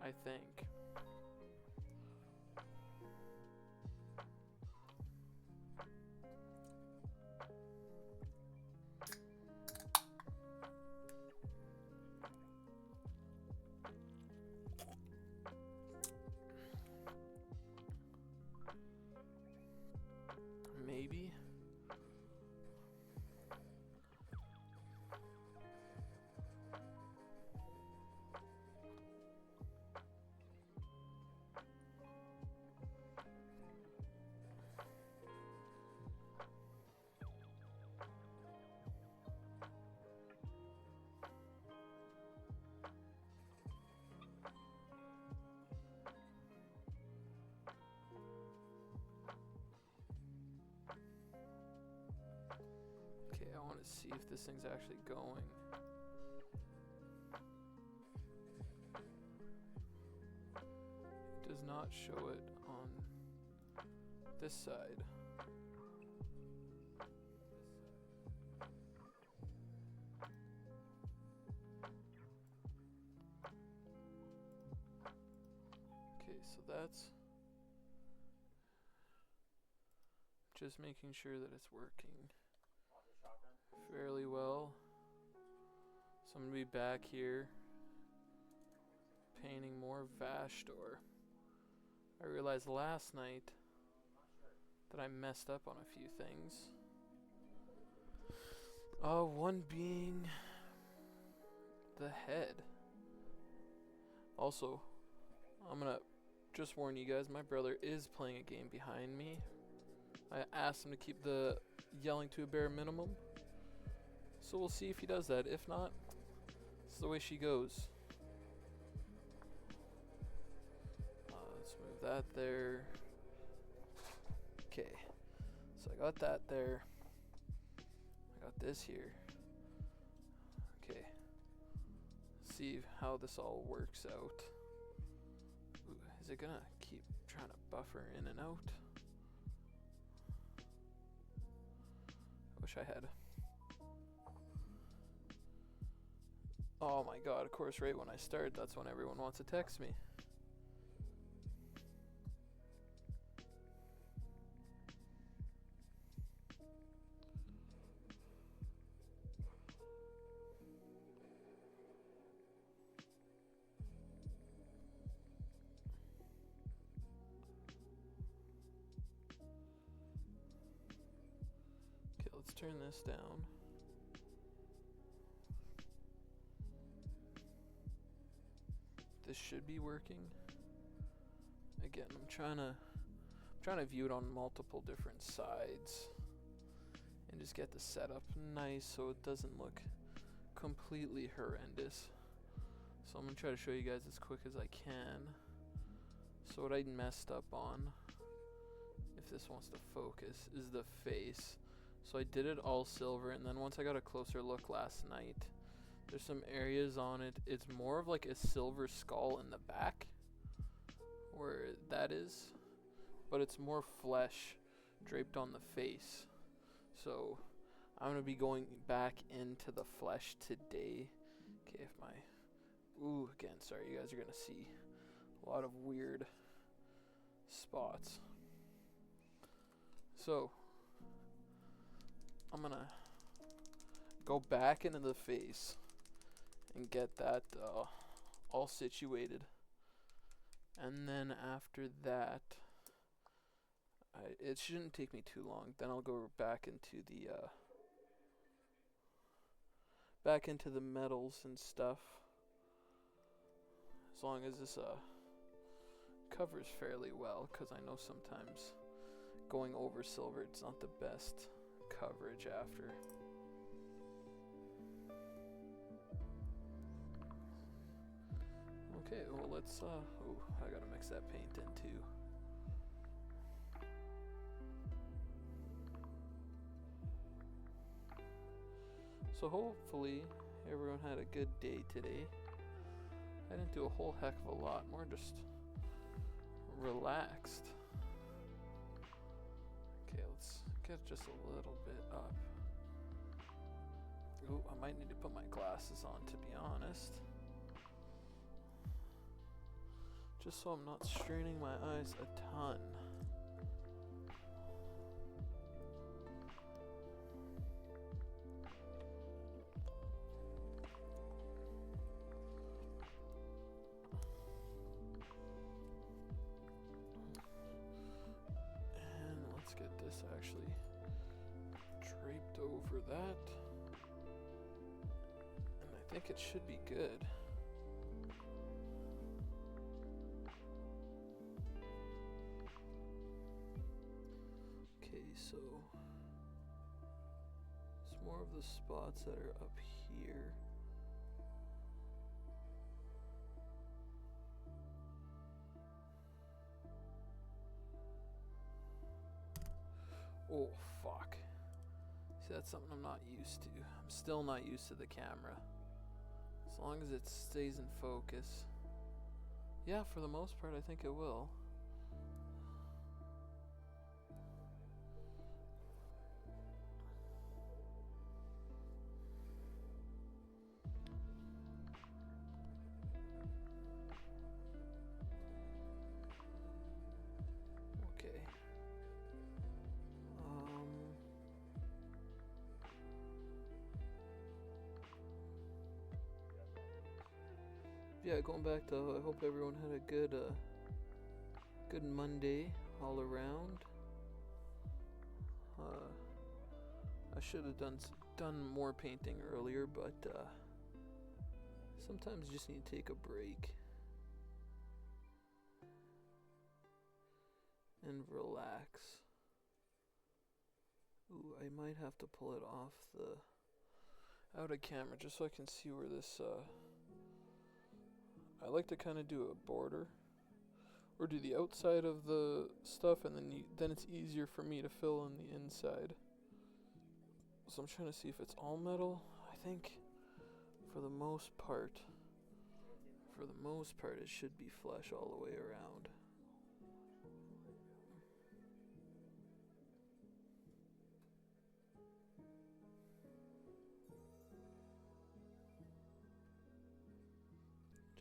I think. Maybe. Okay, I want to see if this thing's actually going. It does not show it on this side. Okay, so that's just making sure that it's working fairly well. So I'm gonna be back here painting more Vashtorr. I realized last night that I messed up on a few things. One being the head. Also, I'm gonna just warn you guys, my brother is playing a game behind me. I asked him to keep the yelling to a bare minimum. So we'll see if he does that. If not, it's the way she goes. Let's move that there. Okay, so I got that there. I got this here. Okay, see how this all works out. Ooh, is it gonna keep trying to buffer in and out? I wish I had. Oh my god, of course, right when I start, that's when everyone wants to text me. Okay, let's turn this down. This should be working. Again, I'm trying to view it on multiple different sides and just get the setup nice so it doesn't look completely horrendous. So I'm gonna try to show you guys as quick as I can. So what I messed up on, if this wants to focus, is the face. So I did it all silver, and then once I got a closer look last night, there's some areas on it. It's more of like a silver skull in the back, where that is, but it's more flesh draped on the face. So I'm gonna be going back into the flesh today. Okay, if my again, sorry, you guys are gonna see a lot of weird spots. So I'm gonna go back into the face and get that all situated, and then after that, it shouldn't take me too long. Then I'll go back into the metals and stuff, as long as this covers fairly well, because I know sometimes going over silver, it's not the best coverage after. Okay, well let's, I gotta mix that paint in too. So hopefully everyone had a good day today. I didn't do a whole heck of a lot, more just relaxed. Okay, let's get just a little bit up. Ooh, I might need to put my glasses on, to be honest. Just so I'm not straining my eyes a ton. And let's get this actually draped over that. And I think it should be good. So it's more of the spots that are up here. Oh, fuck. See, that's something I'm not used to. I'm still not used to the camera. As long as it stays in focus. Yeah, for the most part, I think it will. Yeah, going back to, I hope everyone had a good Monday all around. I should have done more painting earlier, but sometimes you just need to take a break and relax. Ooh, I might have to pull it off the out of camera just so I can see where this I like to kind of do a border or do the outside of the stuff, and then it's easier for me to fill in the inside. So I'm trying to see if it's all metal. I think for the most part it should be flesh all the way around.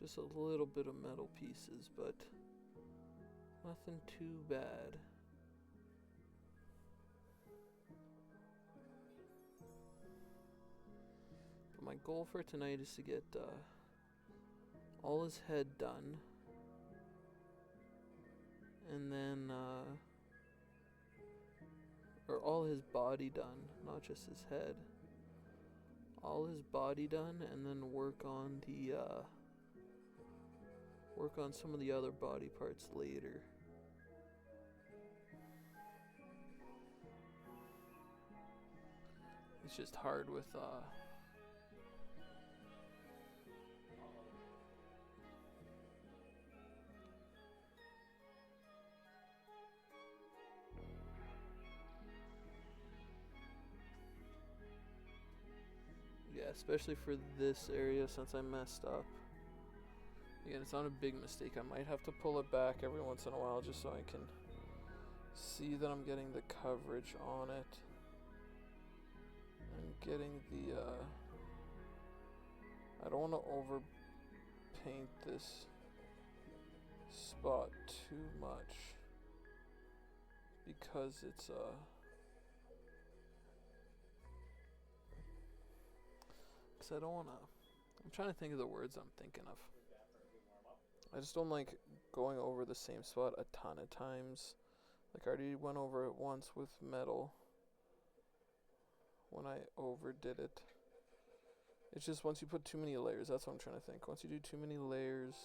Just a little bit of metal pieces, but nothing too bad. But my goal for tonight is to get all his head done, and then or all his body done, not just his head. All his body done, and then work on some of the other body parts later. It's just hard with yeah, especially for this area since I messed up. Again, it's not a big mistake. I might have to pull it back every once in a while just so I can see that I'm getting the coverage on it. And getting the, I don't want to over paint this spot too much because it's, because I don't want to, I'm trying to think of the words I'm thinking of. I just don't like going over the same spot a ton of times. Like I already went over it once with metal when I overdid it. It's just once you put too many layers, that's what I'm trying to think. Once you do too many layers,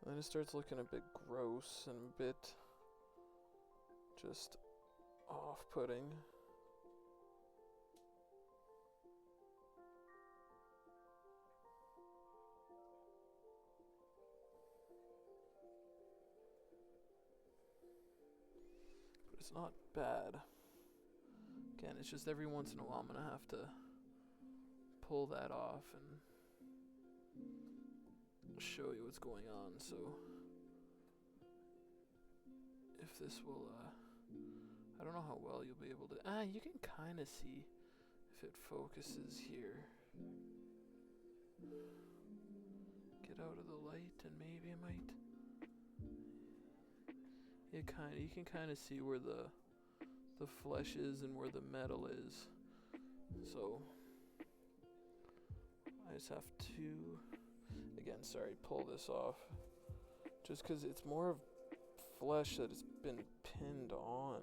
then it starts looking a bit gross and a bit just off-putting. It's not bad. Again, it's just every once in a while I'm gonna have to pull that off and show you what's going on. So if this will, I don't know how well you'll be able to, you can kind of see if it focuses here. Get out of the light and maybe it might. you can kind of see where the flesh is and where the metal is. So I just have to, again, sorry, pull this off, just because it's more of flesh that has been pinned on,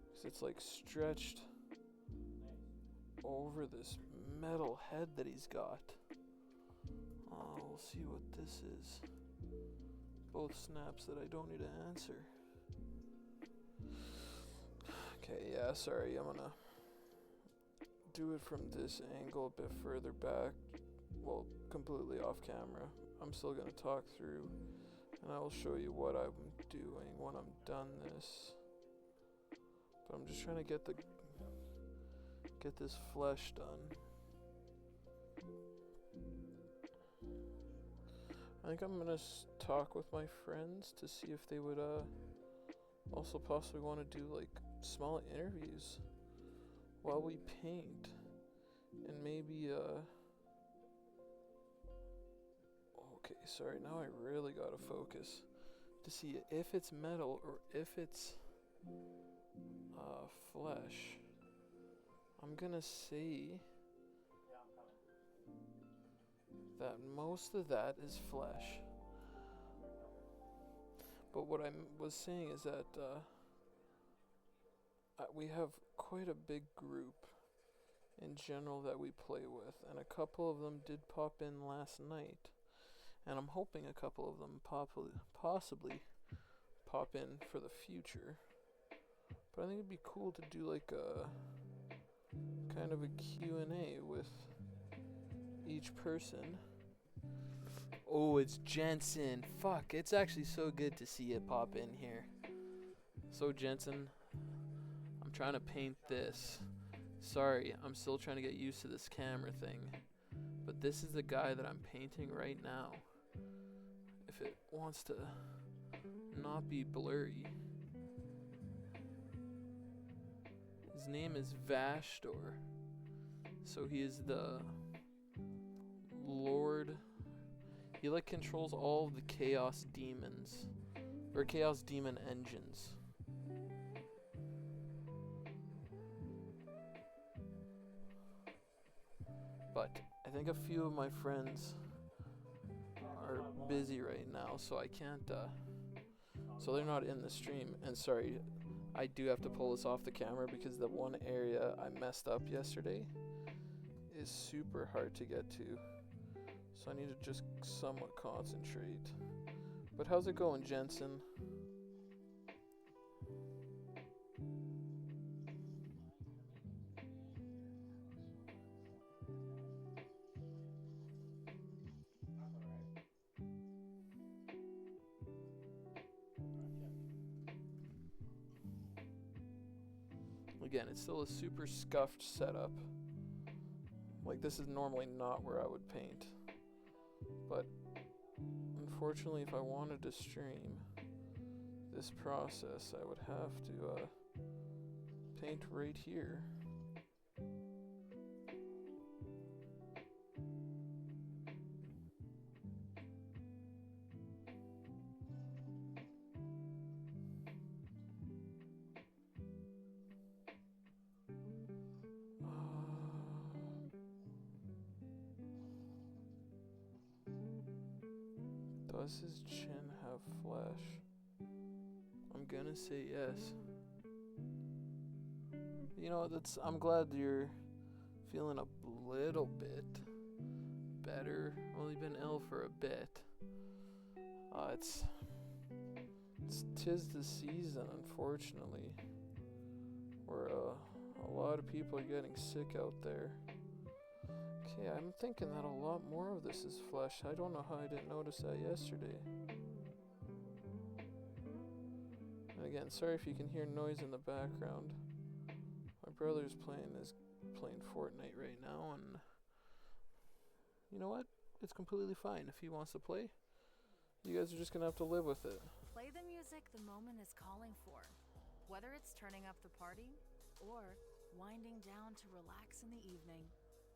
because it's like stretched over this metal head that he's got. We'll see what this is. Both snaps that I don't need to answer. Okay, yeah, sorry, I'm gonna do it from this angle a bit further back. Well, completely off camera. I'm still gonna talk through, and I will show you what I'm doing when I'm done this. But I'm just trying to get this flesh done. I think I'm gonna talk with my friends to see if they would also possibly want to do like small interviews while we paint, and maybe okay, sorry, now I really gotta focus to see if it's metal or if it's flesh. I'm gonna say that most of that is flesh. But what I was saying is that we have quite a big group in general that we play with, and a couple of them did pop in last night, and I'm hoping a couple of them possibly pop in for the future. But I think it'd be cool to do like a kind of a Q&A with each person. Oh, it's Jensen. Fuck, it's actually so good to see it pop in here. So Jensen, I'm trying to paint this. Sorry, I'm still trying to get used to this camera thing. But this is the guy that I'm painting right now. If it wants to not be blurry. His name is Vashtorr. So he is the Lord. He like controls all of the chaos demons, or chaos demon engines. But I think a few of my friends are busy right now, so I can't, so they're not in the stream. And sorry, I do have to pull this off the camera because the one area I messed up yesterday is super hard to get to. So I need to just somewhat concentrate. But how's it going, Jensen? Again, it's still a super scuffed setup. Like, this is normally not where I would paint. But unfortunately, if I wanted to stream this process, I would have to paint right here. Does his chin have flesh? I'm gonna say yes. You know, I'm glad you're feeling a little bit better. Only been ill for a bit. Tis the season, unfortunately, where a lot of people are getting sick out there. Okay, I'm thinking that a lot more of this is flesh. I don't know how I didn't notice that yesterday. And again, sorry if you can hear noise in the background. My brother's playing Fortnite right now, and you know what? It's completely fine. If he wants to play, you guys are just gonna have to live with it. Play the music the moment is calling for. Whether it's turning up the party or winding down to relax in the evening.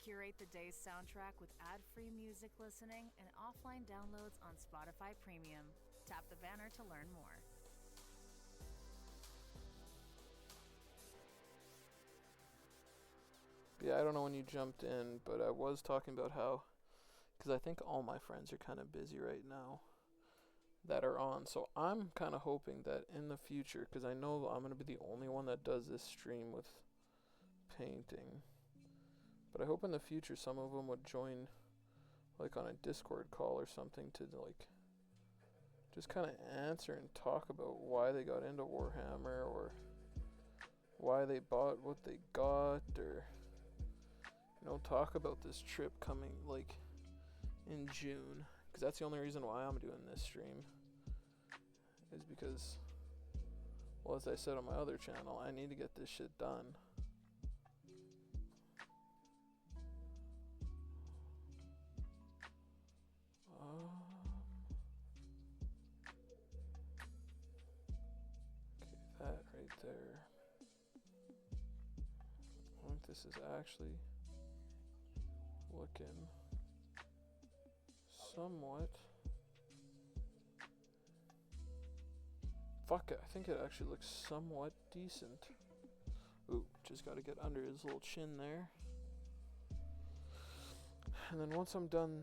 Curate the day's soundtrack with ad-free music listening and offline downloads on Spotify Premium. Tap the banner to learn more. Yeah, I don't know when you jumped in, but I was talking about how, because I think all my friends are kind of busy right now that are on. So I'm kind of hoping that in the future, because I know I'm going to be the only one that does this stream with painting, but I hope in the future some of them would join, like on a Discord call or something, to like just kind of answer and talk about why they got into Warhammer, or why they bought what they got, or talk about this trip coming like in June, because that's the only reason why I'm doing this stream, is because, well, as I said on my other channel, I need to get this shit done. Okay, that right there. I think this is actually looking somewhat. Fuck it, I think it actually looks somewhat decent. Ooh, just gotta get under his little chin there. And then once I'm done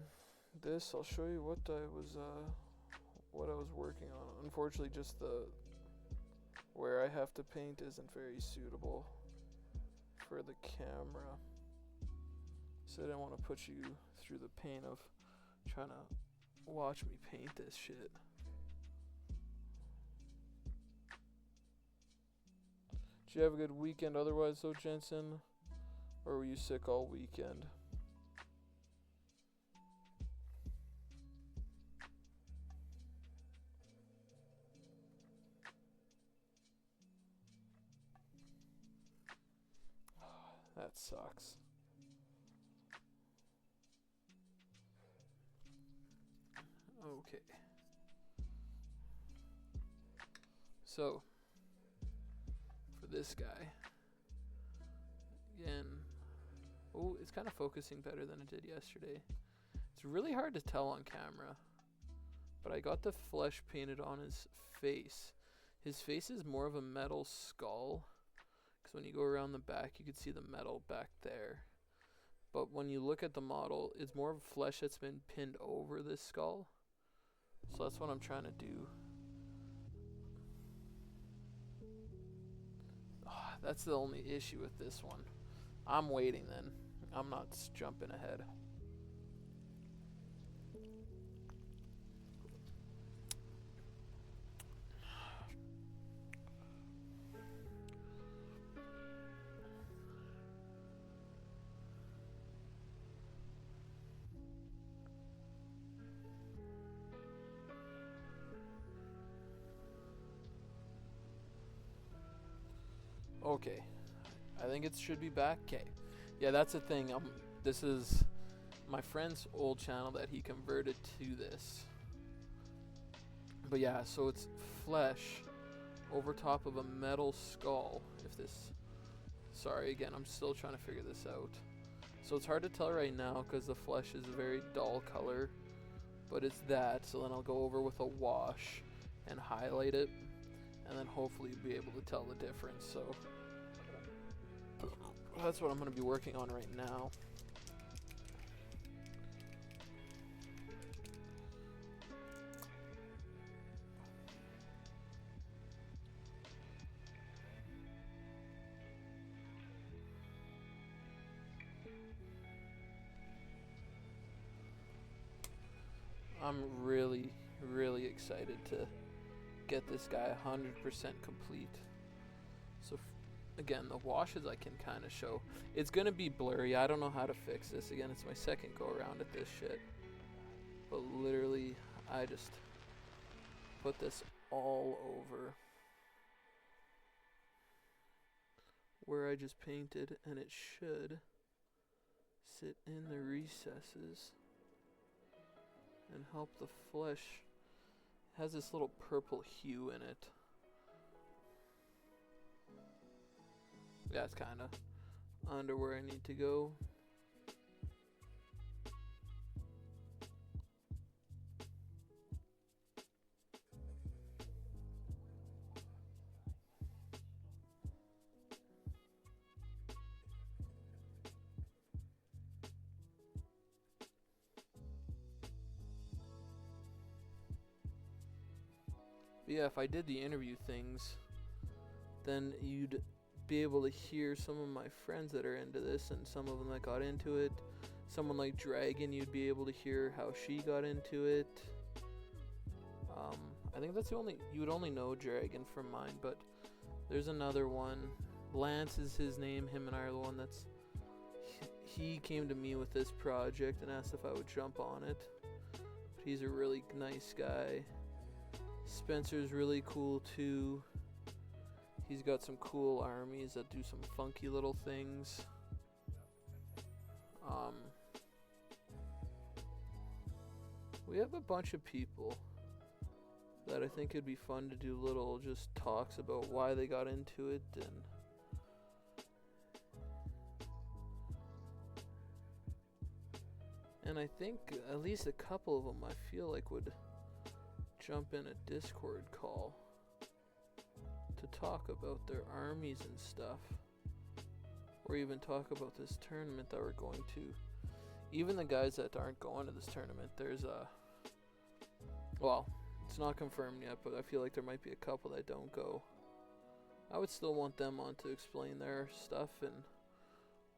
this, I'll show you what I was working on. Unfortunately, just where I have to paint isn't very suitable for the camera. So I didn't want to put you through the pain of trying to watch me paint this shit. Did you have a good weekend otherwise though, Jensen? Or were you sick all weekend? That sucks. Okay. So, for this guy, again, oh, it's kind of focusing better than it did yesterday. It's really hard to tell on camera, but I got the flesh painted on his face. His face is more of a metal skull, because when you go around the back, you can see the metal back there. But when you look at the model, it's more of flesh that's been pinned over this skull. So that's what I'm trying to do. That's the only issue with this one. I'm waiting then. I'm not jumping ahead. Okay, I think it should be back. Okay, yeah, that's the thing. This is my friend's old channel that he converted to this. But yeah, so it's flesh over top of a metal skull. Sorry, again, I'm still trying to figure this out. So it's hard to tell right now because the flesh is a very dull color, but it's that. So then I'll go over with a wash and highlight it, and then hopefully be able to tell the difference. So that's what I'm going to be working on right now. I'm really, really excited to get this guy 100% complete. So again, the washes I can kind of show. It's going to be blurry. I don't know how to fix this. Again, it's my second go around at this shit. But literally, I just put this all over where I just painted, and it should sit in the recesses and help the flesh. It has this little purple hue in it. Yeah, it's kind of under where I need to go. yeah, if I did the interview things, then you'd be able to hear some of my friends that are into this and some of them that got into it. Someone like Dragon, you'd be able to hear how she got into it. I think that's the only, you would only know Dragon from mine, but there's another one. Lance is his name. Him and I are the one that's, he came to me with this project and asked if I would jump on it. But he's a really nice guy. Spencer's really cool too. He's got some cool armies that do some funky little things. We have a bunch of people that I think it'd be fun to do little just talks about why they got into it, and I think at least a couple of them I feel like would jump in a Discord call to talk about their armies and stuff, or even talk about this tournament that we're going to. Even the guys that aren't going to this tournament, there's well, it's not confirmed yet, but I feel like there might be a couple that don't go. I would still want them on to explain their stuff and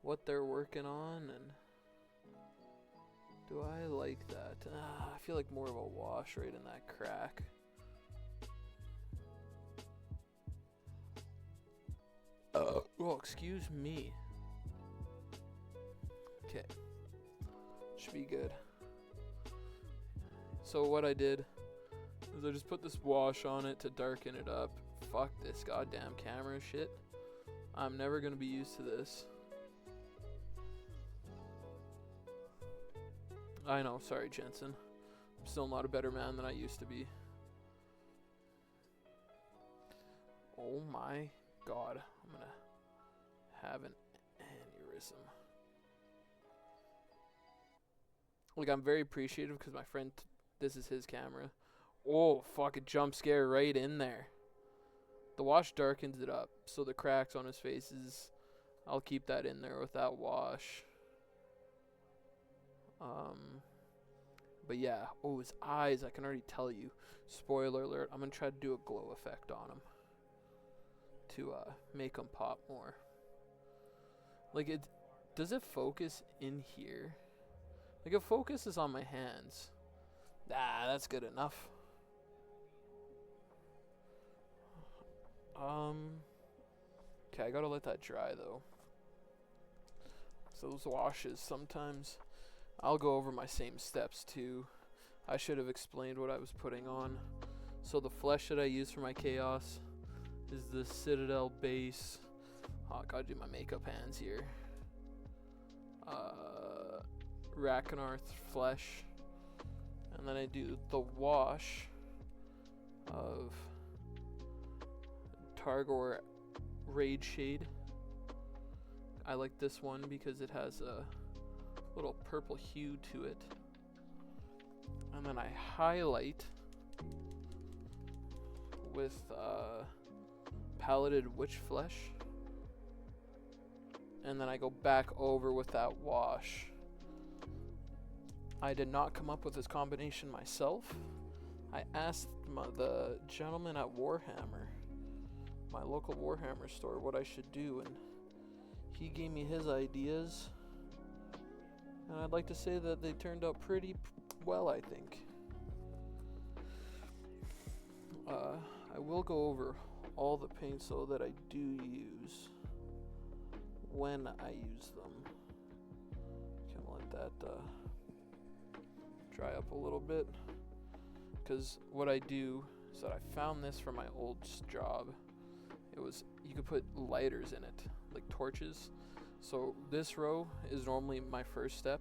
what they're working on, and do I like that? I feel like more of a wash right in that crack. Well, excuse me. Okay. Should be good. So what I did is I just put this wash on it to darken it up. Fuck this goddamn camera shit. I'm never gonna be used to this. I know, sorry Jensen. I'm still not a better man than I used to be. Oh my god, I'm gonna have an aneurysm. Like, I'm very appreciative because my friend, this is his camera. Oh, fuck, a jump scare right in there. The wash darkens it up, so the cracks on his faces, I'll keep that in there with that wash. But yeah, oh, his eyes, I can already tell you. Spoiler alert, I'm going to try to do a glow effect on him to make him pop more. Like, does it focus in here? Like, it focuses on my hands. Ah, that's good enough. Okay, I gotta let that dry though. So those washes, sometimes I'll go over my same steps too. I should have explained what I was putting on. So the flesh that I use for my chaos is the Citadel base. Oh, I gotta do my makeup hands here. Rakenarth flesh. And then I do the wash of Targor Raid Shade. I like this one because it has a little purple hue to it. And then I highlight with Paladin Witch Flesh. And then I go back over with that wash. I did not come up with this combination myself. I asked the gentleman at Warhammer, my local Warhammer store, what I should do, and he gave me his ideas. And I'd like to say that they turned out pretty well, I think. I will go over all the paints though that I do use when I use them. Can let that dry up a little bit, because what I do is that I found this from my old job. It was, you could put lighters in it, like torches. So this row is normally my first step.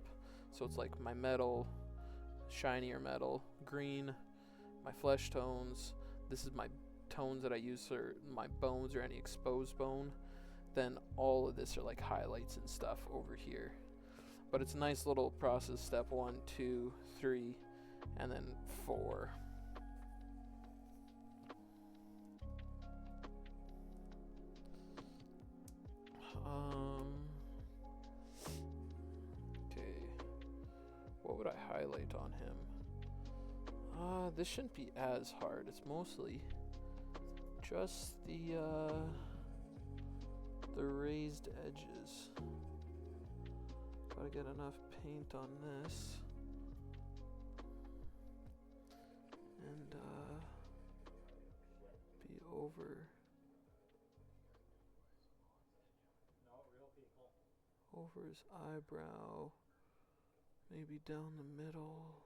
So it's like my metal, shinier metal, green, my flesh tones. This is my tones that I use for my bones or any exposed bone. Then all of this are like highlights and stuff over here. But it's a nice little process. Step 1, 2, 3, and then 4. Okay. What would I highlight on him? This shouldn't be as hard. It's mostly just the raised edges. Gotta get enough paint on this. And be over his eyebrow, maybe down the middle.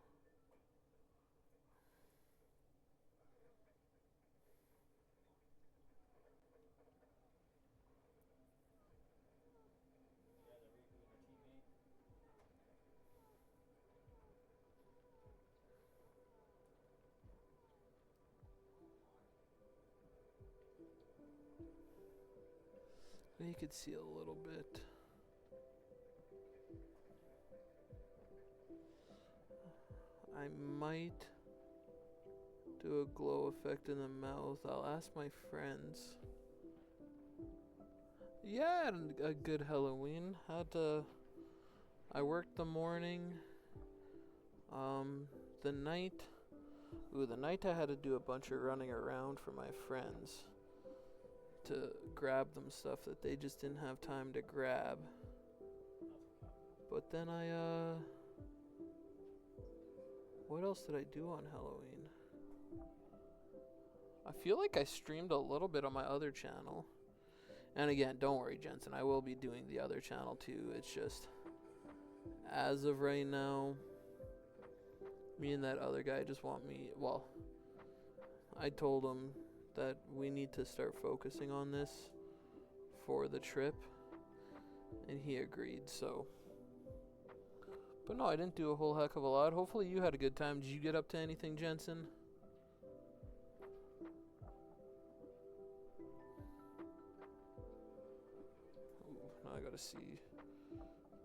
You could see a little bit. I might do a glow effect in the mouth. I'll ask my friends. Yeah, I had a good Halloween. I worked the morning. The night I had to do a bunch of running around for my friends to grab them stuff that they just didn't have time to grab. But then what else did I do on Halloween? I feel like I streamed a little bit on my other channel. And again, don't worry, Jensen, I will be doing the other channel too. It's just, as of right now, me and that other guy just want me, well, I told him that we need to start focusing on this for the trip, and he agreed, so. But no, I didn't do a whole heck of a lot. Hopefully you had a good time. Did you get up to anything, Jensen? Ooh, now I gotta see.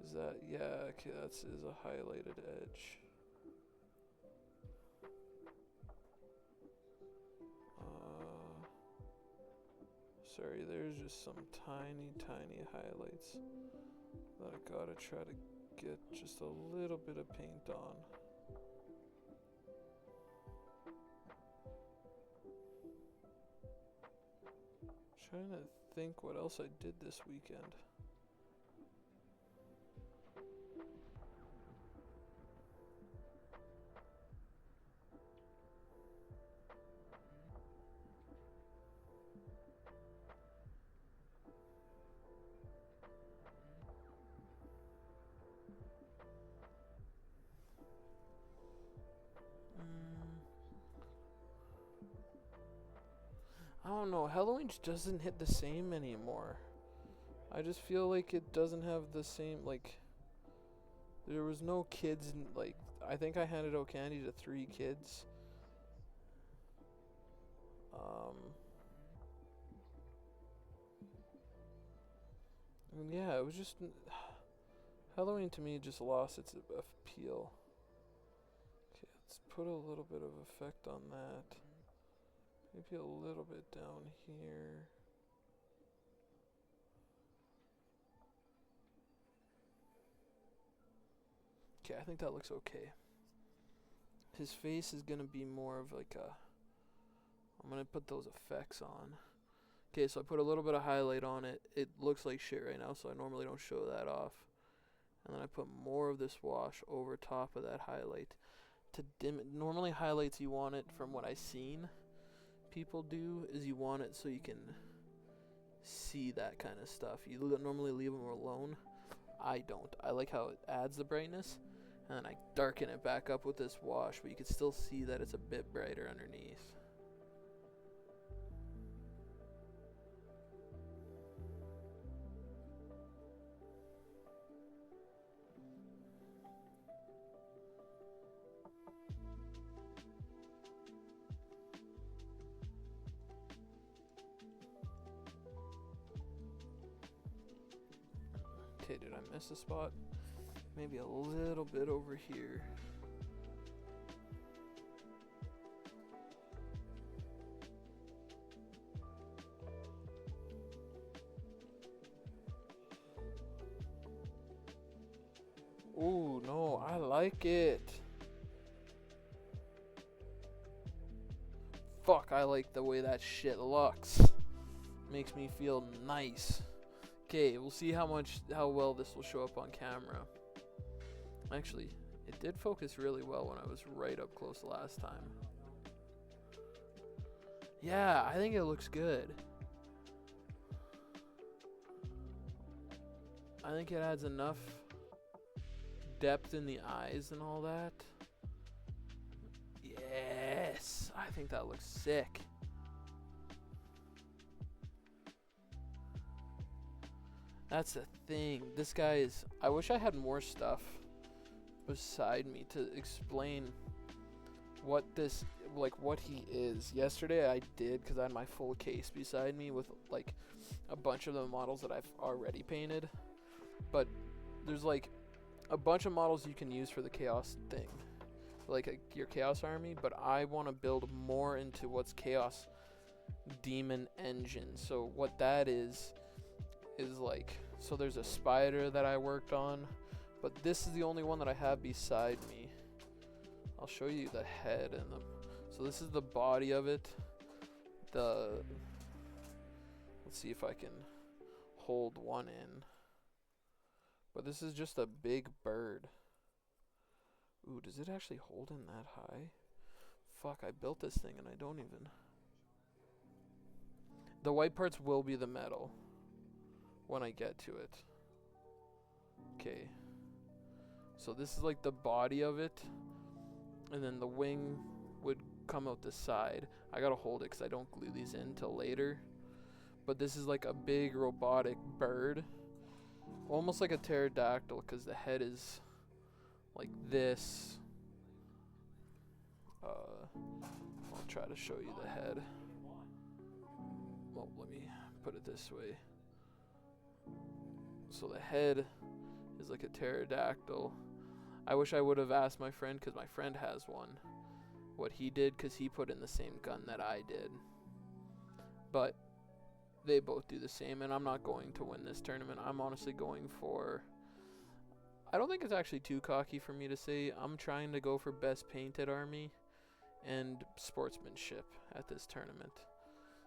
Is that, yeah, okay, that is a highlighted edge. Sorry, there's just some tiny highlights that I gotta try to get just a little bit of paint on. Trying to think what else I did this weekend. I don't know, Halloween just doesn't hit the same anymore. I just feel like it doesn't have the same, like, there was no kids, like, I think I handed out candy to 3 kids. And yeah, it was just, Halloween to me just lost its appeal. Okay, let's put a little bit of effect on that. Maybe a little bit down here. Okay, I think that looks okay. His face is gonna be more of like a, I'm gonna put those effects on. Okay, so I put a little bit of highlight on it. It looks like shit right now, so I normally don't show that off. And then I put more of this wash over top of that highlight to dim it. Normally highlights, you want it, from what I've seen people do, is you want it so you can see that kind of stuff. You normally leave them alone. I don't. I like how it adds the brightness, and then I darken it back up with this wash, but you can still see that it's a bit brighter underneath. Okay, did I miss a spot? Maybe a little bit over here. Ooh, no, I like it. fuck, I like the way that shit looks. Makes me feel nice. Okay, we'll see how well this will show up on camera. Actually, it did focus really well when I was right up close last time. Yeah, I think it looks good. I think it adds enough depth in the eyes and all that. Yes, I think that looks sick. That's the thing. This guy is... I wish I had more stuff beside me to explain what this... like, what he is. Yesterday I did, because I had my full case beside me with, like, a bunch of the models that I've already painted. But there's, like, a bunch of models you can use for the Chaos thing. Like, your Chaos army. But I want to build more into what's Chaos Demon Engine. So what that is like, so there's a spider that I worked on, but this is the only one that I have beside me. I'll show you the head and so this is the body of it. Let's see if I can hold one in, but this is just a big bird. Ooh, does it actually hold in that high? Fuck, I built this thing and I don't even. The white parts will be the metal when I get to it. Okay. So this is like the body of it. And then the wing would come out the side. I gotta hold it because I don't glue these in till later. But this is like a big robotic bird. Almost like a pterodactyl because the head is like this. I'll try to show you the head. Well, let me put it this way. So the head is like a pterodactyl. I wish I would have asked my friend, because my friend has one, what he did, because he put in the same gun that I did. But they both do the same, and I'm not going to win this tournament. I'm honestly going for... I don't think it's actually too cocky for me to say. I'm trying to go for best painted army and sportsmanship at this tournament.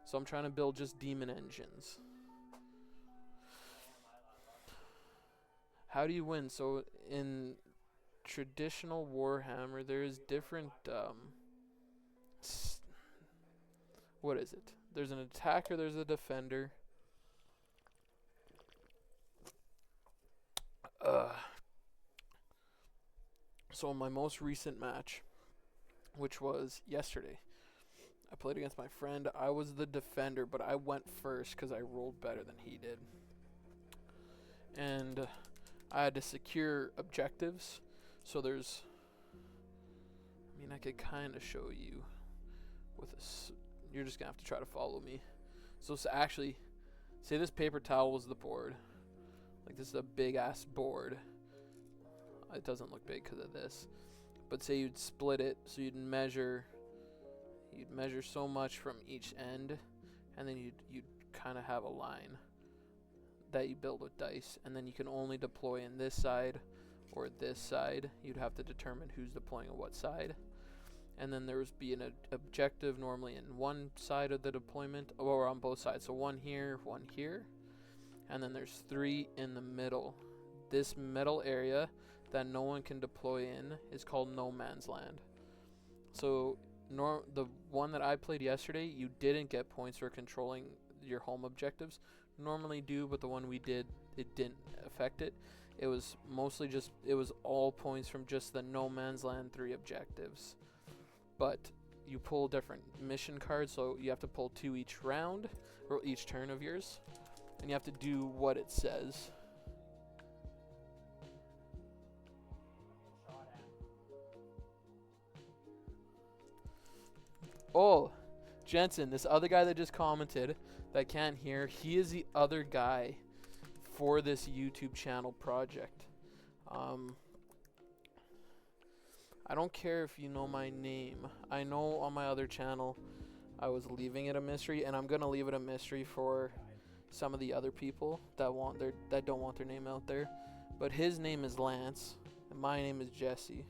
So I'm trying to build just demon engines. How do you win? So in traditional Warhammer, there is different, what is it? There's an attacker, there's a defender. So in my most recent match, which was yesterday, I played against my friend. I was the defender, but I went first because I rolled better than he did. And I had to secure objectives. So there's... I mean, I could kind of show you with a... You're just going to have to try to follow me. So actually, say this paper towel was the board. Like, this is a big-ass board. It doesn't look big because of this. But say you'd split it, so you'd measure so much from each end, and then you'd kind of have a line that you build with dice, and then you can only deploy in this side or this side. You'd have to determine who's deploying on what side. And then there would be an objective normally in one side of the deployment, or on both sides. So one here, and then there's 3 in the middle. This middle area that no one can deploy in is called no man's land. So the one that I played yesterday, you didn't get points for controlling your home objectives. Normally do, but the one we did, it didn't affect it. It was mostly just, it was all points from just the no man's land 3 objectives. But you pull different mission cards, so you have to pull 2 each round, or each turn of yours, and you have to do what it says. Oh, Jensen, this other guy that just commented that can't hear, he is the other guy for this YouTube channel project. I don't care if you know my name. I know on my other channel I was leaving it a mystery, and I'm gonna leave it a mystery for some of the other people that don't want their name out there. But his name is Lance, and my name is Jesse.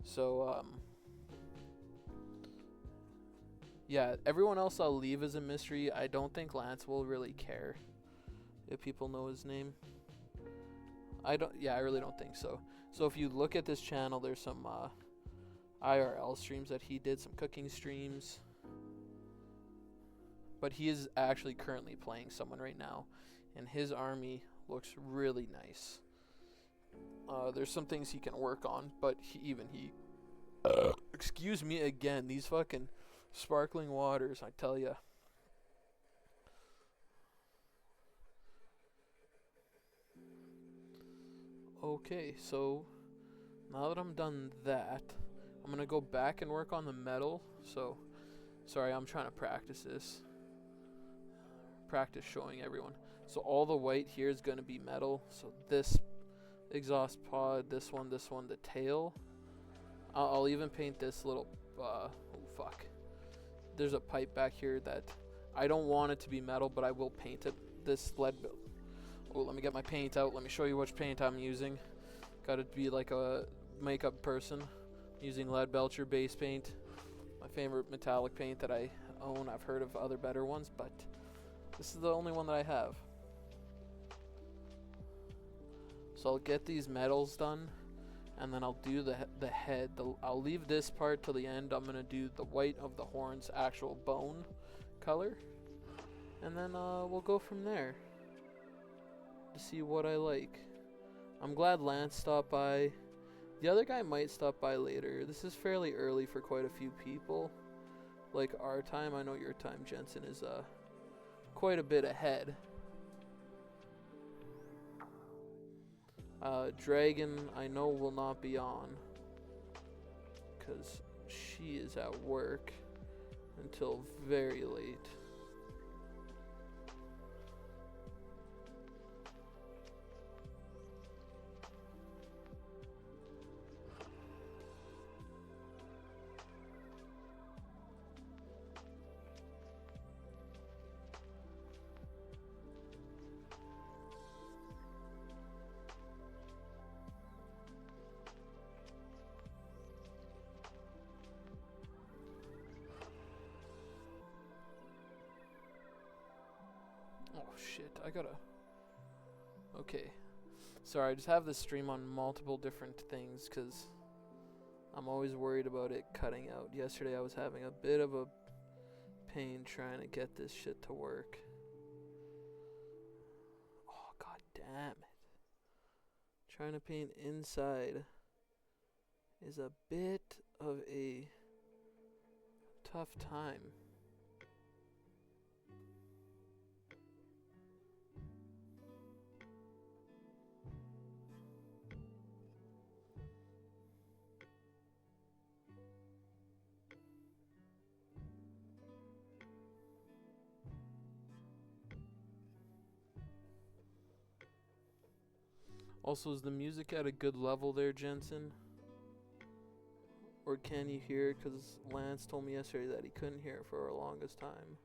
So Yeah, everyone else I'll leave as a mystery. I don't think Lance will really care if people know his name. I really don't think so. So if you look at this channel, there's some IRL streams that he did, some cooking streams. But he is actually currently playing someone right now, and his army looks really nice. There's some things he can work on, but he excuse me again, these fucking sparkling waters, I tell ya. Okay, so now that I'm done that, I'm gonna go back and work on the metal. So, sorry, I'm trying to practice this. Practice showing everyone. So all the white here is gonna be metal. So this exhaust pod, this one, the tail. I'll even paint this little, oh fuck. There's a pipe back here that I don't want it to be metal, but I will paint it. This lead, oh, let me get my paint out. Let me show you which paint I'm using. Gotta be like a makeup person. Using lead belcher base paint. My favorite metallic paint that I own. I've heard of other better ones, but this is the only one that I have. So I'll get these metals done, and then I'll do the head. I'll leave this part till the end. I'm gonna do the white of the horn's actual bone color, and then we'll go from there to see what I like. I'm glad Lance stopped by. The other guy might stop by later. This is fairly early for quite a few people. Like our time, I know your time, Jensen, is quite a bit ahead. Dragon, I know, will not be on because she is at work until very late. Oh shit, I gotta... Okay. Sorry, I just have this stream on multiple different things because I'm always worried about it cutting out. Yesterday I was having a bit of a pain trying to get this shit to work. Oh, god damn it. Trying to paint inside is a bit of a tough time. Also, is the music at a good level there, Jensen? Or can you hear it? Because Lance told me yesterday that he couldn't hear it for the longest time.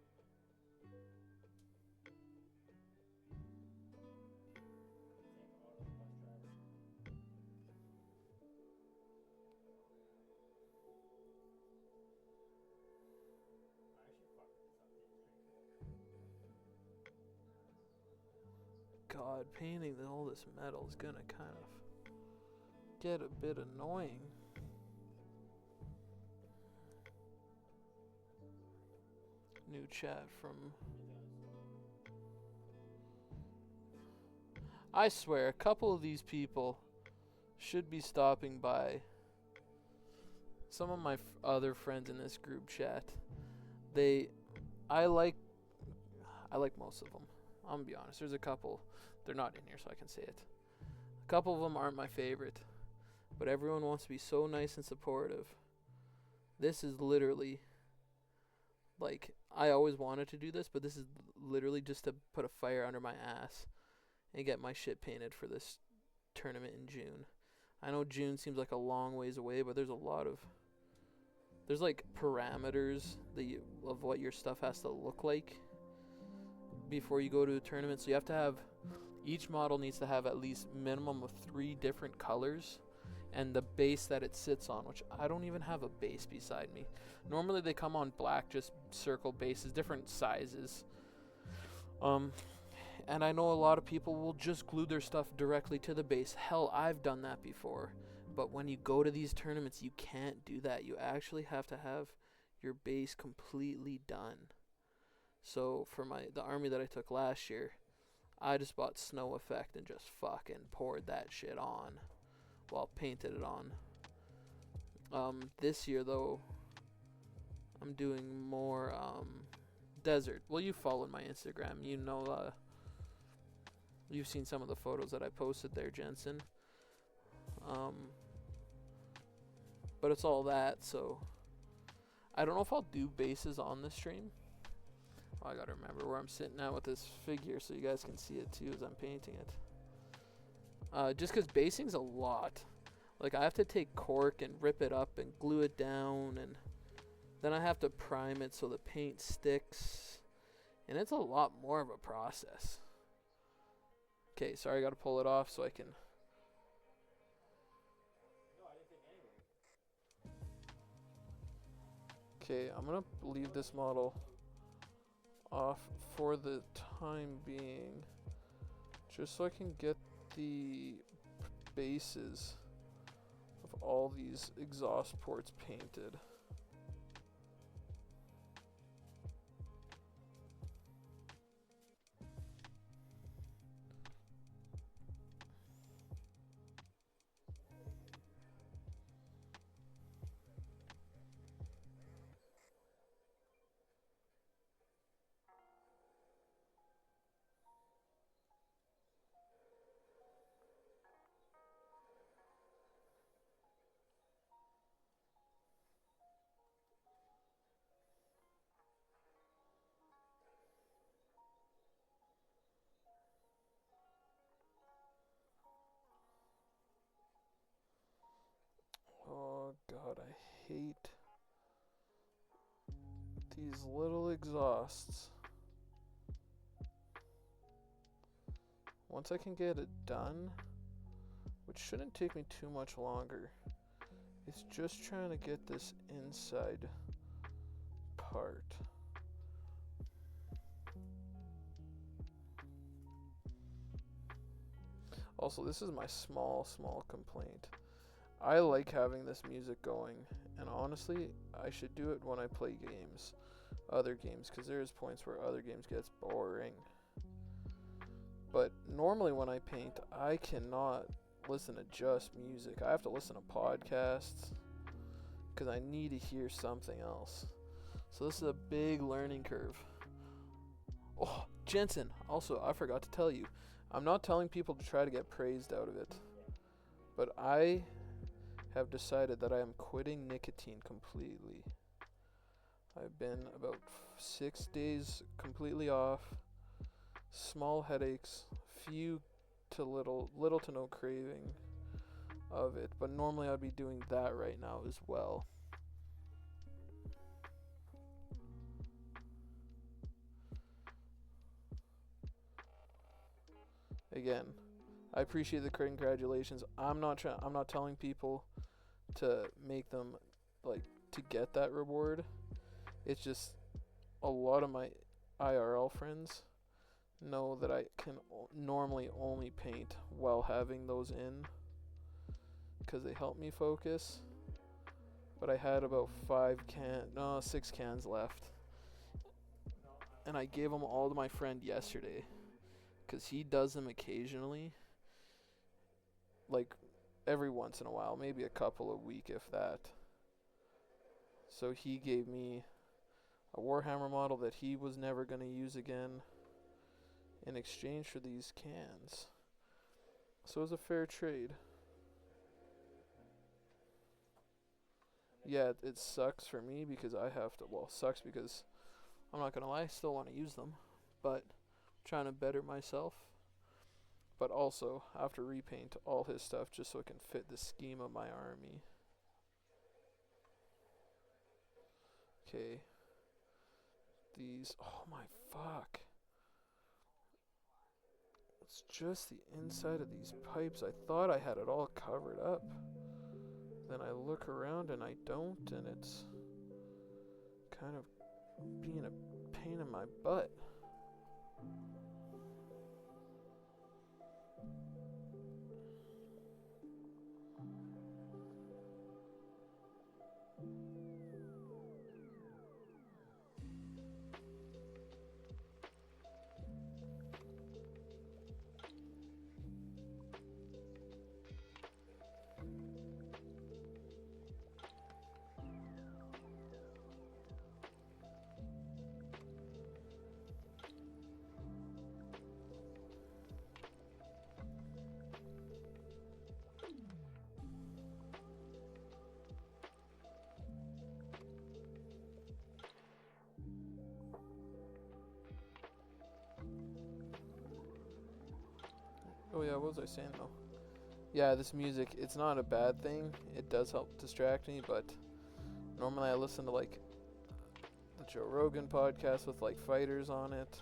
God, painting all this metal is gonna kind of get a bit annoying. New chat from... I swear, a couple of these people should be stopping by. Some of my other friends in this group chat, I like most of them. I'm gonna be honest. There's a couple. They're not in here, so I can say it. A couple of them aren't my favorite, but everyone wants to be so nice and supportive. This is literally, like, I always wanted to do this, but this is literally just to put a fire under my ass and get my shit painted for this tournament in June. I know June seems like a long ways away, but there's like parameters of what your stuff has to look like before you go to a tournament. So you have to have, each model needs to have at least minimum of 3 different colors, and the base that it sits on, which I don't even have a base beside me. Normally they come on black, just circle bases, different sizes. And I know a lot of people will just glue their stuff directly to the base. Hell, I've done that before. But when you go to these tournaments, you can't do that. You actually have to have your base completely done. So for the army that I took last year, I just bought snow effect and just fucking poured that shit on. Well, painted it on. This year though, I'm doing more desert. Well, you followed my Instagram. You know, you've seen some of the photos that I posted there, Jensen. But it's all that, so I don't know if I'll do bases on the stream. Oh, I gotta remember where I'm sitting now with this figure so you guys can see it too as I'm painting it. Just because basing's a lot. Like, I have to take cork and rip it up and glue it down, and then I have to prime it so the paint sticks. And it's a lot more of a process. Okay, sorry, I gotta pull it off so I can... Okay, I'm gonna leave this model off for the time being, just so I can get the bases of all these exhaust ports painted. Oh god, I hate these little exhausts. Once I can get it done, which shouldn't take me too much longer, it's just trying to get this inside part. Also, this is my small complaint. I like having this music going, and honestly, I should do it when I play games, other games, because there's points where other games gets boring. But normally when I paint, I cannot listen to just music. I have to listen to podcasts, because I need to hear something else. So this is a big learning curve. Oh, Jensen, also, I forgot to tell you, I'm not telling people to try to get praised out of it, but I have decided that I am quitting nicotine completely. I've been about 6 days completely off, small headaches, few to little to no craving of it, but normally I'd be doing that right now as well. Again, I appreciate the congratulations. I'm not telling people to make them, like, to get that reward. It's just a lot of my IRL friends know that I can normally only paint while having those in, because they help me focus. But I had about 6 cans left, and I gave them all to my friend yesterday, because he does them occasionally, like every once in a while, maybe a couple a week if that. So he gave me a Warhammer model that he was never going to use again in exchange for these cans. So it was a fair trade. Yeah, it sucks for me because I have to, well, sucks because I'm not going to lie, I still want to use them, but I'm trying to better myself. But also, I have to repaint all his stuff just so it can fit the scheme of my army. Okay. These, oh my fuck. It's just the inside of these pipes. I thought I had it all covered up. then I look around and I don't, and it's kind of being a pain in my butt. Oh yeah, what was I saying though? Yeah, this music, it's not a bad thing. It does help distract me, but normally I listen to like the Joe Rogan podcast with like fighters on it.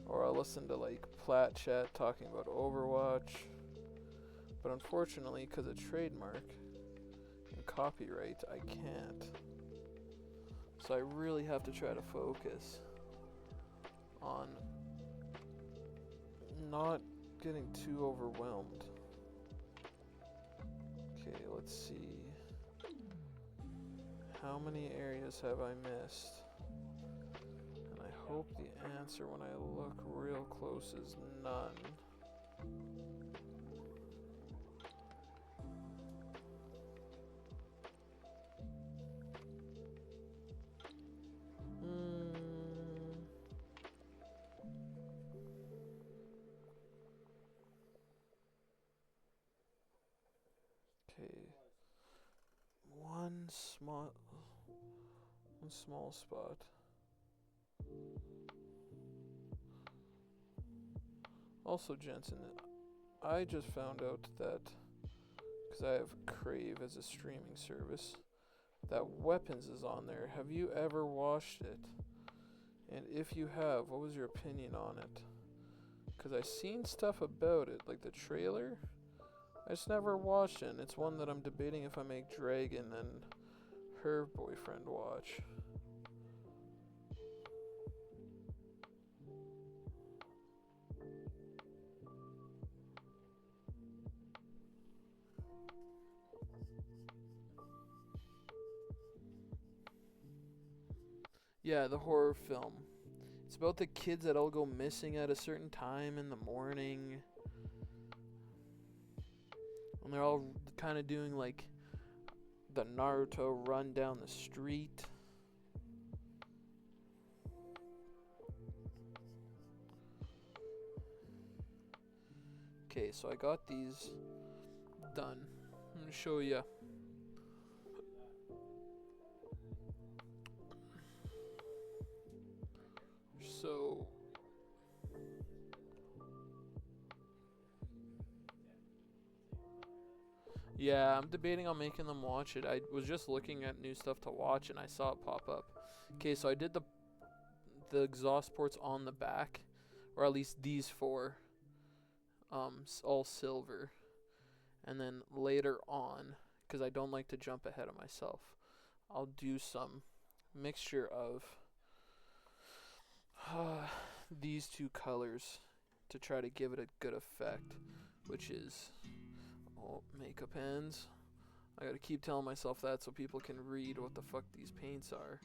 Or I listen to like Plat Chat talking about Overwatch. But unfortunately, because of trademark and copyright, I can't. So I really have to try to focus on not getting too overwhelmed. Okay, let's see. How many areas have I missed? And I hope the answer when I look real close is none. Okay. One small spot. Also, Jensen, I just found out that, because I have Crave as a streaming service, that Weapons is on there. Have you ever watched it? And if you have, what was your opinion on it? Because I seen stuff about it, like the trailer. I just never watched it, and it's one that I'm debating if I make Dragon and her boyfriend watch. Yeah, the horror film. It's about the kids that all go missing at a certain time in the morning. And they're all kind of doing like the Naruto run down the street. Okay, so I got these done. I'm going to show you. So yeah, I'm debating on making them watch it. I was just looking at new stuff to watch and I saw it pop up. Okay, so I did the exhaust ports on the back, or at least these four, all silver. And then later on, because I don't like to jump ahead of myself, I'll do some mixture of these two colors to try to give it a good effect, which is makeup pens. I gotta keep telling myself that so people can read what the fuck these paints are.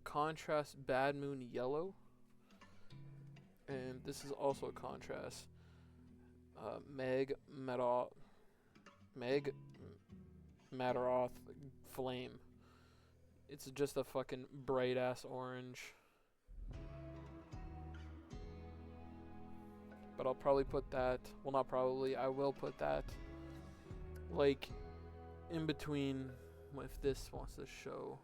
Contrast Bad Moon Yellow, and this is also a contrast. Meg Mataroth Flame. It's just a fucking bright ass orange. But I'll probably put that, well, not probably, I will put that like in between if this wants to show.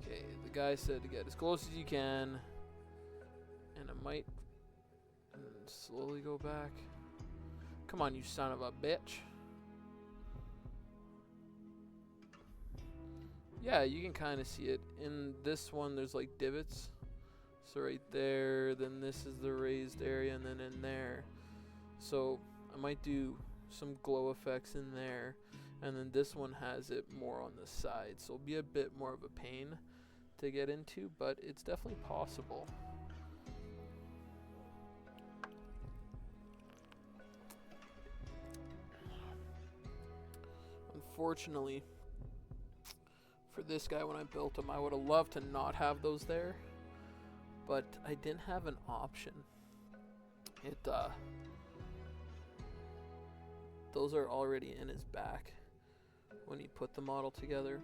Okay, the guy said to get as close as you can, and I might slowly go back. Come on, you son of a bitch. Yeah, you can kind of see it. In this one, there's like divots. So right there, then this is the raised area, and then in there. So I might do some glow effects in there, and then this one has it more on the side. So it'll be a bit more of a pain to get into, but it's definitely possible. Unfortunately, for this guy, when I built him, I would have loved to not have those there, but I didn't have an option. Those are already in his back when he put the model together.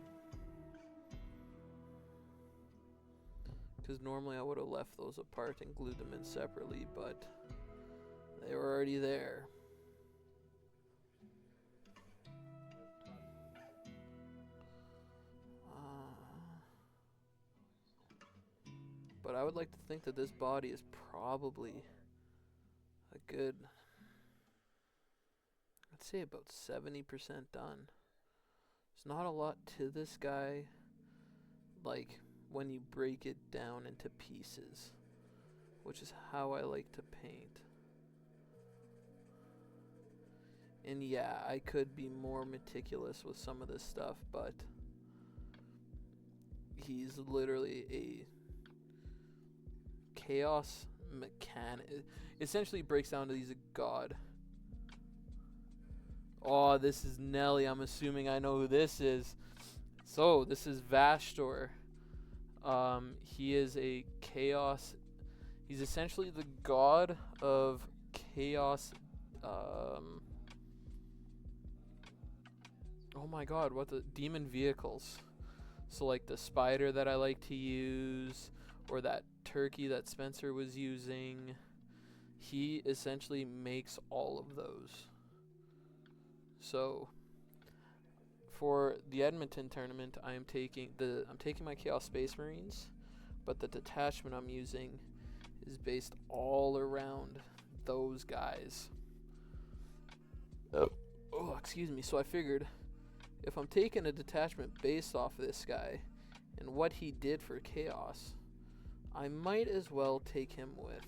Because normally I would have left those apart and glued them in separately, but they were already there. But I would like to think that this body is probably a good, I'd say about 70% done. There's not a lot to this guy, like when you break it down into pieces, which is how I like to paint. And yeah, I could be more meticulous with some of this stuff, but he's literally a chaos mechanic. Essentially breaks down to he's a god. Oh, this is Nelly. I'm assuming I know who this is. So, this is Vashtorr. He is a chaos. He's essentially the god of chaos. Oh my god, what the demon vehicles. So like the spider that I like to use, or that turkey that Spencer was using. He essentially makes all of those. So for the Edmonton tournament, I'm taking my Chaos Space Marines, but the detachment I'm using is based all around those guys. Oh, excuse me. So I figured if I'm taking a detachment based off this guy and what he did for Chaos, I might as well take him with.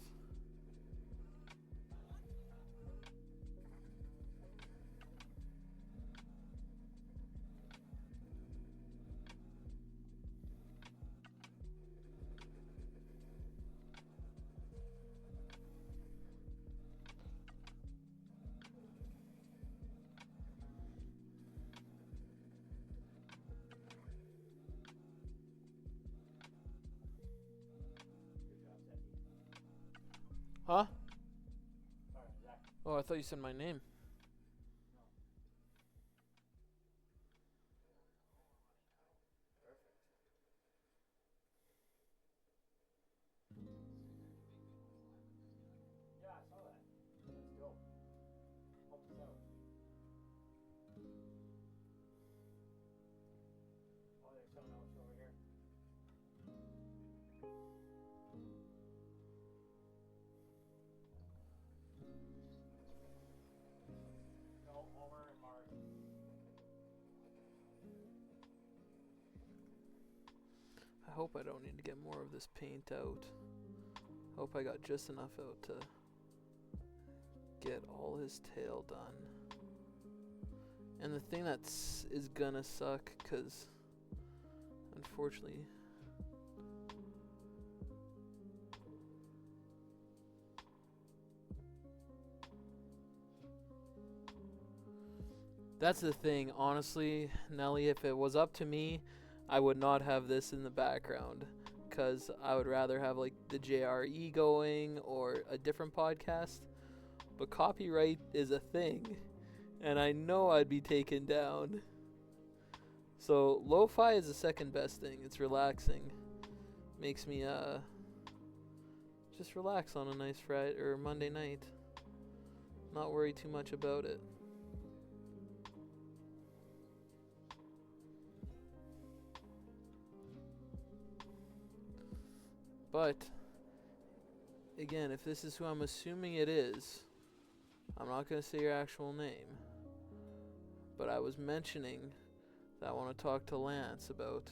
Huh? Oh, I thought you said my name. Yeah, I saw that. That's dope. Help us out. Oh, there's someone else over here. No, Homer and Mark. I hope I don't need to get more of this paint out. Hope I got just enough out to get all his tail done. And the thing that's is gonna suck, cause unfortunately that's the thing, honestly, Nelly, if it was up to me, I would not have this in the background, because I would rather have like the JRE going or a different podcast. But copyright is a thing, and I know I'd be taken down. So lo-fi is the second best thing. It's relaxing. Makes me just relax on a nice Friday or Monday night. Not worry too much about it. But again, if this is who I'm assuming it is, I'm not going to say your actual name. But I was mentioning that I want to talk to Lance about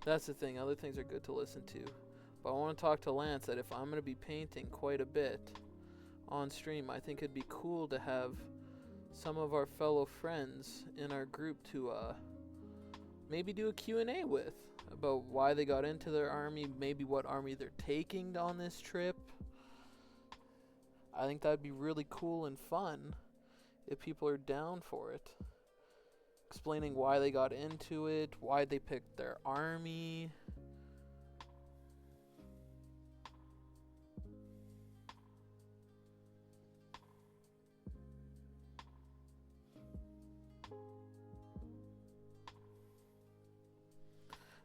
That's the thing. Other things are good to listen to. But I want to talk to Lance that if I'm going to be painting quite a bit on stream, I think it'd be cool to have some of our fellow friends in our group to maybe do a Q&A with about why they got into their army, maybe what army they're taking on this trip. I think that'd be really cool and fun if people are down for it. Explaining why they got into it, why they picked their army.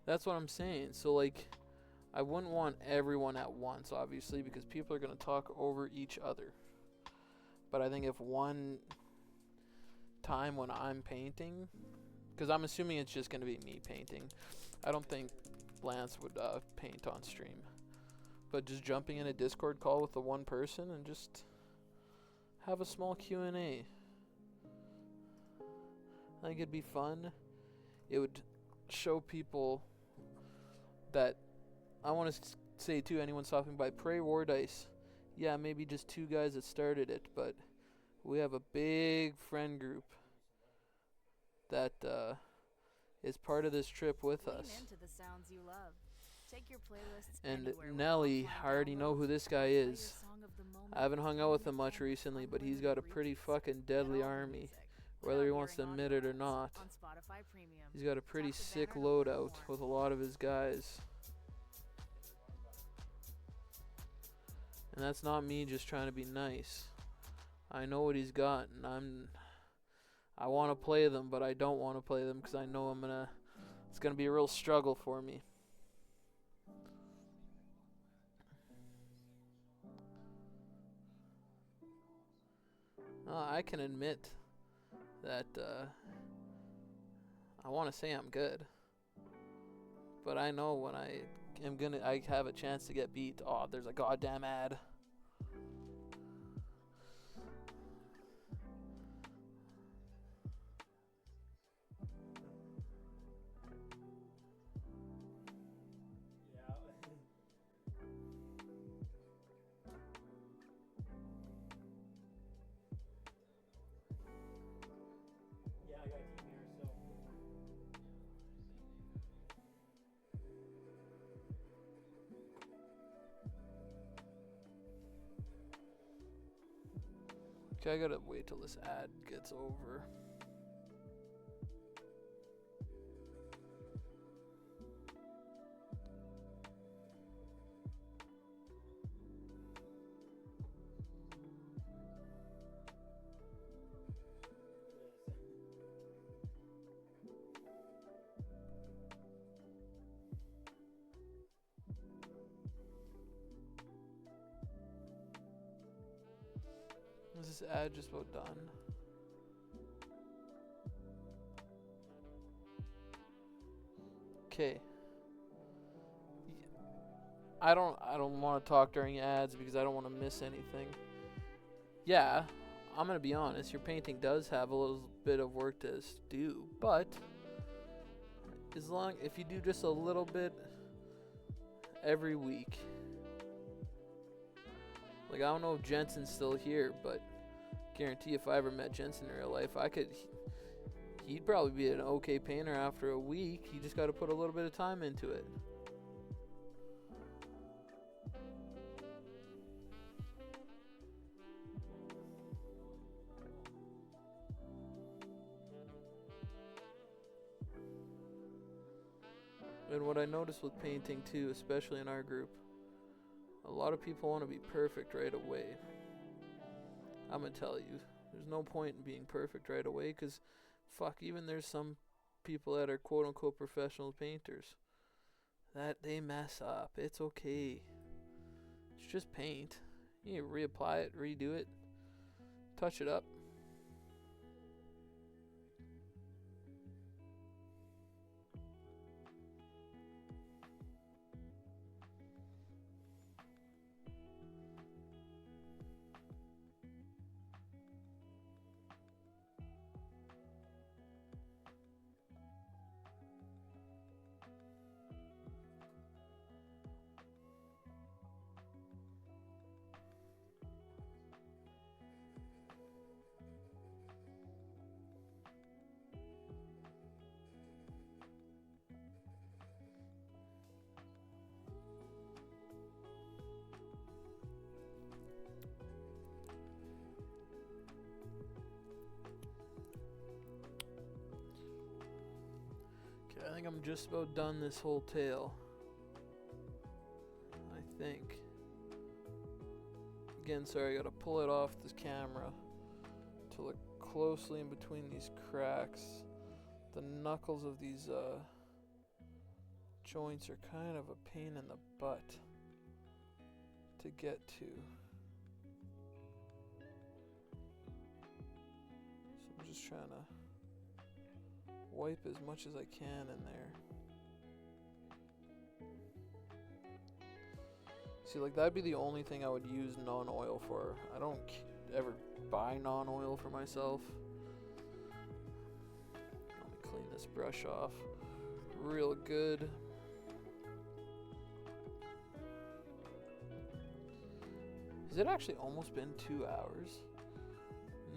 That's what I'm saying. So, like, I wouldn't want everyone at once, obviously, because people are going to talk over each other. But I think if one time when I'm painting, because I'm assuming it's just going to be me painting. I don't think Lance would paint on stream. But just jumping in a Discord call with the one person and just have a small Q&A. I think it'd be fun. It would show people that, I want to say too, anyone stopping by, pray War Dice. Yeah, maybe just 2 guys that started it, but we have a big friend group that is part of this trip with us. Lean into the sounds you love. Take your playlists And anywhere with Nelly, offline I already know downloads, who this guy play your is. song of the moment I haven't with hung out with friends him much and recently, fun but he's limited got a pretty repeats. fucking Get deadly all the army. music Whether without he wants to hearing admit it or audio not. ads on Spotify Premium. He's got a pretty Tap the sick banner to learn loadout more. with a lot of his guys. And that's not me just trying to be nice. I know what he's got, and I want to play them, but I don't want to play them because I know it's gonna be a real struggle for me. I can admit that I want to say I'm good, but I know when I have a chance to get beat. Oh, there's a goddamn ad. Yeah, I got a team here, so. Okay, I gotta wait till this ad gets over. Is this ad just about done? Okay. I don't want to talk during ads because I don't want to miss anything. Yeah, I'm gonna be honest. Your painting does have a little bit of work to do, but if you do just a little bit every week. Like, I don't know if Jensen's still here, but guarantee if I ever met Jensen in real life, he'd probably be an okay painter after a week. You just got to put a little bit of time into it. And what I noticed with painting too, especially in our group, a lot of people want to be perfect right away. I'm gonna tell you, there's no point in being perfect right away, because fuck, even there's some people that are quote unquote professional painters that they mess up. It's okay. It's just paint. You reapply it, redo it, touch it up. think I'm just about done this whole tail. I think. Again, sorry, I gotta pull it off this camera to look closely in between these cracks. The knuckles of these joints are kind of a pain in the butt to get to. So I'm just trying to wipe as much as I can in there. See, like, that'd be the only thing I would use non-oil for. I don't ever buy non-oil for myself. Let me clean this brush off real good. Has it actually almost been 2 hours?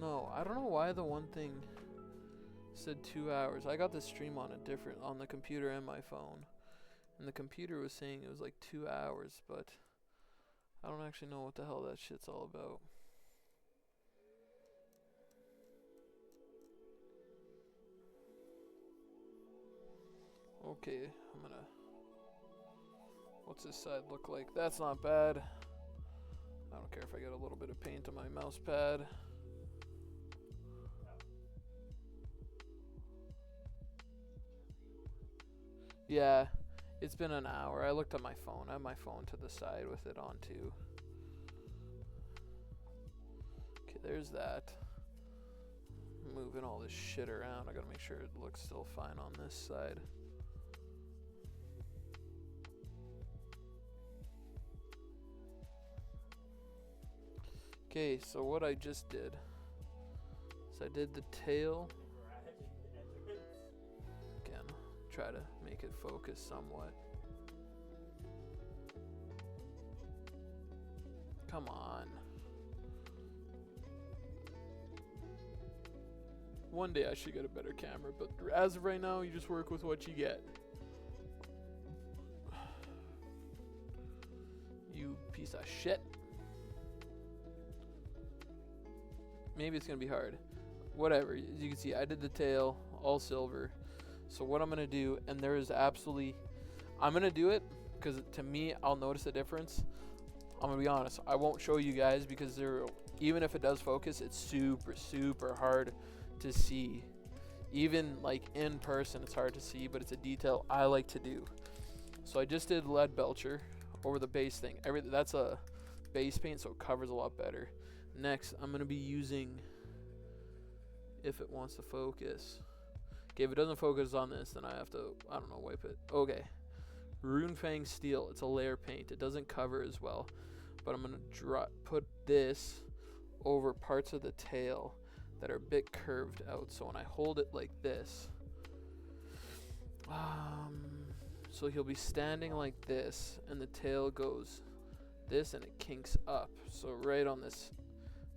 No, I don't know why the one thing said 2 hours. I got this stream on the computer and my phone, and the computer was saying it was like 2 hours, but I don't actually know what the hell that shit's all about. Okay, I'm gonna... What's this side look like? That's not bad. I don't care if I get a little bit of paint on my mouse pad. Yeah, it's been an hour. I looked at my phone. I have my phone to the side with it on too. Okay, there's that. Moving all this shit around. I gotta make sure it looks still fine on this side. Okay, so what I just did is I did the tail. Again, try to make it focus somewhat. Come on. One day I should get a better camera, but as of right now, you just work with what you get. You piece of shit. Maybe it's gonna be hard. Whatever, as you can see, I did the tail, all silver. So what I'm gonna do, and there is absolutely, I'm gonna do it, because to me, I'll notice a difference. I'm gonna be honest, I won't show you guys, because even if it does focus, it's super, super hard to see. Even like in person, it's hard to see, but it's a detail I like to do. So I just did lead belcher over the base thing. That's a base paint, so it covers a lot better. Next, I'm going to be using, if it wants to focus. Okay, if it doesn't focus on this, then I have to, I don't know, wipe it. Okay. Rune Fang Steel. It's a layer paint. It doesn't cover as well. But I'm going to put this over parts of the tail that are a bit curved out. So when I hold it like this, so he'll be standing like this, and the tail goes this, and it kinks up. So right on this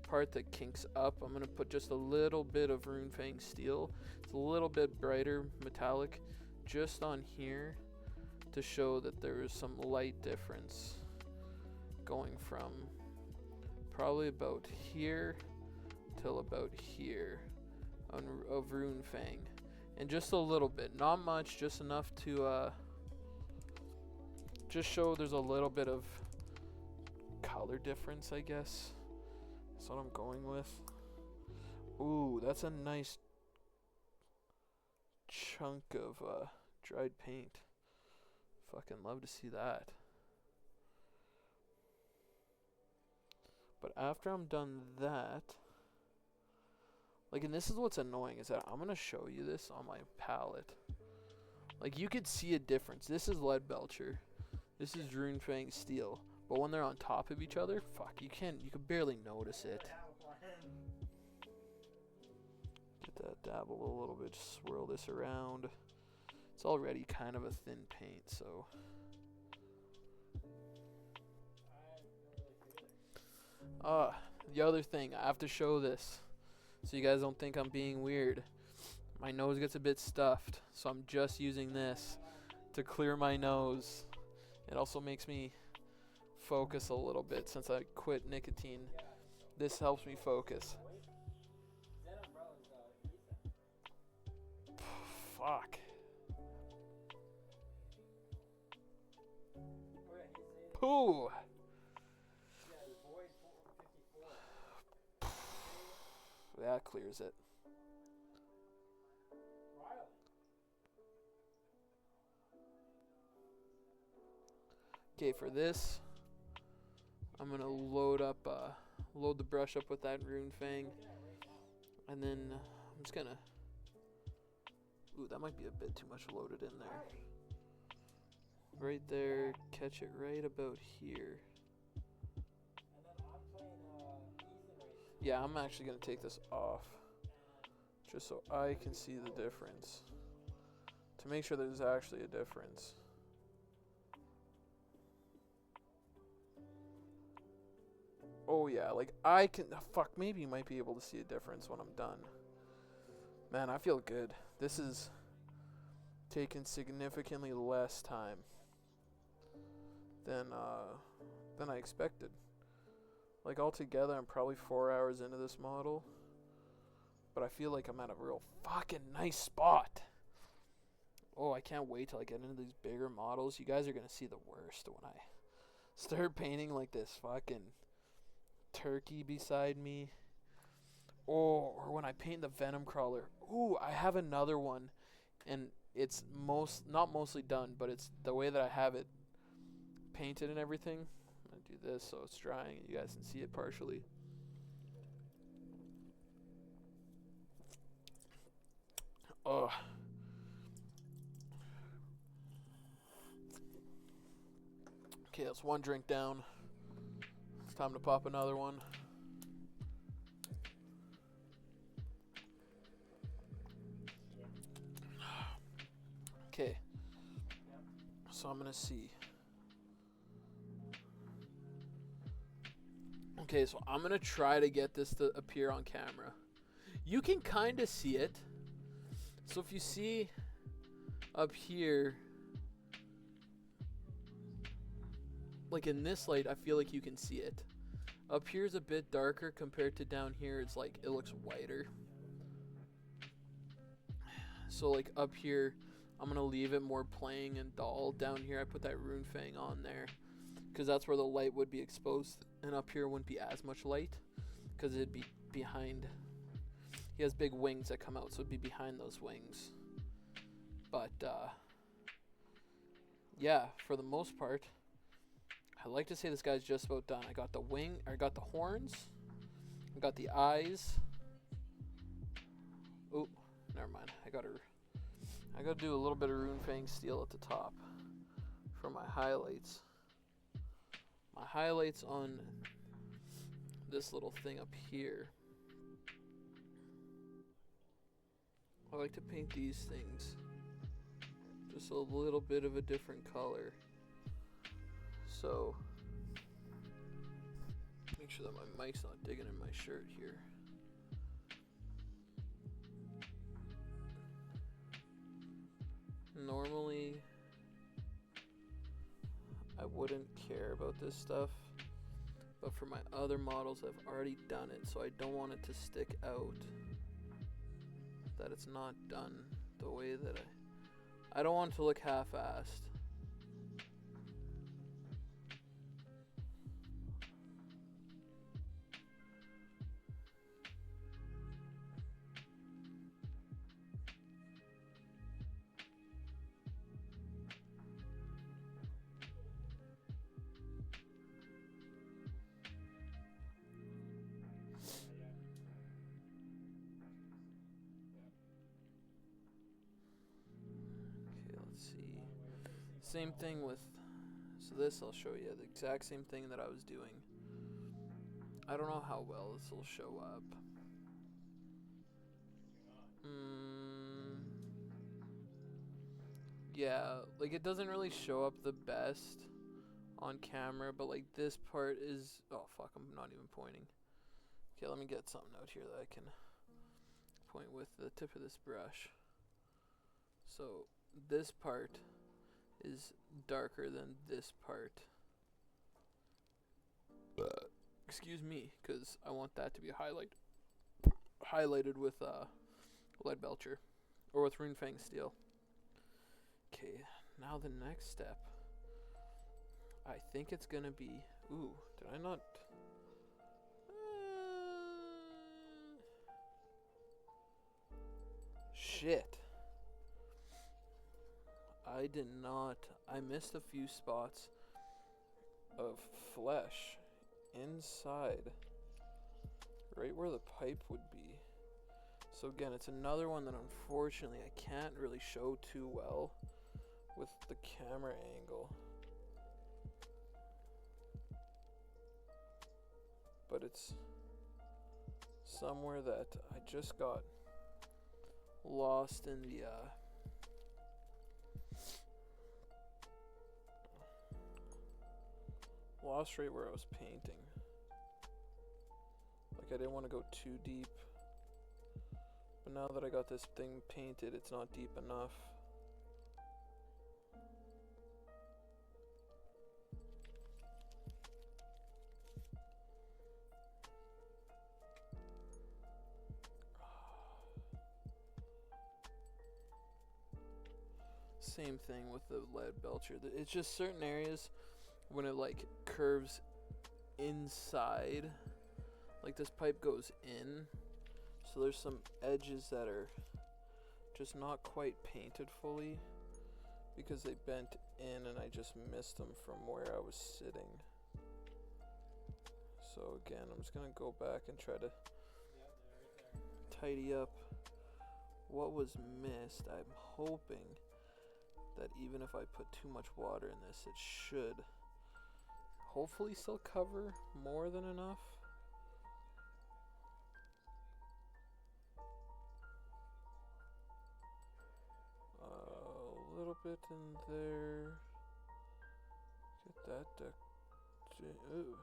part that kinks up, I'm going to put just a little bit of Rune Fang Steel. It's a little bit brighter metallic just on here to show that there is some light difference going from probably about here till about here of Rune Fang. And just a little bit, not much, just enough to just show there's a little bit of color difference, I guess. That's what I'm going with. Ooh, that's a nice chunk of dried paint. Fucking love to see that. But after I'm done that, like, and this is what's annoying, is that I'm gonna show you this on my palette. Like, you could see a difference. This is lead belcher. This is Rune Fang Steel. But when they're on top of each other, fuck, you can barely notice it. Get that dabble a little bit, just swirl this around. It's already kind of a thin paint, so. The other thing, I have to show this, so you guys don't think I'm being weird. My nose gets a bit stuffed, so I'm just using this to clear my nose. It also makes me focus a little bit since I quit nicotine. This helps me focus. Fuck. Ooh. Yeah, the void 54. That clears it. Riley. Okay, for this, I'm gonna load the brush up with that rune fang, and then I'm just gonna. Ooh, that might be a bit too much loaded in there. Right there, catch it right about here. And then I'm playing Ethan right now. Yeah, I'm actually gonna take this off, just so I can see the difference. To make sure there's actually a difference. Oh yeah, like I can, fuck, maybe you might be able to see a difference when I'm done. Man, I feel good. This is taking significantly less time than I expected. Like altogether, I'm probably 4 hours into this model, but I feel like I'm at a real fucking nice spot. Oh, I can't wait till I get into these bigger models. You guys are gonna see the worst when I start painting like this fucking turkey beside me. Oh, or when I paint the Venom Crawler. Ooh, I have another one, and it's not mostly done, but it's the way that I have it painted and everything. I'm gonna do this so it's drying and you guys can see it partially. Oh. Okay, that's one drink down. It's time to pop another one. Okay. So I'm gonna see. Okay, so I'm gonna try to get this to appear on camera. You can kind of see it. So if you see up here, like in this light, I feel like you can see it. Up here is a bit darker compared to down here. It's like it looks whiter. So like up here, I'm gonna leave it more plain and dull. Down here, I put that rune fang on there, because that's where the light would be exposed, and up here wouldn't be as much light, because it'd be behind. He has big wings that come out, so it'd be behind those wings. But yeah, for the most part, I like to say this guy's just about done. I got the wing, I got the horns, I got the eyes. Oh, never mind. I gotta do a little bit of rune fang steel at the top for my highlights. My highlights on this little thing up here. I like to paint these things just a little bit of a different color. So, make sure that my mic's not digging in my shirt here. Normally, I wouldn't care about this stuff, but for my other models, I've already done it, so I don't want it to stick out that it's not done the way that I don't want it to look half-assed. Same thing with, so this I'll show you the exact same thing that I was doing. I don't know how well this will show up. Yeah, like it doesn't really show up the best on camera, but like this part is, oh fuck, I'm not even pointing. Okay, let me get something out here that I can point with the tip of this brush. So this part is darker than this part. Excuse me, because I want that to be highlighted with lead belcher or with rune fang steel. Okay, now the next step. I think it's gonna be. Ooh, did I not? Shit. I did not. I missed a few spots of flesh inside, right where the pipe would be. So again, it's another one that unfortunately I can't really show too well with the camera angle. But it's somewhere that I just got lost in the lost right where I was painting. Like I didn't want to go too deep. But now that I got this thing painted, it's not deep enough. Same thing with the lead belcher. It's just certain areas when it like curves inside, like this pipe goes in, so there's some edges that are just not quite painted fully because they bent in and I just missed them from where I was sitting. So again, I'm just gonna go back and try to tidy up what was missed. I'm hoping that even if I put too much water in this, it should hopefully still cover more than enough. A little bit in there. Get that deck. Ooh.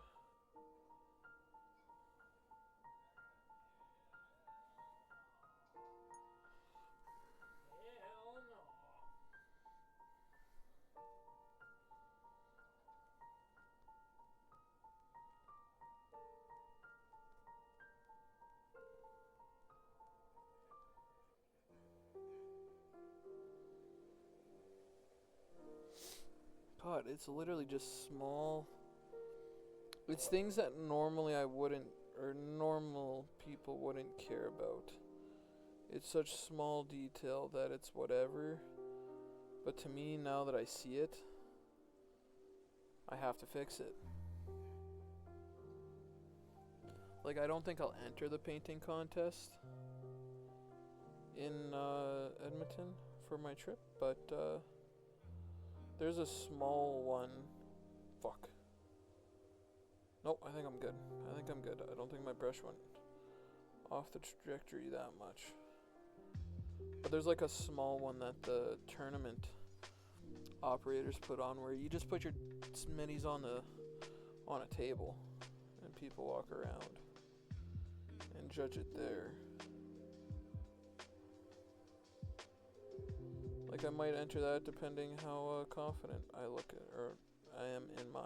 God, it's literally just small. It's things that normally I wouldn't, or normal people wouldn't care about. It's such small detail that it's whatever. But to me, now that I see it, I have to fix it. Like, I don't think I'll enter the painting contest in Edmonton for my trip, but there's a small one. Fuck. Nope, I think I'm good. I don't think my brush went off the trajectory that much. But there's like a small one that the tournament operators put on where you just put your smitties on a table and people walk around and judge it there. Like I might enter that depending how confident I look at or I am in mine.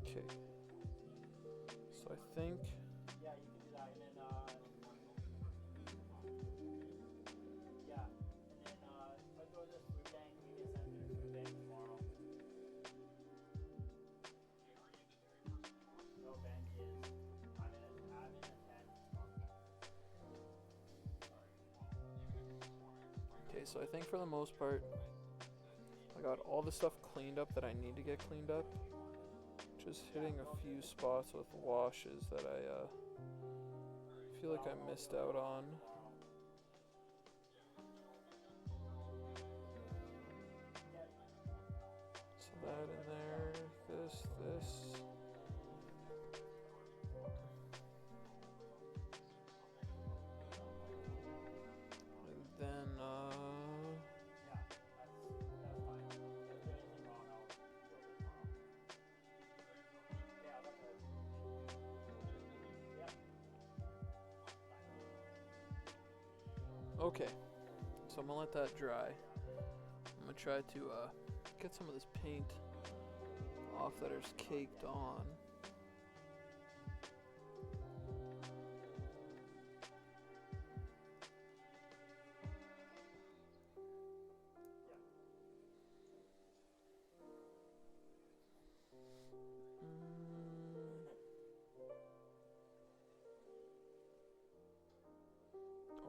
Okay. So I think. Yeah, you can do that, and then yeah, and then if I go to the food bank, we can send it to the food bank tomorrow. No, Ben is. I'm in a 10. Okay, so I think for the most part, I got all the stuff cleaned up that I need to get cleaned up. Just hitting a few spots with washes that I feel like I missed out on. Okay, so I'm gonna let that dry. I'm gonna try to get some of this paint off that is caked on.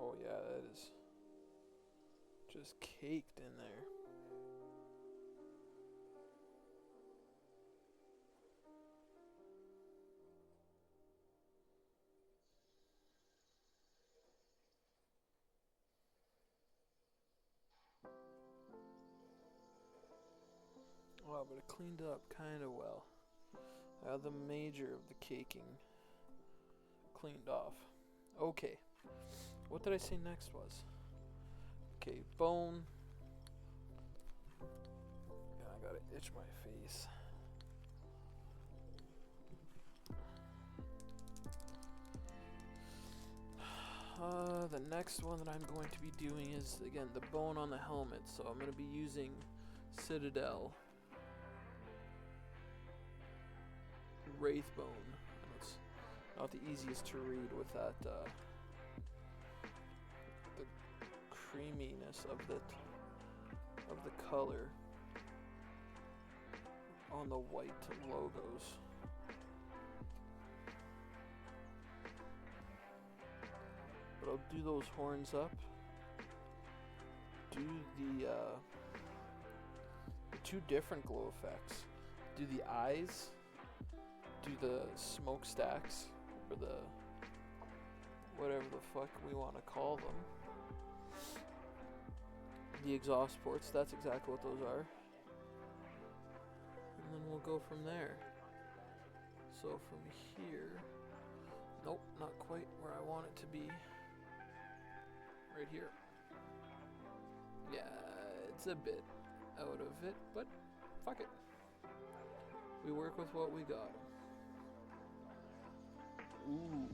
Oh yeah, that is just caked in there. Wow, but it cleaned up kind of well. The major of the caking cleaned off. Okay, what did I say next was? Okay, bone. Yeah, I gotta itch my face. The next one that I'm going to be doing is, again, the bone on the helmet. So I'm going to be using Citadel Wraith Bone. And it's not the easiest to read with that, the creaminess of the color on the white logos. But I'll do those horns up. Do the two different glow effects. Do the eyes. Do the smokestacks, or the whatever the fuck we want to call them. The exhaust ports, that's exactly what those are. And then we'll go from there. So from here, nope, not quite where I want it to be. Right here. Yeah, it's a bit out of it, but fuck it. We work with what we got. Ooh.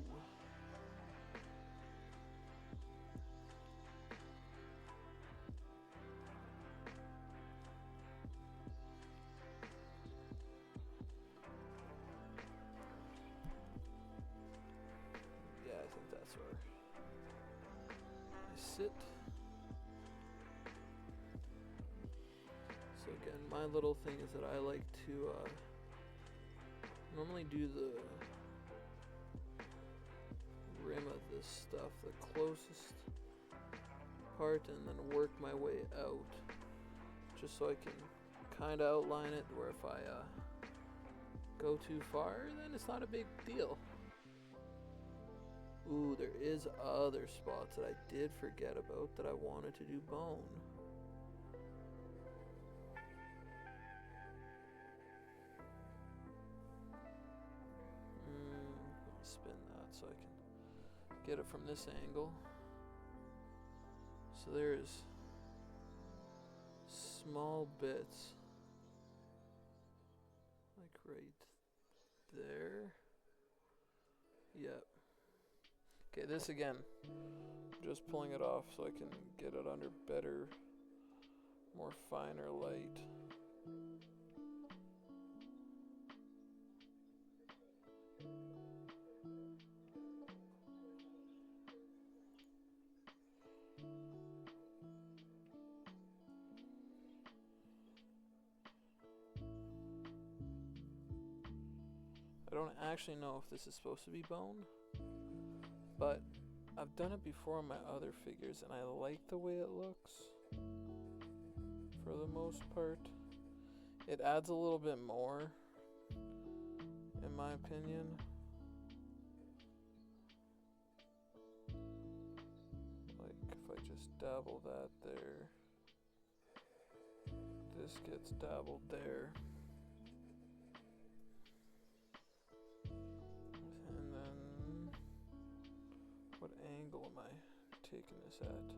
Yeah, I think that's where I sit. So again, my little thing is that I like to normally do the rim of this stuff, the closest part, and then work my way out, just so I can kind of outline it, where if I go too far, then it's not a big deal. Ooh, there is other spots that I did forget about that I wanted to do bone. Let me spin that so I can get it from this angle. So there's small bits, like right there. Yep. Okay, this again, just pulling it off so I can get it under better, more finer light. I don't actually know if this is supposed to be bone, but I've done it before on my other figures and I like the way it looks for the most part. It adds a little bit more, in my opinion. Like if I just dabble that there, this gets dabbled there. What angle am I taking this at?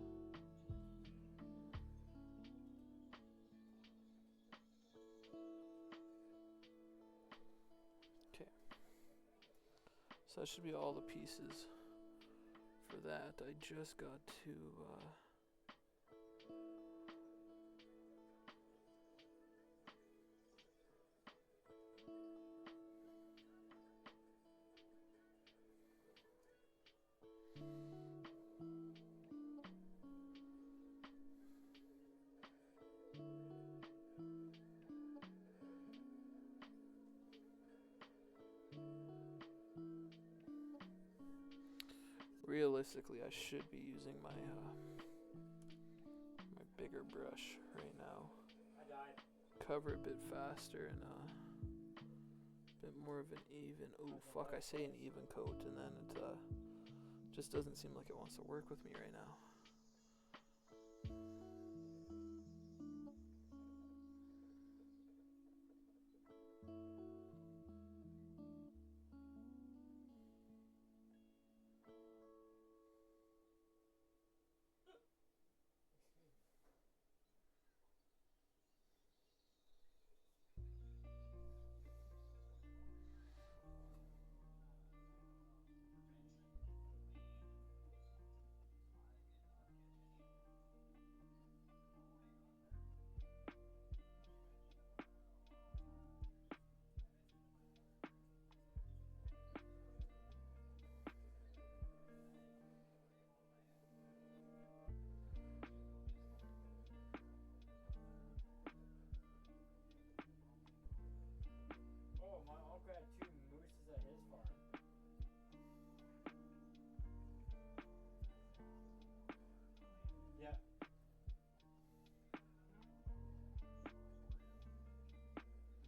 Okay. So that should be all the pieces for that, I just got to realistically, I should be using my my bigger brush right now. I died. Cover a bit faster and bit more of an even. Ooh, fuck! I say an even coat, and then it just doesn't seem like it wants to work with me right now. Oh, my uncle had 2 mooses at his farm. Yeah.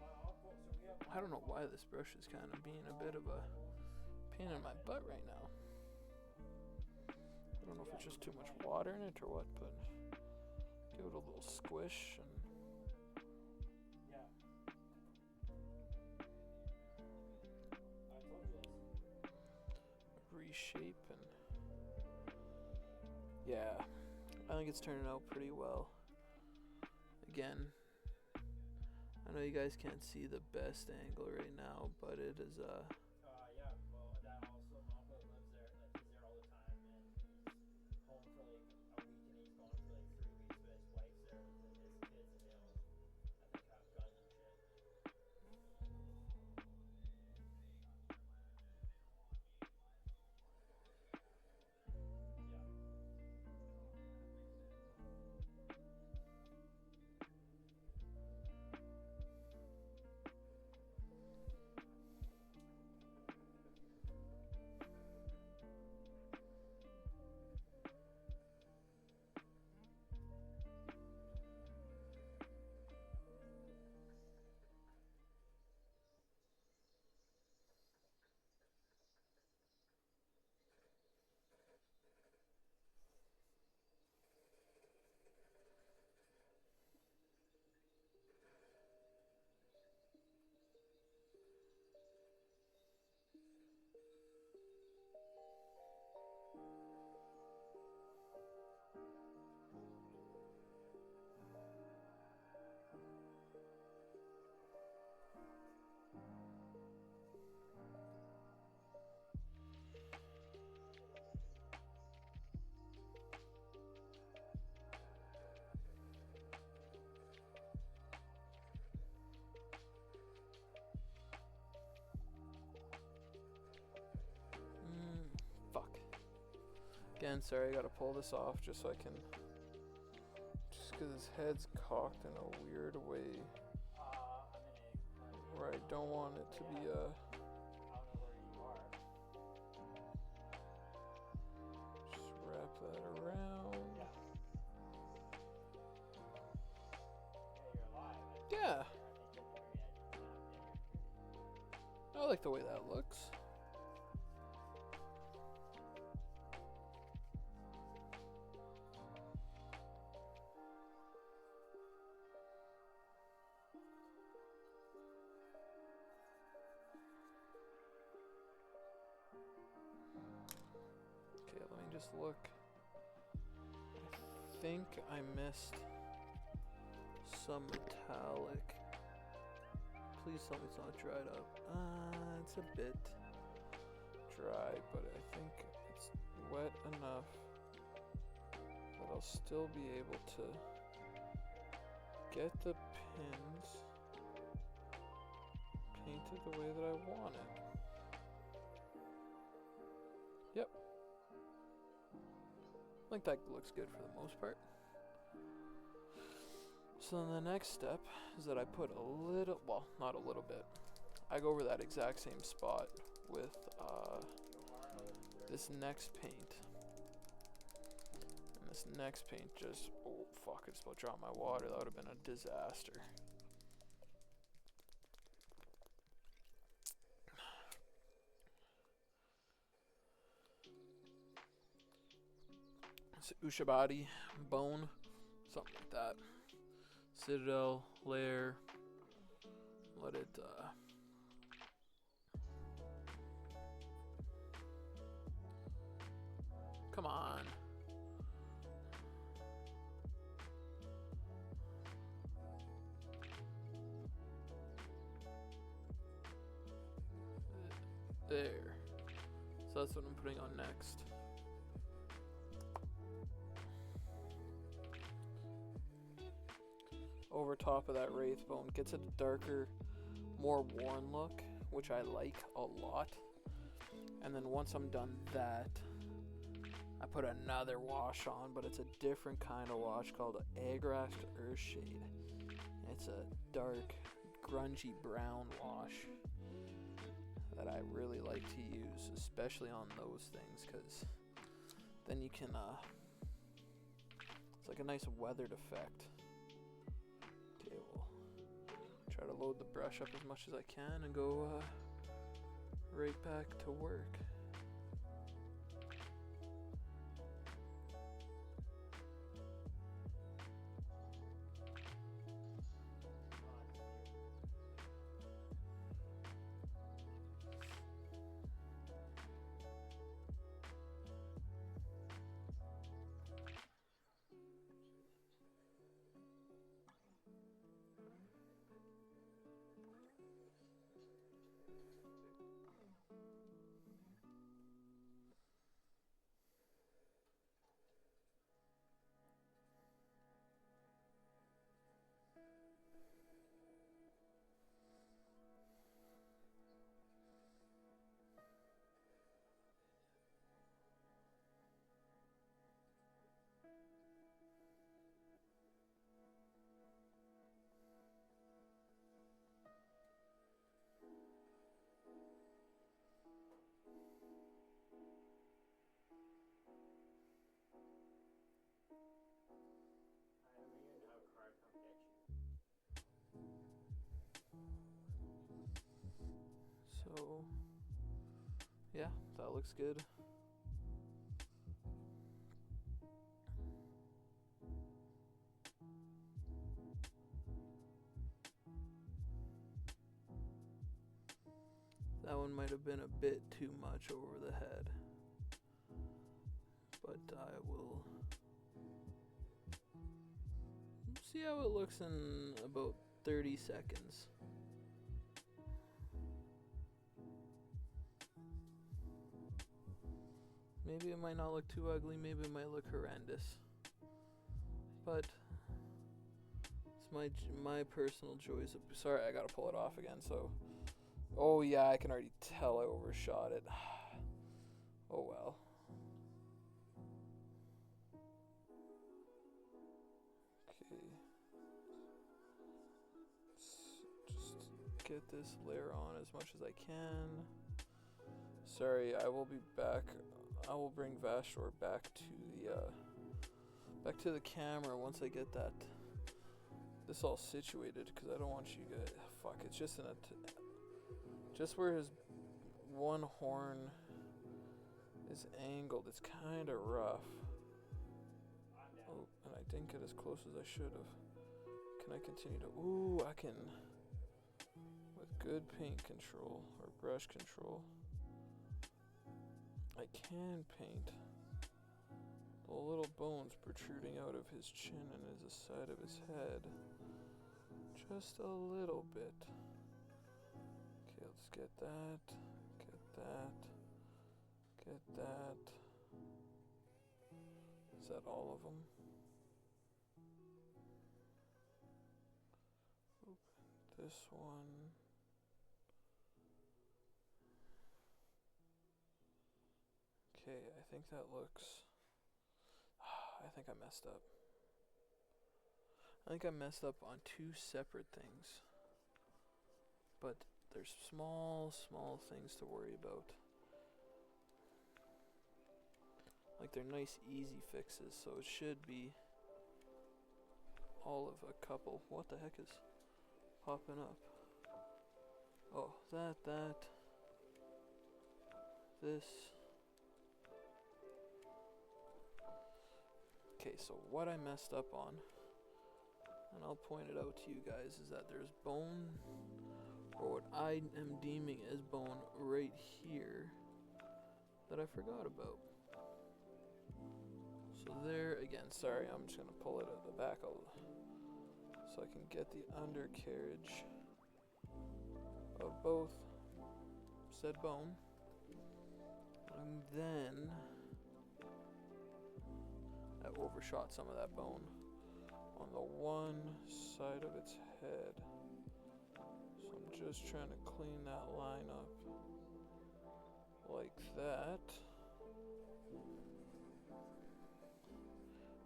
My uncle, so we have I don't know why this brush is kind of being a bit of a pain in my butt right now. I don't know if it's just too much water in it or what, but give it a little squish and Yeah. I told you this. reshape and yeah, I think it's turning out pretty well. Again, I know you guys can't see the best angle right now, but it is Yeah, well, that also, my uncle lives there, like, he's there all the time, and he's home for, like, a week, and he's gone for, like, 3 weeks, but his wife's there with his kids, and they all, I think, have guns and shit. Yeah. fuck. Again, sorry, I gotta pull this off just so I can. Just because his head's cocked in a weird way I'm in a, where I don't want it to be I don't know where you are. Just wrap that around. Yeah. Yeah, you're alive. Yeah, I think the very edge is snapped in. I like the way that looks. Okay, let me just look. I think I missed some metallic. Please tell me it's not dried up. It's a bit dry, but I think it's wet enough that I'll still be able to get the pins painted the way that I want it. Yep. I think that looks good for the most part. So then the next step is that I put a little, well, not a little bit. I go over that exact same spot with this next paint. And this next paint just, oh fuck, I just about dropped my water. That would have been a disaster. It's Ushabadi, bone, something like that. Citadel, layer, let it, come on. There. So that's what I'm putting on next. Over top of that wraith bone gets a darker, more worn look, which I like a lot. And then once I'm done that, I put another wash on, but it's a different kind of wash called Agrast Earthshade. It's a dark, grungy brown wash that I really like to use, especially on those things, because then you can, it's like a nice weathered effect. Okay, we'll try to load the brush up as much as I can and go right back to work. I don't even know how card come get you. So, yeah, that looks good. That one might have been a bit too much over the head, but I will see how it looks in about 30 seconds. Maybe it might not look too ugly, maybe it might look horrendous, but it's my personal choice. Sorry, I gotta pull it off again, so. Oh yeah, I can already tell I overshot it. Oh well. Okay. Just get this layer on as much as I can. Sorry, I will be back. I will bring Vashtorr back to the camera once I get this all situated, because I don't want you guys. Fuck, it's just just where his one horn is angled. It's kind of rough. Oh, and I didn't get as close as I should have. Can I continue to? Ooh, I can. With good paint control or brush control, I can paint the little bones protruding out of his chin and the side of his head just a little bit. Okay, let's get that, get that, get that. Is that all of them? This one. Okay, I think that looks... I think I messed up. I think I messed up on two separate things. But there's small things to worry about. Like, they're nice, easy fixes, so it should be all of a couple. What the heck is popping up? Oh, that, this. Okay, so what I messed up on, and I'll point it out to you guys, is that there's bone, or what I am deeming as bone, right here, that I forgot about. So there, again, sorry, I'm just going to pull it at the back so I can get the undercarriage of both said bone. And then I overshot some of that bone on the one side of its head. So I'm just trying to clean that line up like that.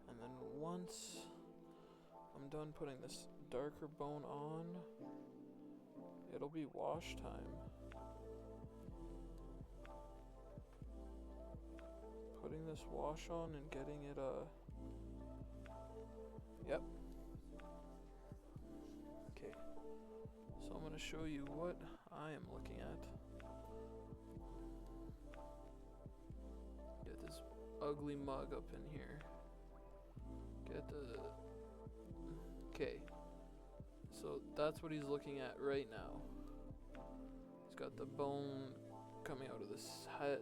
And then once I'm done putting this darker bone on, it'll be wash time. Putting this wash on and getting it, yep. Okay, so I'm gonna show you what I am looking at. Get this ugly mug up in here. Get the... Okay, so that's what he's looking at right now. He's got the bone coming out of the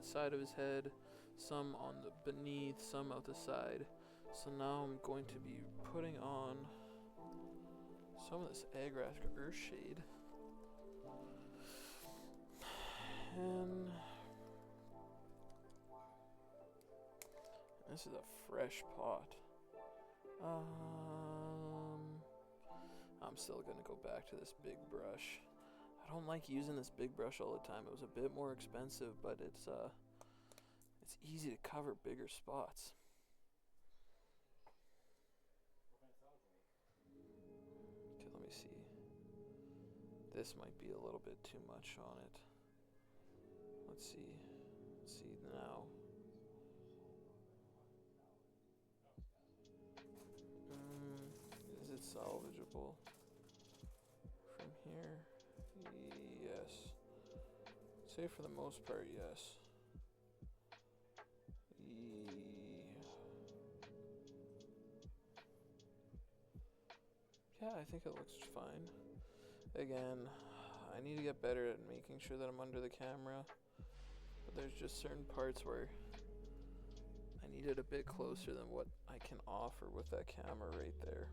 side of his head, some on the beneath, some out the side. So now I'm going to be putting on some of this Agrask Earthshade. And this is a fresh pot. I'm still gonna go back to this big brush. I don't like using this big brush all the time. It was a bit more expensive, but it's easy to cover bigger spots. Okay, let me see. This might be a little bit too much on it. Let's see. Let's see now. Is it salvageable from here? Yes. Say for the most part, yes. Yeah, I think it looks fine. Again, I need to get better at making sure that I'm under the camera. But there's just certain parts where I need it a bit closer than what I can offer with that camera right there.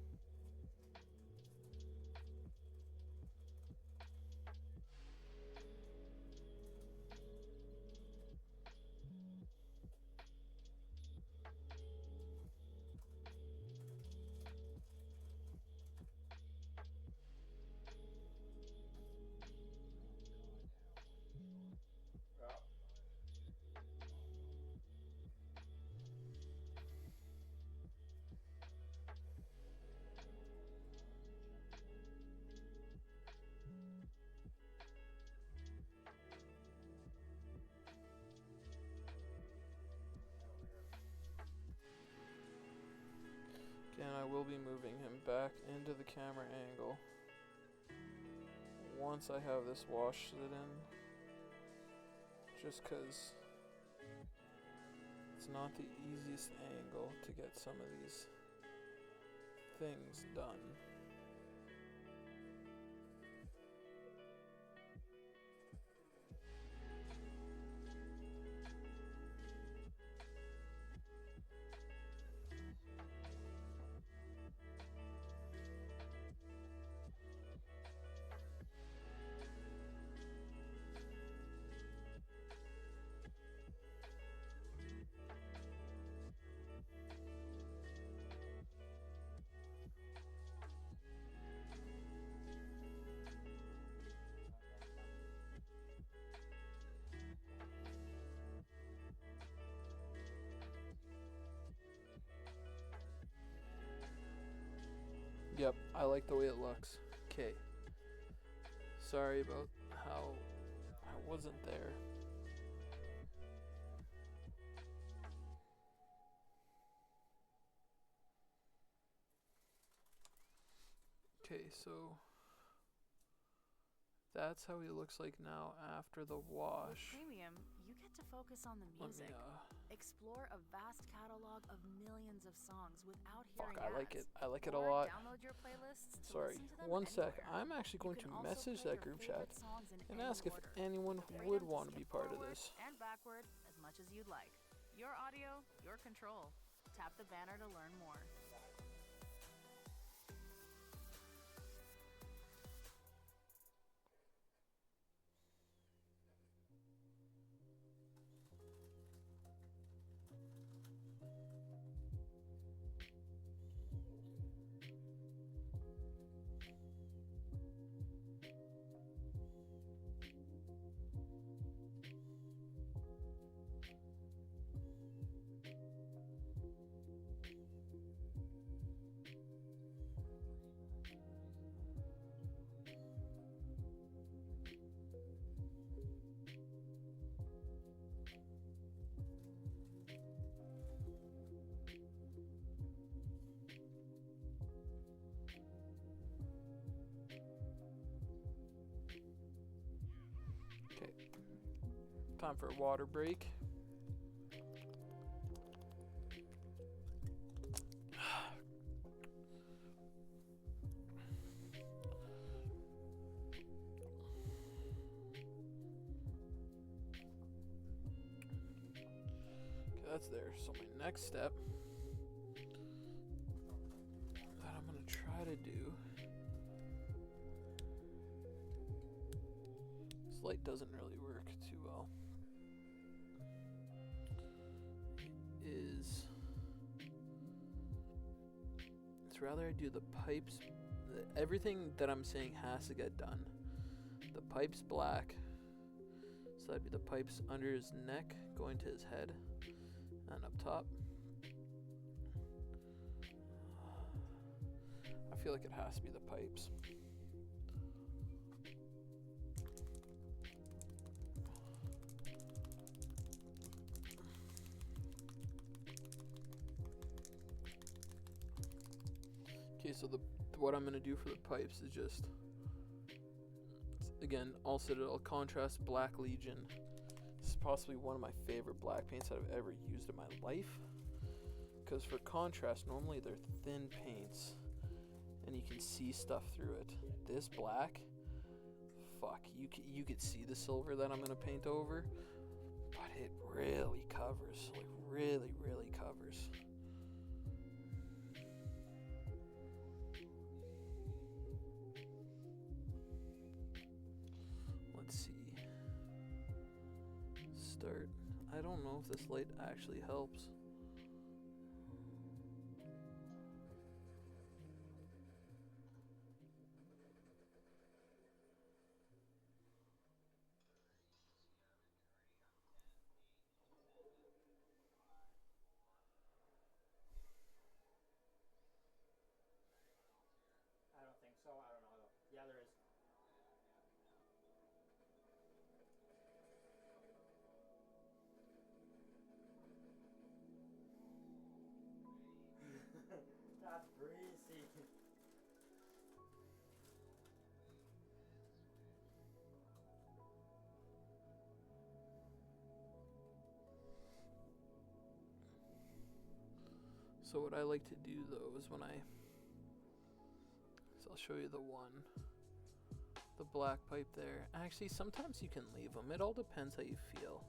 Again, I will be moving him back into the camera angle once I have this wash slid in, just because it's not the easiest angle to get some of these things done. Yep, I like the way it looks. Okay. Sorry about how I wasn't there. Okay, so that's how he looks like now after the With wash. Premium, you get to focus on the Let me music. Explore a vast catalog of millions of songs without fuck, hearing I ads. like it. I like it a Or lot. download your playlists to Sorry, listen to them one sec. anywhere. I'm actually going You to can also message play that your group chat favorite songs in and any ask if order, anyone with the would freedom want to be skip part of forward this. and backward as much as you'd like. Your audio, your control. Tap the banner to learn more. Okay. Time for a water break. Okay, that's there. So my next step that I'm gonna try to do. This light doesn't really work too well. Is it's rather I do the pipes. Everything that I'm saying has to get done. The pipes black. So that'd be the pipes under his neck going to his head and up top. I feel like it has to be the pipes. Okay, so what I'm gonna do for the pipes is just, again, all Citadel contrast Black Legion. This is possibly one of my favorite black paints that I've ever used in my life. Because for contrast, normally they're thin paints, and you can see stuff through it. This black, fuck, you could see the silver that I'm gonna paint over, but it really covers, like really covers. Let's see. Start. I don't know if this light actually helps. I don't think so. I don't know though. Yeah, there is. That's greasy. So what I like to do though is so I'll show you the black pipe there. Actually, sometimes you can leave them. It all depends how you feel.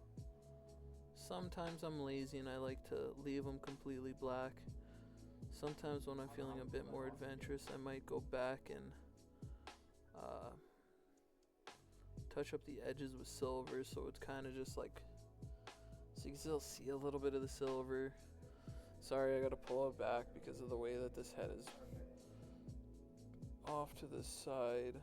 Sometimes I'm lazy and I like to leave them completely black. Sometimes when I'm feeling a bit more adventurous, I might go back and touch up the edges with silver, so it's kind of just like, so you can still see a little bit of the silver. Sorry, I gotta pull it back because of the way that this head is off to the side.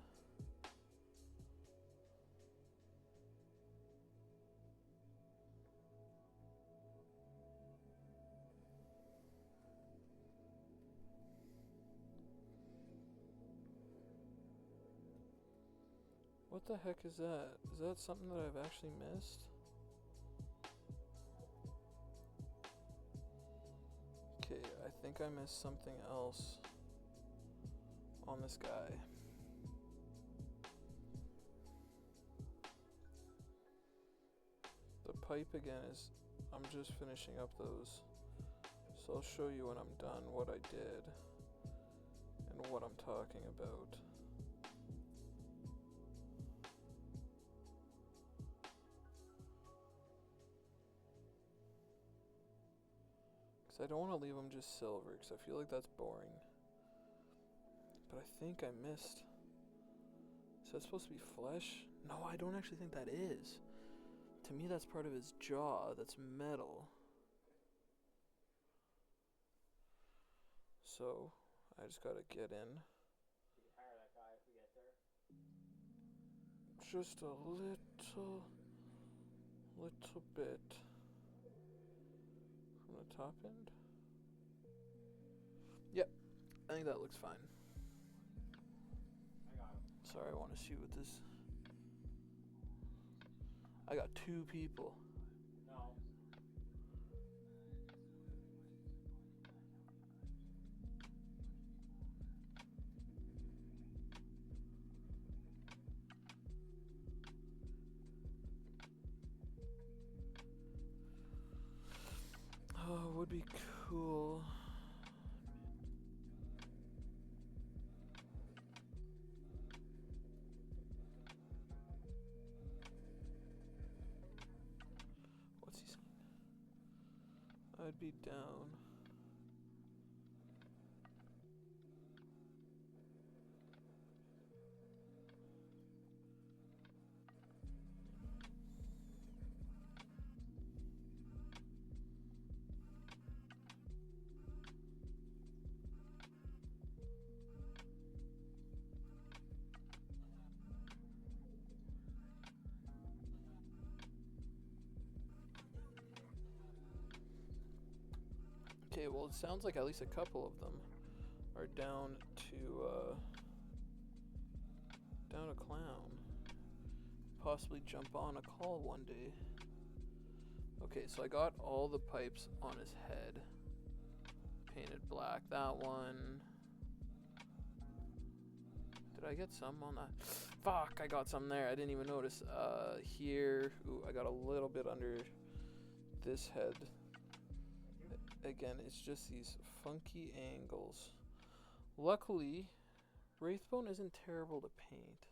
What the heck is that? Is that something that I've actually missed? Okay, I think I missed something else on this guy. The pipe again is, I'm just finishing up those. So I'll show you when I'm done what I did and what I'm talking about. I don't want to leave them just silver because I feel like that's boring. But I think I missed. Is that supposed to be flesh? No, I don't actually think that is. To me, that's part of his jaw. That's metal. So, I just gotta get in. We can hire that guy if we get there. Just a little bit. From the top end? Yep, I think that looks fine. I got him. Sorry, I want to see what this... I got 2 people. No. Oh, would be cool. What's he saying? I'd be down. Okay, well, it sounds like at least a couple of them are down a clown. Possibly jump on a call one day. Okay, so I got all the pipes on his head. Painted black, that one. Did I get some on that? Fuck, I got some there. I didn't even notice. Here, ooh, I got a little bit under this head. Again, it's just these funky angles. Luckily, Wraithbone isn't terrible to paint,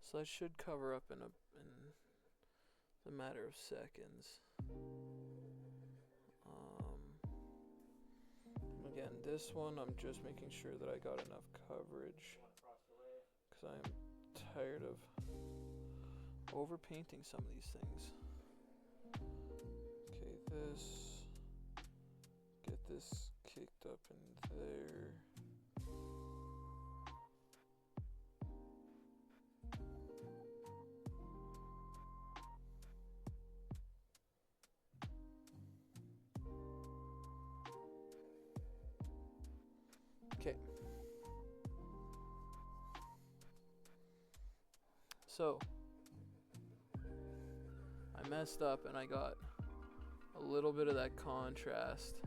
so that should cover up in a matter of seconds. Again, this one I'm just making sure that I got enough coverage because I'm tired of overpainting some of these things. Okay, get this kicked up in there. Okay. So, I messed up and I got a little bit of that contrast.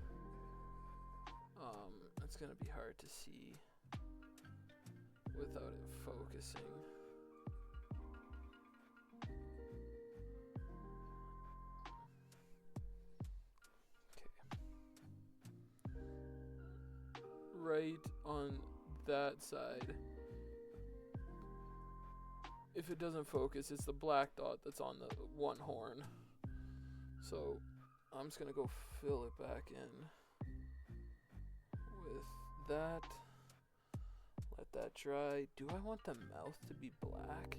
It's gonna be hard to see without it focusing. Okay. Right on that side. If it doesn't focus, it's the black dot that's on the one horn. So I'm just gonna go fill it back in with that. Let that dry. Do I want the mouth to be black?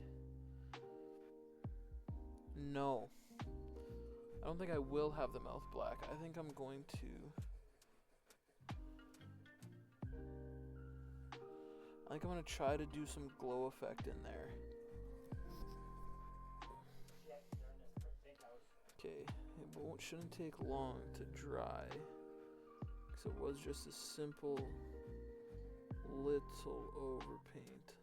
No. I don't think I will have the mouth black. I think I'm going to... I think I'm going to try to do some glow effect in there. Okay, it shouldn't take long to dry. Because it was just a simple little overpaint.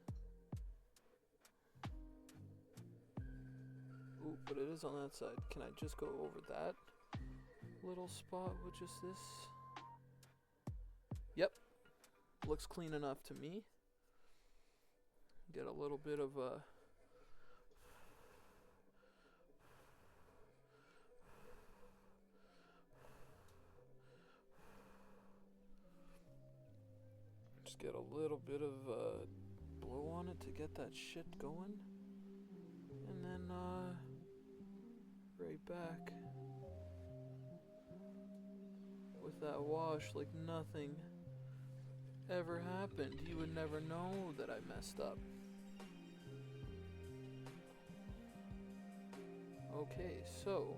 but it is on that side. Can I just go over that little spot with just this? Yep. Looks clean enough to me. Get a little bit of a just get a little bit of blow on it to get that shit going. And then right back with that wash like nothing ever happened. You would never know that I messed up. Okay, so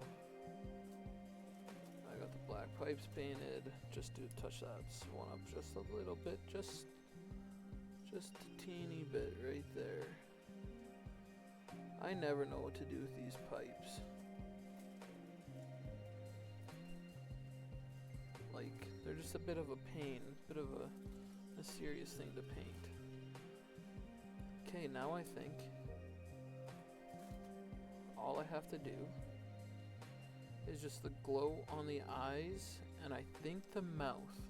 I got the black pipes painted. Just to touch that one up just a little bit, just a teeny bit right there. I never know what to do with these pipes. Like, they're just a bit of a pain, a bit of a serious thing to paint. Okay, now I think all I have to do is just the glow on the eyes, and I think the mouth.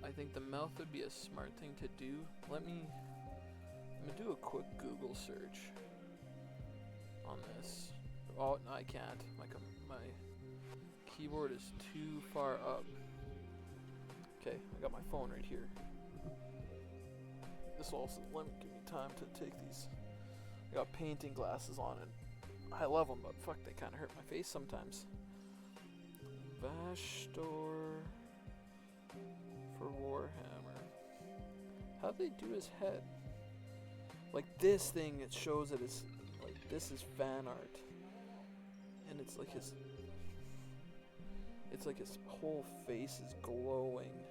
I think the mouth would be a smart thing to do. I'm gonna do a quick Google search on this. Oh, no, I can't. My keyboard is too far up. Okay, I got my phone right here. This will also give me time to take these. I got painting glasses on and I love them, but fuck, they kind of hurt my face sometimes. Vashtorr for Warhammer. How'd they do his head? Like this thing, it shows that it's like this is fan art, and it's like his whole face is glowing.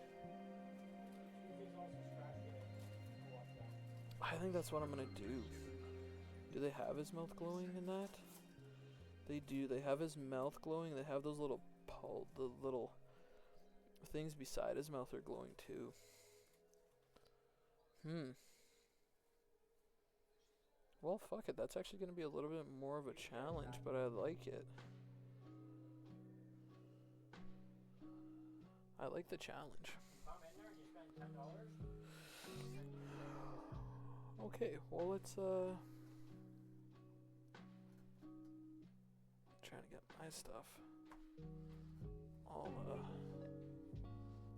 I think that's what I'm gonna do. Do they have his mouth glowing in that? They do. They have his mouth glowing. They have those little the little things beside his mouth are glowing too. Well, fuck it. That's actually gonna be a little bit more of a challenge, but I like it. I like the challenge. Come in there and you spend $10. Okay, well let's trying to get my stuff all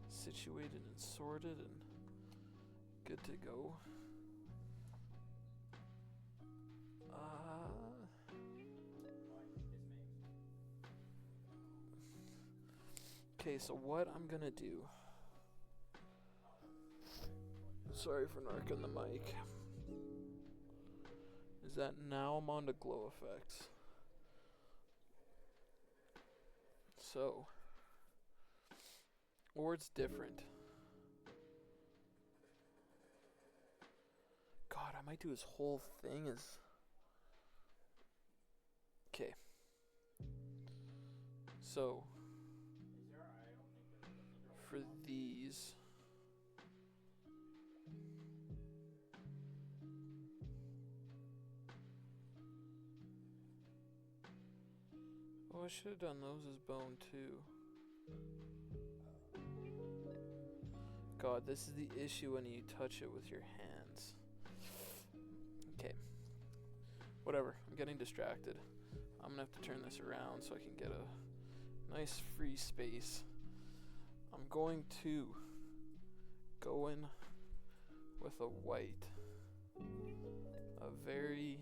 situated and sorted and good to go. Okay, so what I'm gonna do. Sorry for narking the mic. Is that now I'm on to glow effects. So, or it's different. God, I might do his whole thing as. Okay. So, for these. Oh, I should have done those as bone too. God, this is the issue when you touch it with your hands. Okay. Whatever, I'm getting distracted. I'm gonna have to turn this around so I can get a nice free space. I'm going to go in with a white. A very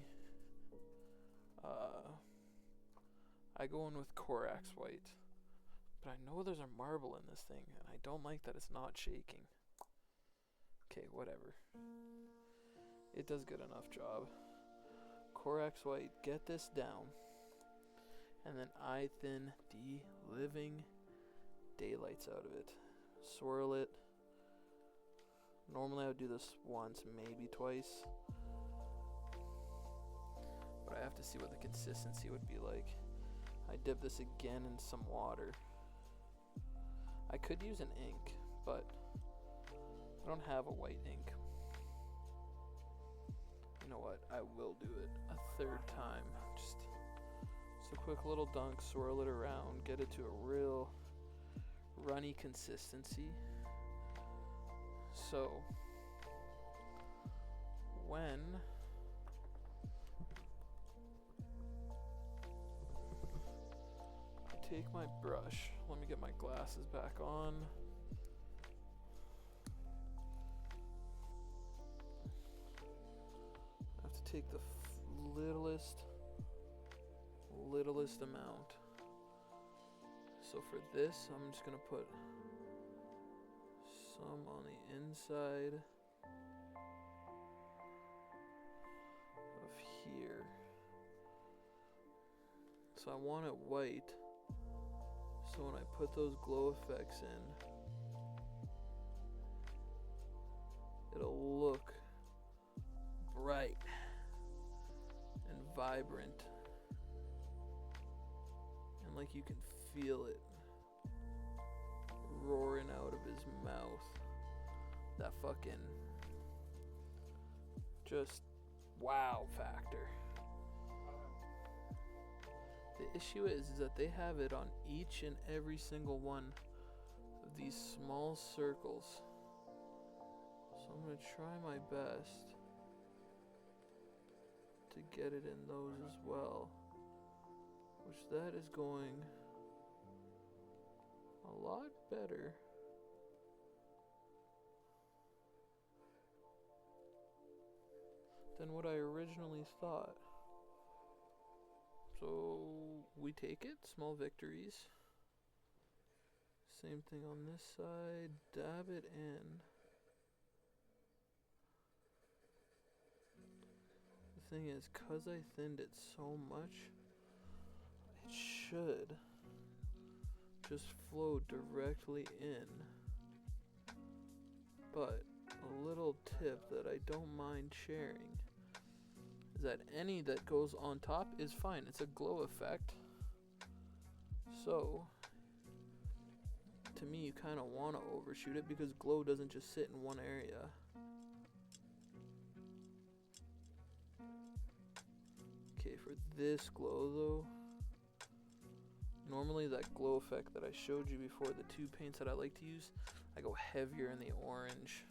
I go in with Corax white, but I know there's a marble in this thing, and I don't like that it's not shaking. Okay, whatever. It does good enough job. Corax white, get this down, and then I thin the living daylights out of it. Swirl it. Normally I would do this once, maybe twice, but I have to see what the consistency would be like. I dip this again in some water. I could use an ink, but I don't have a white ink. You know what? I will do it a third time. Just So quick little dunk, swirl it around, get it to a real runny consistency. So when I take my brush, let me get my glasses back on. I have to take the littlest amount. So for this, I'm just gonna put some on the inside of here. So I want it white, so when I put those glow effects in, it'll look bright and vibrant, and like you can feel it roaring out of his mouth. That fucking just wow factor. The issue is that they have it on each and every single one of these small circles. So I'm gonna try my best to get it in those as well, which that is going a lot better. Than what I originally thought. So we take it, small victories. Same thing on this side, dab it in. The thing is, 'cause I thinned it so much, it should just flow directly in. But a little tip that I don't mind sharing is that any that goes on top is fine. It's a glow effect. So to me, you kind of want to overshoot it because glow doesn't just sit in one area. Okay, for this glow though, normally that glow effect that I showed you before, the two paints that I like to use, I go heavier in the orange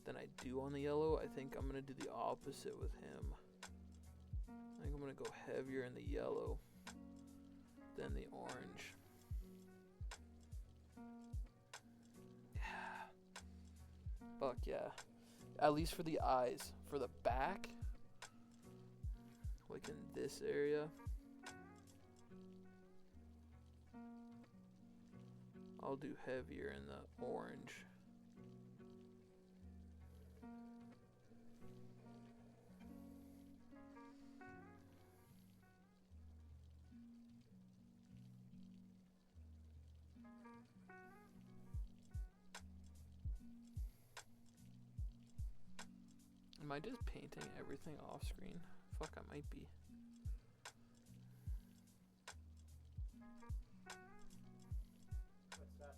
than I do on the yellow. I think I'm going to do the opposite with him. I think I'm going to go heavier in the yellow than the orange. Yeah. Fuck yeah. At least for the eyes. For the back, like in this area, I'll do heavier in the orange. Am I just painting everything off screen? Fuck, I might be. What's that?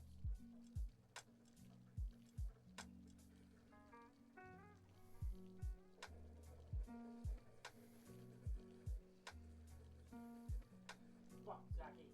Fuck, Zachy.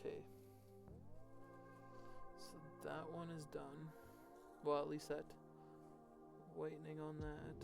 Okay. So that one is done. Well, at least that whitening on that.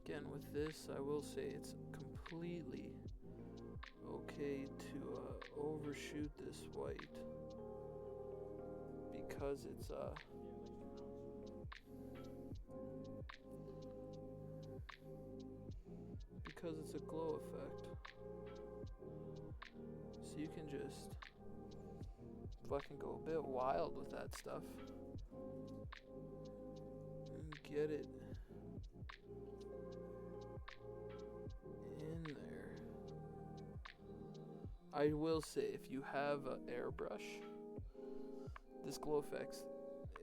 Again, with this, I will say it's completely okay to overshoot this white because it's a glow effect. can just fucking go a bit wild with that stuff. And get it in there. I will say, if you have an airbrush, this glow effects,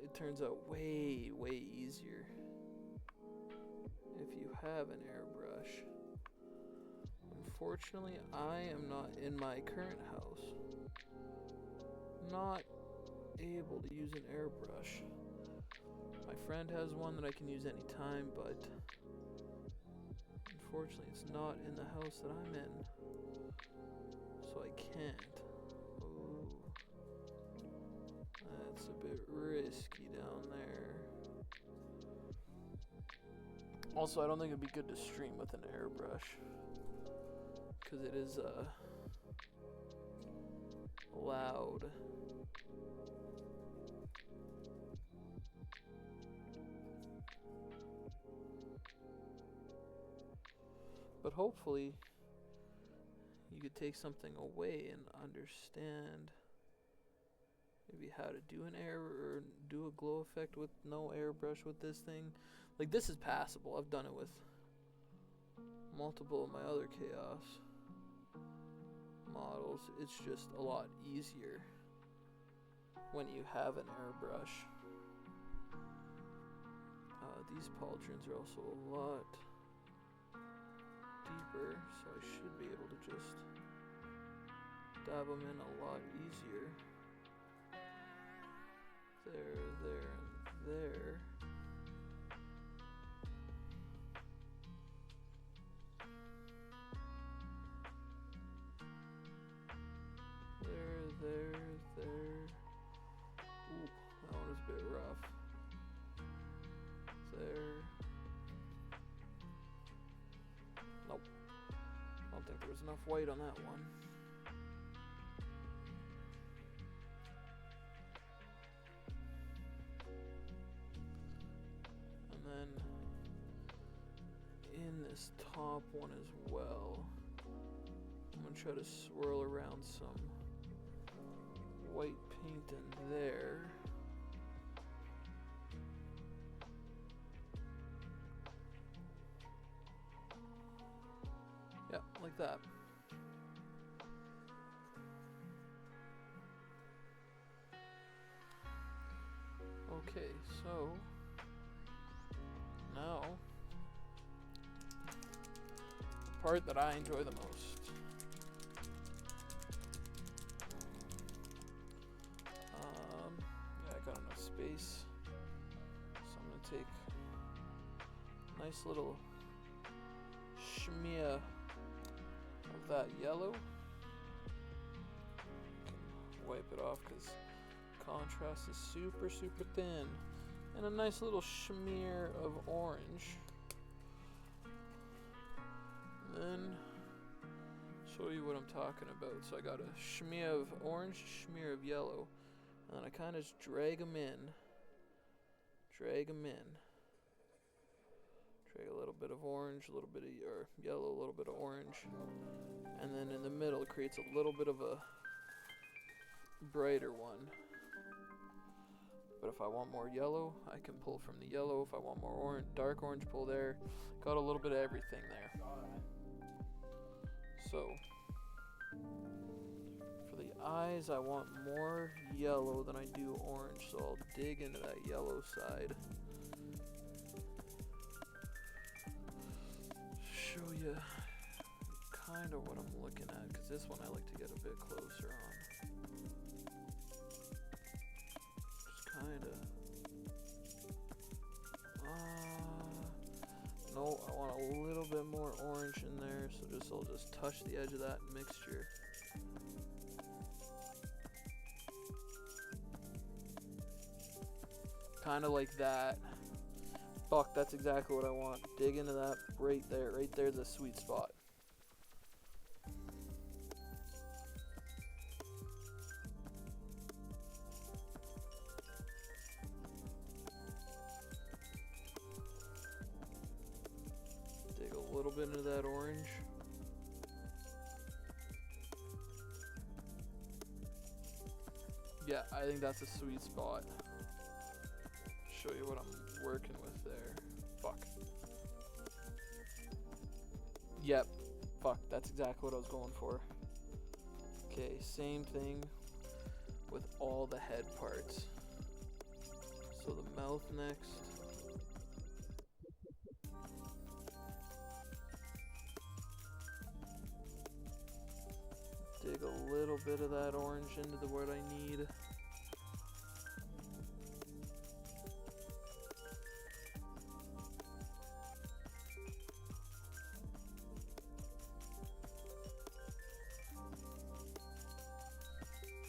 it turns out way, way easier if you have an airbrush. Unfortunately, I am not in my current house, not able to use an airbrush. My friend has one that I can use anytime, but unfortunately it's not in the house that I'm in, so I can't. Ooh, that's a bit risky down there. Also, I don't think it'd be good to stream with an airbrush, because it is loud. But hopefully you could take something away and understand maybe how to do an air or do a glow effect with no airbrush with this thing. Like, this is passable. I've done it with multiple of my other chaos models. It's just a lot easier when you have an airbrush. These pauldrons are also a lot deeper, so I should be able to just dab them in a lot easier. There, there, and there. There. Ooh, that one was a bit rough. There. Nope. I don't think there was enough white on that one. And then in this top one as well, I'm going to try to swirl around some white paint in there. Yeah, like that. Okay, so now the part that I enjoy the most. Yeah, I got enough space, so I'm gonna take a nice little smear of that yellow. Wipe it off because contrast is super thin, and a nice little smear of orange. And then show you what I'm talking about. So I got a smear of orange, smear of yellow, and then I kind of just drag them in. Drag a little bit of orange, a little bit of yellow, a little bit of orange, and then in the middle it creates a little bit of a brighter one. But if I want more yellow, I can pull from the yellow. If I want more orange, dark orange, pull there. Got a little bit of everything there. So for the eyes, I want more yellow than I do orange, so I'll dig into that yellow side. Show you kind of what I'm looking at, because this one I like to get a bit closer on. Just kind of. No, I want a little bit more orange in there, so I'll just touch the edge of that mixture. Kind of like that. Fuck, that's exactly what I want. Dig into that right there. Right there's a sweet spot. Dig a little bit into that orange. Yeah, I think that's a sweet spot. Show you what I'm working with there. Fuck. Yep. Fuck, that's exactly what I was going for. Okay, same thing with all the head parts. So the mouth next. Dig a little bit of that orange into the what I need.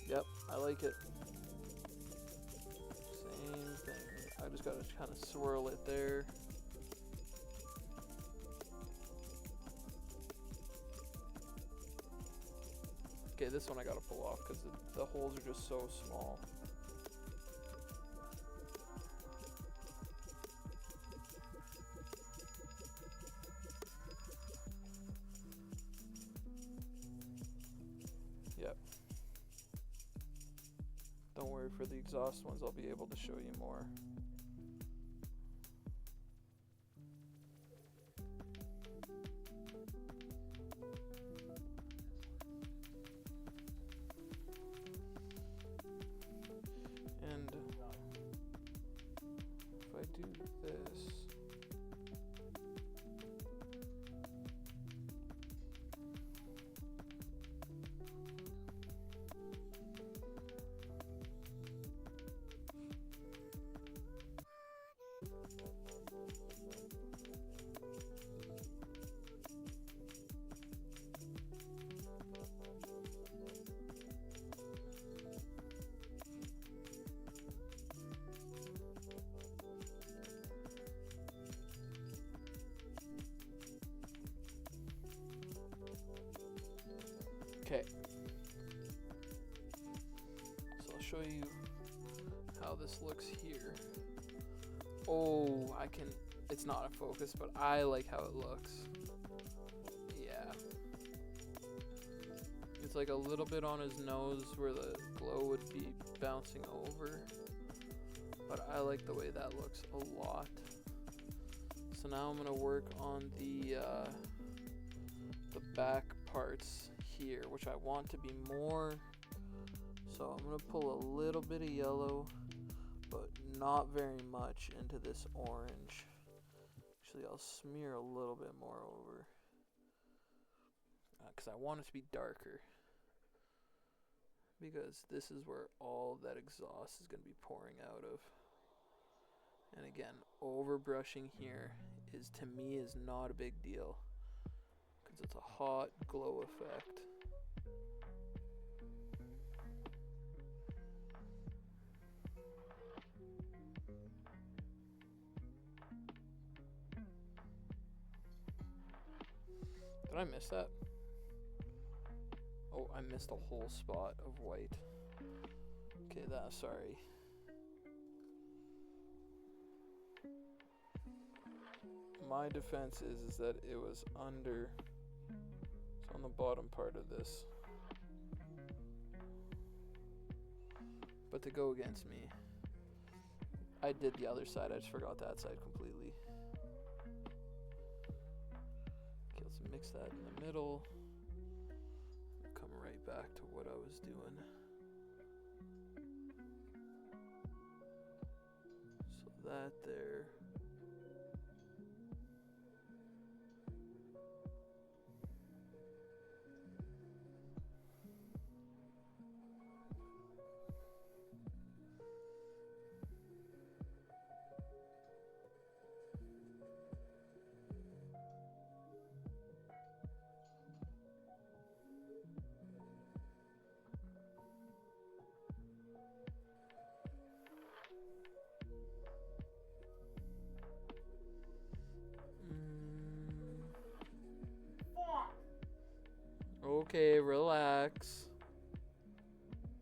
Yep, I like it. Same thing. I just gotta kind of swirl it there. Okay, this one I gotta pull off because the holes are just so small. Yep. Don't worry, for the exhaust ones I'll be able to show you more. And if I do this, okay. So I'll show you how this looks here. Oh, it's not a focus, but I like how it looks. Yeah. It's like a little bit on his nose where the glow would be bouncing over. But I like the way that looks a lot. So now I'm gonna work on the back parts here, which I want to be more. So I'm gonna pull a little bit of yellow, but not very much, into this orange. Actually, I'll smear a little bit more over because I want it to be darker, because this is where all that exhaust is going to be pouring out of. And again, over brushing here to me is not a big deal because it's a hot glow effect. Did I miss that? Oh, I missed a whole spot of white. Okay, sorry. My defense is that it was under. It's on the bottom part of this. But to go against me, I did the other side. I just forgot that side completely. Okay, let's mix that in the middle. Come right back to what I was doing. So that there. Okay, relax.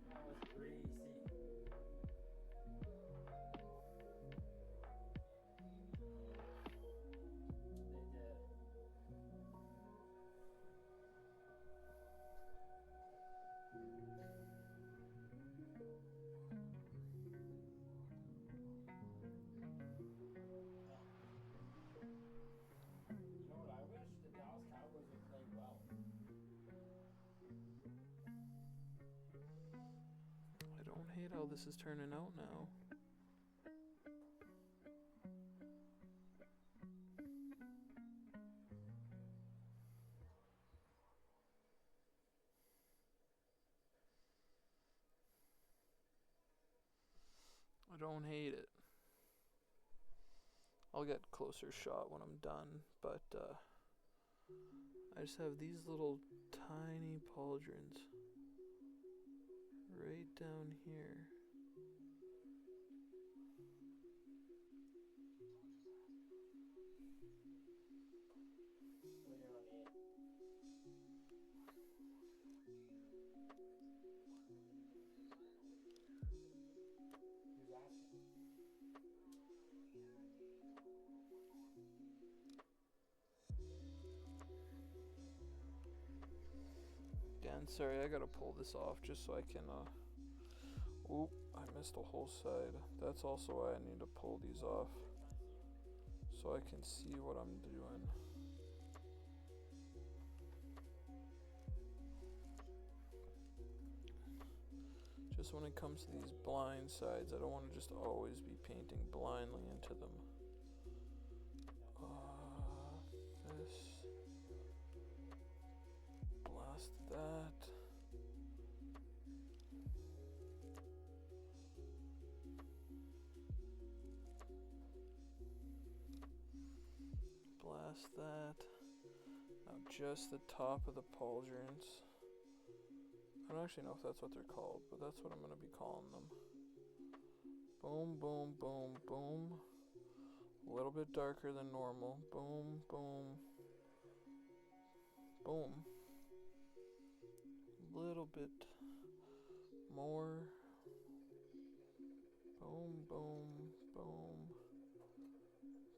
That was greasy. They did. this is turning out now. I don't hate it. I'll get closer shot when I'm done, but I just have these little tiny pauldrons right down here. What do you want to eat? Who's asking? Dan, sorry, I gotta pull this off just so I can, oop, I missed a whole side. That's also why I need to pull these off, so I can see what I'm doing. Just when it comes to these blind sides, I don't want to just always be painting blindly into them. This. Blast that. Blast that. Now just the top of the pauldrons. I don't actually know if that's what they're called, but that's what I'm going to be calling them. Boom, boom, boom, boom. A little bit darker than normal. Boom, boom, boom. A little bit more. Boom, boom, boom.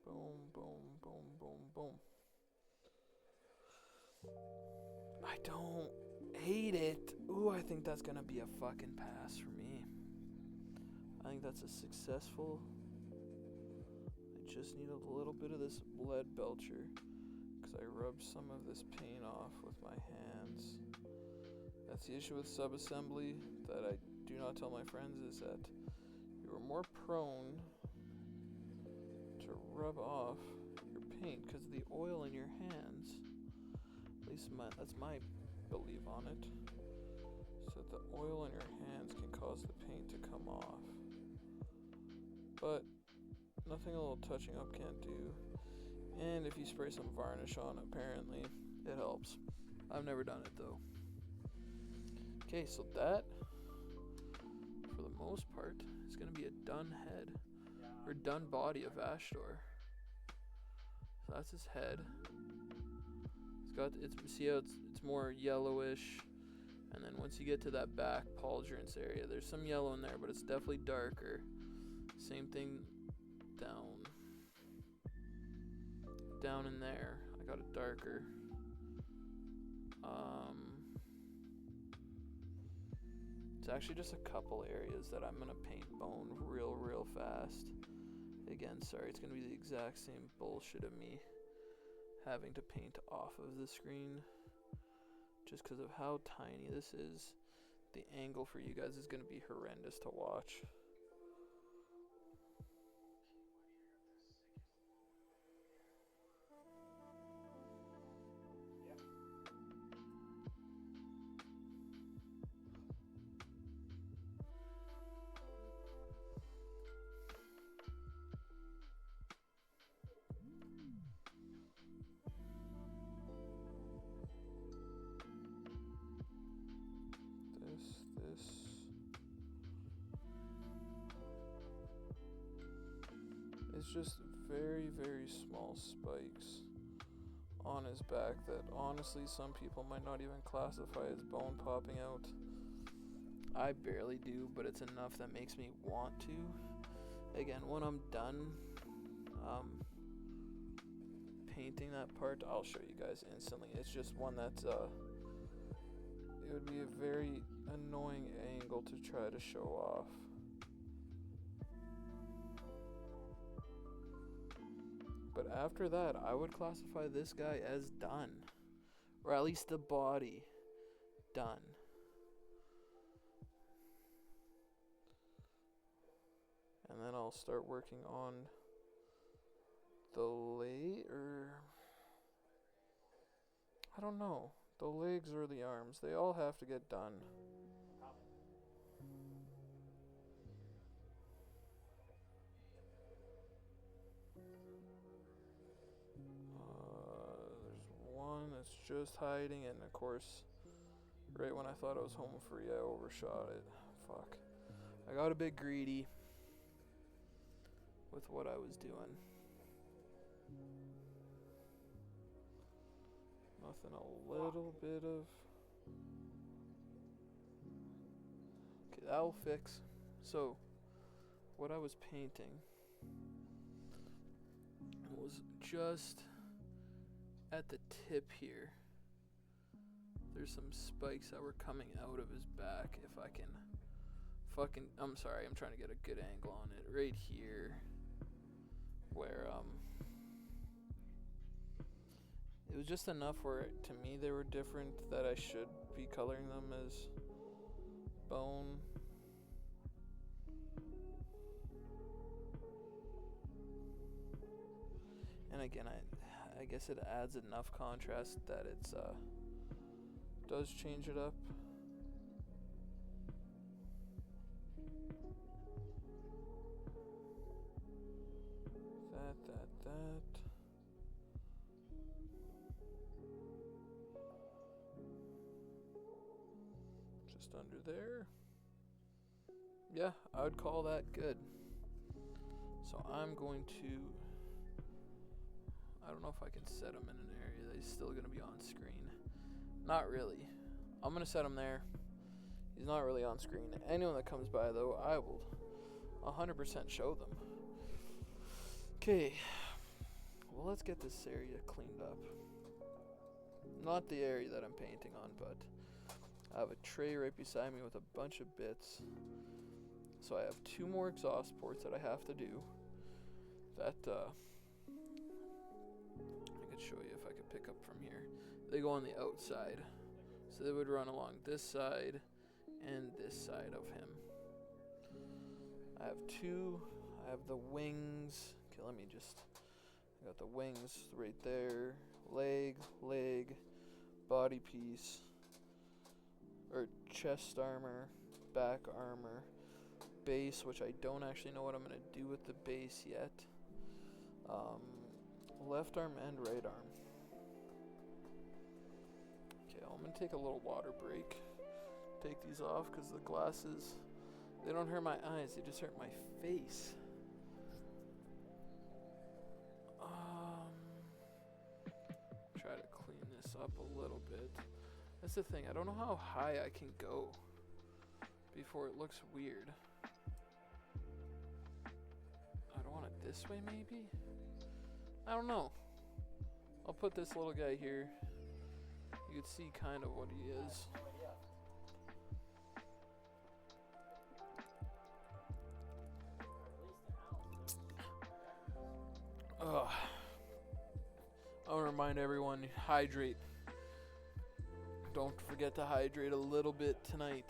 Boom, boom, boom, boom, boom. I don't hate it. Ooh, I think that's gonna be a fucking pass for me. I think that's a successful. I just need a little bit of this lead belcher because I rubbed some of this paint off with my hands. That's the issue with sub-assembly that I do not tell my friends, is that you are more prone to rub off your paint because of the oil in your hands. At least that's my belief on it. So that the oil in your hands can cause the paint to come off. But nothing a little touching up can't do. And if you spray some varnish on, apparently it helps. I've never done it though. Okay, so that, for the most part, is going to be a done head. Or done body of Vashtorr. So that's his head. See how it's more yellowish, and then once you get to that back pauldrons area, there's some yellow in there, but it's definitely darker. Same thing down in there. I got it darker. It's actually just a couple areas that I'm gonna paint bone real fast. Again, sorry, it's gonna be the exact same bullshit of me having to paint off of the screen just because of how tiny this is. The angle for you guys is going to be horrendous to watch. It's just very small spikes on his back that honestly some people might not even classify as bone popping out. I barely do, but it's enough that makes me want to. Again, when I'm done painting that part, I'll show you guys instantly. It's just one that's it would be a very annoying angle to try to show off. But after that, I would classify this guy as done. Or at least the body done. And then I'll start working on the leg, or I don't know, the legs or the arms. They all have to get done. There's one that's just hiding, and of course, right when I thought I was home free, I overshot it. Fuck. I got a bit greedy with what I was doing. Nothing a little bit of... Okay, that'll fix. So, what I was painting was just at the tip here. There's some spikes that were coming out of his back. If I can fucking... I'm sorry, I'm trying to get a good angle on it. Right here. Where, it was just enough where, to me, they were different that I should be coloring them as bone. And again, I guess it adds enough contrast that it's, does change it up. That. Just under there. Yeah, I would call that good. So I'm going to... I don't know if I can set him in an area that he's still going to be on screen. Not really. I'm going to set him there. He's not really on screen. Anyone that comes by, though, I will 100% show them. Okay. Well, let's get this area cleaned up. Not the area that I'm painting on, but I have a tray right beside me with a bunch of bits. So I have 2 more exhaust ports that I have to do. That, I could show you if I could pick up from here. They go on the outside. So they would run along this side and this side of him. I have 2. I have the wings. Okay, let me just... I got the wings right there. Leg, body piece. Or chest armor, back armor. Base, which I don't actually know what I'm going to do with the base yet. Left arm and right arm. Okay, I'm going to take a little water break. Take these off because the glasses, they don't hurt my eyes, they just hurt my face. Try to clean this up a little bit. That's the thing, I don't know how high I can go before it looks weird. I don't want it this way, maybe? I don't know. I'll put this little guy here. You can see kind of what he is. Ugh. I want to remind everyone, hydrate. Don't forget to hydrate a little bit tonight.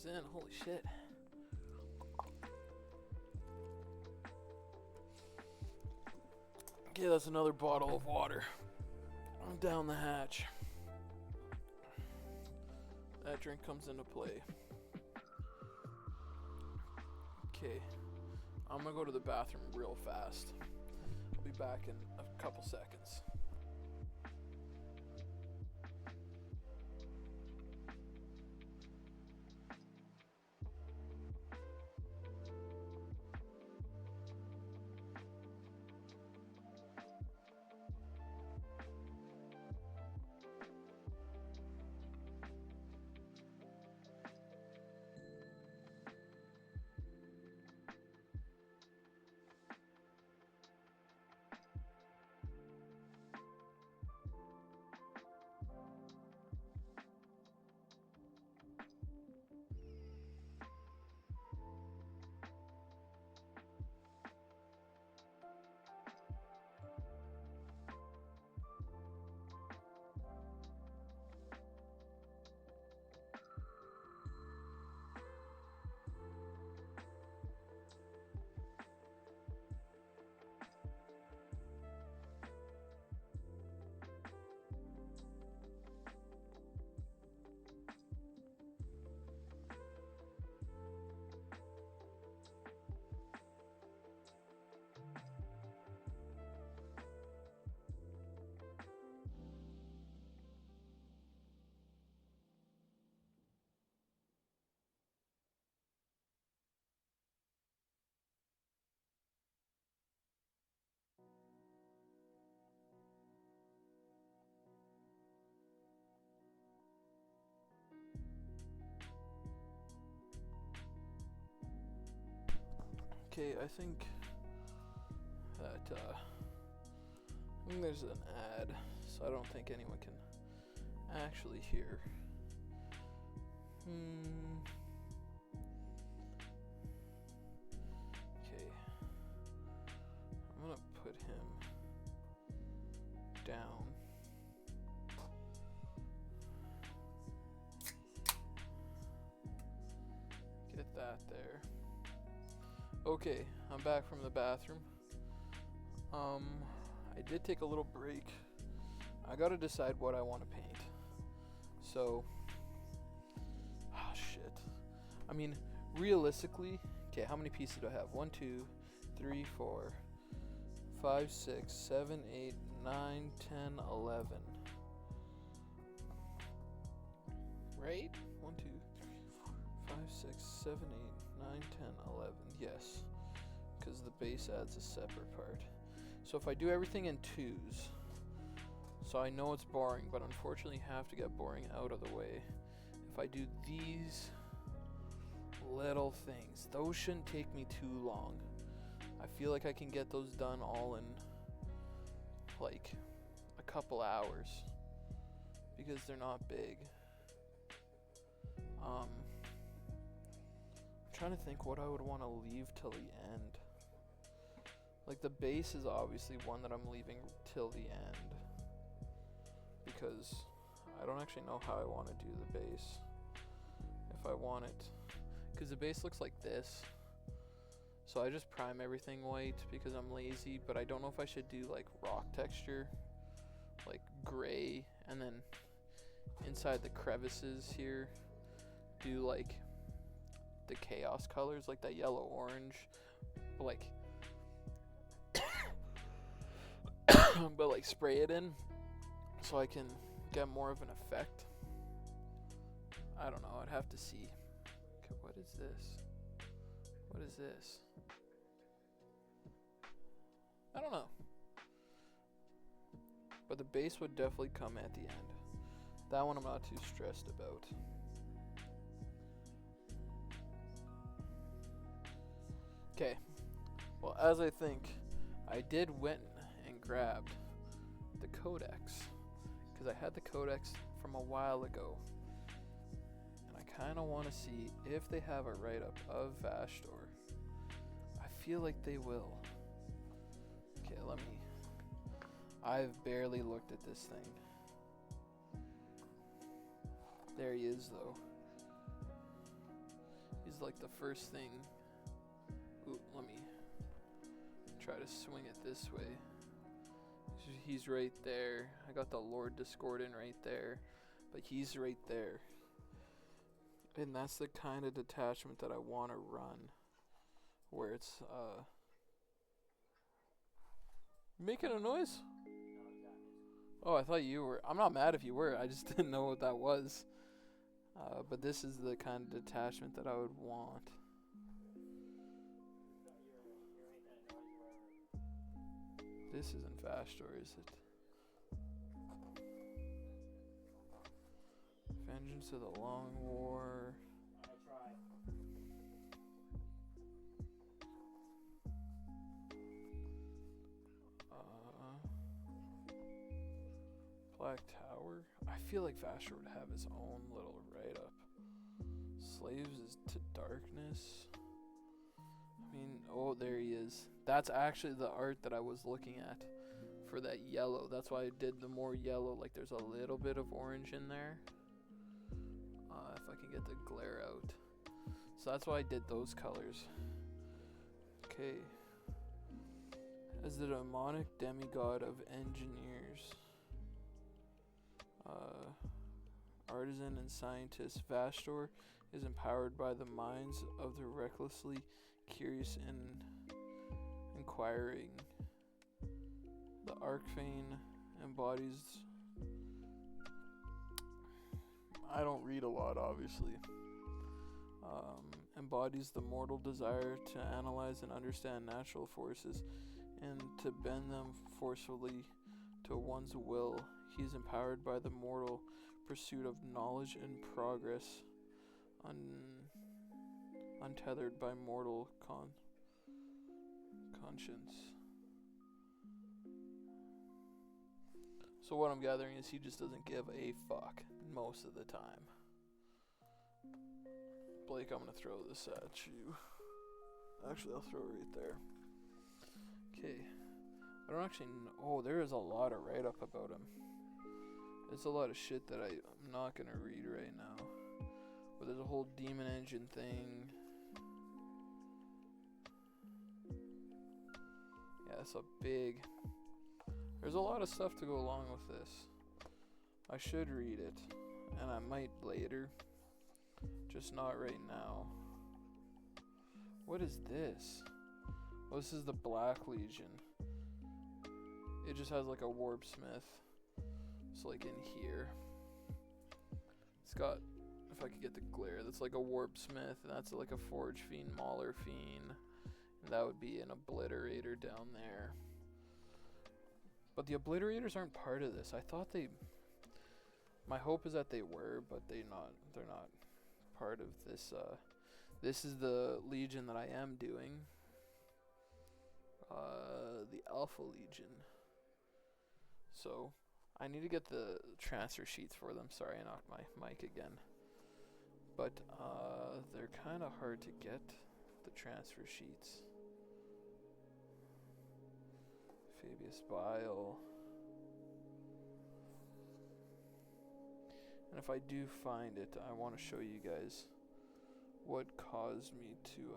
In. Holy shit. Okay, that's another bottle of water. I'm down the hatch. That drink comes into play. Okay. I'm gonna go to the bathroom real fast. I'll be back in a couple seconds. Okay, I think that I think there's an ad, so I don't think anyone can actually hear. Okay, I'm gonna put him down. Get that there. Okay, I'm back from the bathroom. I did take a little break. I gotta decide what I want to paint. So, shit. I mean, realistically, okay, how many pieces do I have? 1, 2, 3, 4, 5, 6, 7, 8, 9, 10, 11. Right? 1, 2, 3, 4, 5, 6, 7, 8, 9, 10, 11. Yes. Because the base adds a separate part. So if I do everything in twos, so I know it's boring, but unfortunately have to get boring out of the way. If I do these little things, those shouldn't take me too long. I feel like I can get those done all in like a couple hours because they're not big. I'm trying to think what I would want to leave till the end. Like the base is obviously one that I'm leaving till the end because I don't actually know how I want to do the base. If I want it, because the base looks like this, so I just prime everything white because I'm lazy, but I don't know if I should do like rock texture, like gray, and then inside the crevices here do like the chaos colors, like that yellow orange, but like but like spray it in so I can get more of an effect. I don't know, I'd have to see. Okay, what is this? What is this? I don't know. But the base would definitely come at the end. That one I'm not too stressed about. Okay. Well, as I think, I did went and grabbed the codex because I had the codex from a while ago, and I kind of want to see if they have a write-up of Vashtorr. I feel like they will. Okay, let me. I've barely looked at this thing. There he is, though. He's like the first thing. Ooh, let me try to swing it this way. He's right there. I got the Lord Discordant right there, but he's right there. And that's the kind of detachment that I want to run, where it's making a noise? Oh, I thought you were. I'm not mad if you were. I just didn't know what that was. But this is the kind of detachment that I would want. This isn't Vashtorr, is it? Vengeance of the Long War. Black Tower. I feel like Vashtorr would have his own little write-up. Slaves is to Darkness. I mean, oh, there he is. That's actually the art that I was looking at for that yellow. That's why I did the more yellow. Like, there's a little bit of orange in there. If I can get the glare out. So that's why I did those colors. Okay. As the demonic demigod of engineers, artisan and scientist, Vashtorr is empowered by the minds of the recklessly curious and inquiring. The Archfane embodies... I don't read a lot, obviously. Embodies the mortal desire to analyze and understand natural forces and to bend them forcefully to one's will. He is empowered by the mortal pursuit of knowledge and progress, untethered by mortal conscience. So what I'm gathering is he just doesn't give a fuck most of the time. Blake, I'm gonna throw this at you. Actually, I'll throw it right there. Okay. I don't actually know. Oh, there is a lot of write-up about him. There's a lot of shit that I'm not gonna read right now. But there's a whole demon engine thing. Yeah, it's a big... There's a lot of stuff to go along with this. I should read it. And I might later. Just not right now. What is this? Oh, this is the Black Legion. It just has like a warp smith. It's like in here. It's got, if I could get the glare, that's like a warp smith, and that's like a forge fiend, mauler fiend, and that would be an obliterator down there. But the obliterators aren't part of this. I thought they, my hope is that they were, but they're not part of this. This is the Legion that I am doing. The Alpha Legion. So, I need to get the transfer sheets for them. Sorry, I knocked my mic again. But, they're kind of hard to get, the transfer sheets. Fabius Bile. And if I do find it, I want to show you guys what caused me to,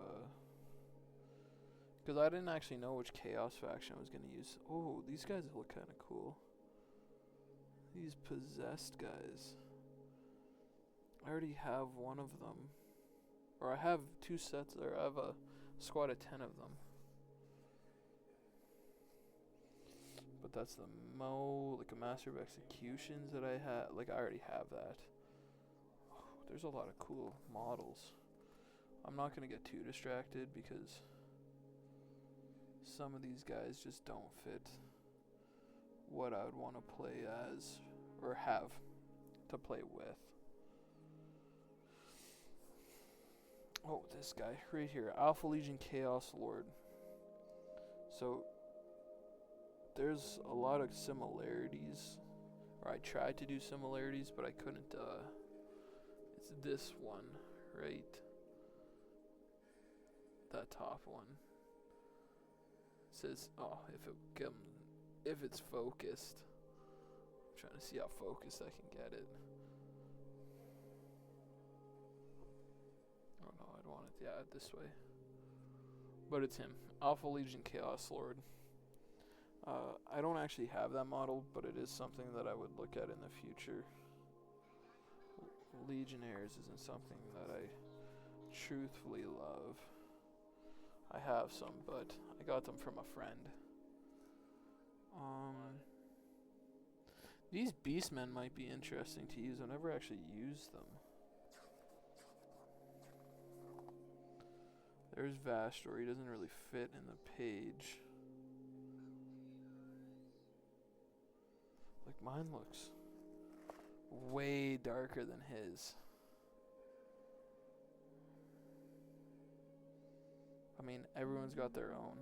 because I didn't actually know which Chaos faction I was going to use. Oh, these guys look kind of cool. These possessed guys. I already have one of them. Or I have two sets there. I have a squad of 10 of them. But that's the like a Master of Executions that I had. Like, I already have that. Oh, there's a lot of cool models. I'm not going to get too distracted because some of these guys just don't fit what I would want to play as or have to play with. Oh, this guy right here, Alpha Legion Chaos Lord. So there's a lot of similarities, or I tried to do similarities, but I couldn't. It's this one, right? That top one. It says, oh, if it's focused. I'm trying to see how focused I can get it. Oh no, I'd want it, yeah, this way. But it's him, Alpha Legion Chaos Lord. I don't actually have that model, but it is something that I would look at in the future. Legionnaires isn't something that I truthfully love. I have some, but I got them from a friend. These Beastmen might be interesting to use. I've never actually used them. There's Vashtorr. He doesn't really fit in the page. Like, mine looks way darker than his. I mean, everyone's got their own.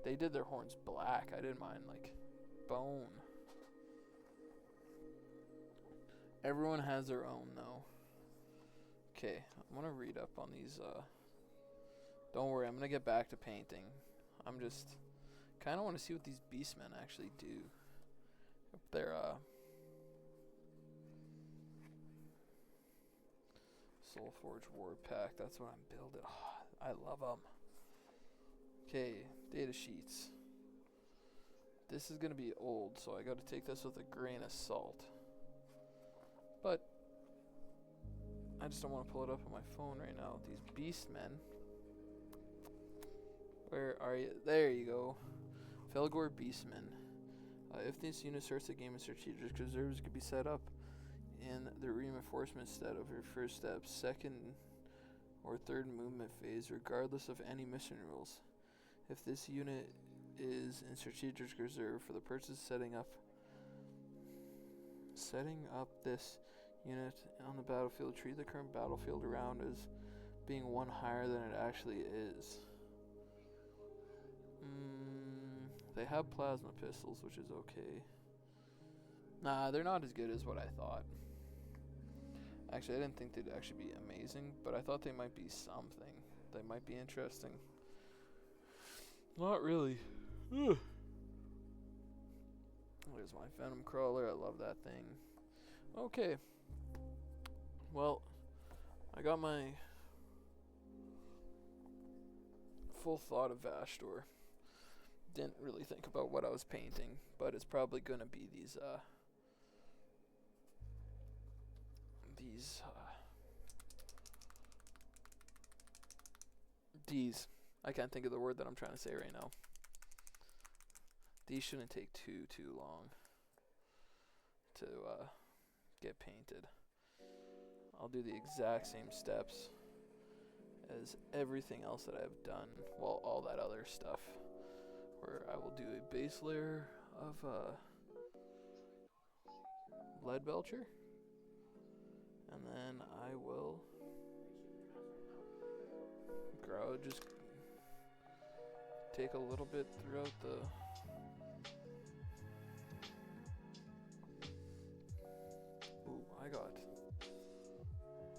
They did their horns black. I didn't mind, like, bone. Everyone has their own, though. Okay, I'm gonna read up on these, don't worry, I'm gonna get back to painting. I'm just kind of want to see what these Beastmen actually do. If they're, Soulforge War Pack, that's what I'm building. Oh, I love them. Okay, data sheets. This is gonna be old, so I gotta take this with a grain of salt. But I just don't want to pull it up on my phone right now. These Beastmen. Where are you? There you go. Felgor Beastmen. If this unit starts the game in strategic reserves, could be set up in the reinforcement step of your first step, second or third movement phase, regardless of any mission rules. If this unit is in strategic reserve for the purpose of setting up this unit on the battlefield, treat the current battlefield around as being one higher than it actually is. They have plasma pistols, which is okay. Nah, they're not as good as what I thought. Actually, I didn't think they'd actually be amazing, but I thought they might be something. They might be interesting. Not really. Ugh. There's my venom crawler. I love that thing. Okay. Well, I got my full thought of Vashtorr. Didn't really think about what I was painting, but it's probably gonna be these I can't think of the word that I'm trying to say right now. These shouldn't take too long to get painted. I'll do the exact same steps as everything else that I've done. Well, all that other stuff, where I will do a base layer of lead belcher, and then I will just take a little bit throughout the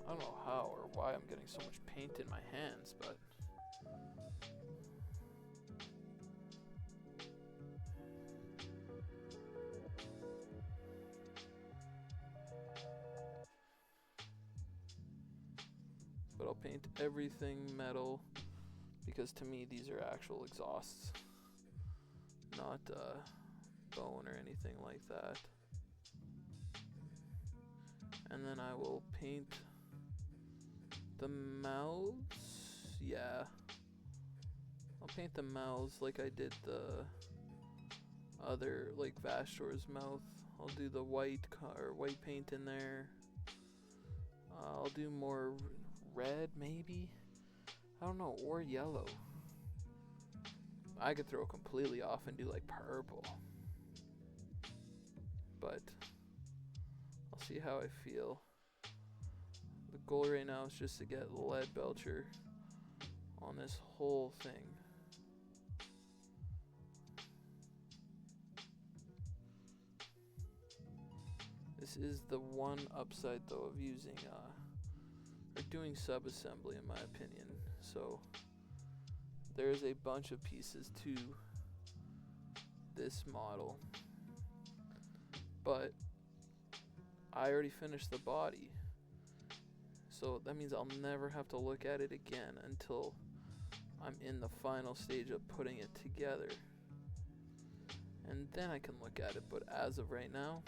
I don't know how or why I'm getting so much paint in my hands, but I'll paint everything metal, because to me these are actual exhausts, not bone or anything like that. And then I will paint the mouths. Yeah, I'll paint the mouths like I did the other, like Vashtorr's mouth. I'll do the white paint in there. I'll do more red, maybe, I don't know, or yellow. I could throw it completely off and do like purple, but I'll see how I feel. The goal right now is just to get lead belcher on this whole thing. This is the one upside though of using or doing sub-assembly, in my opinion. So there's a bunch of pieces to this model, but I already finished the body, so that means I'll never have to look at it again until I'm in the final stage of putting it together, and then I can look at it. But as of right now,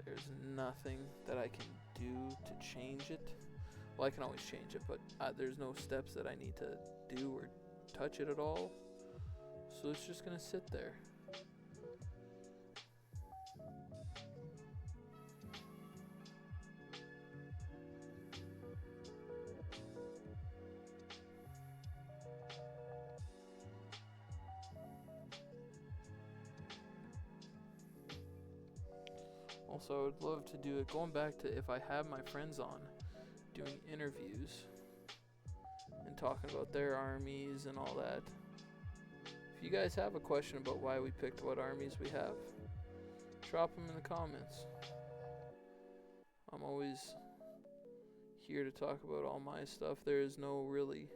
there's nothing that I can do to change it. Well, I can always change it, but there's no steps that I need to do or touch it at all, so it's just gonna sit there. Also, I would love to do it, going back to if I have my friends on, doing interviews and talking about their armies and all that. If you guys have a question about why we picked what armies we have, drop them in the comments. I'm always here to talk about all my stuff. There is no really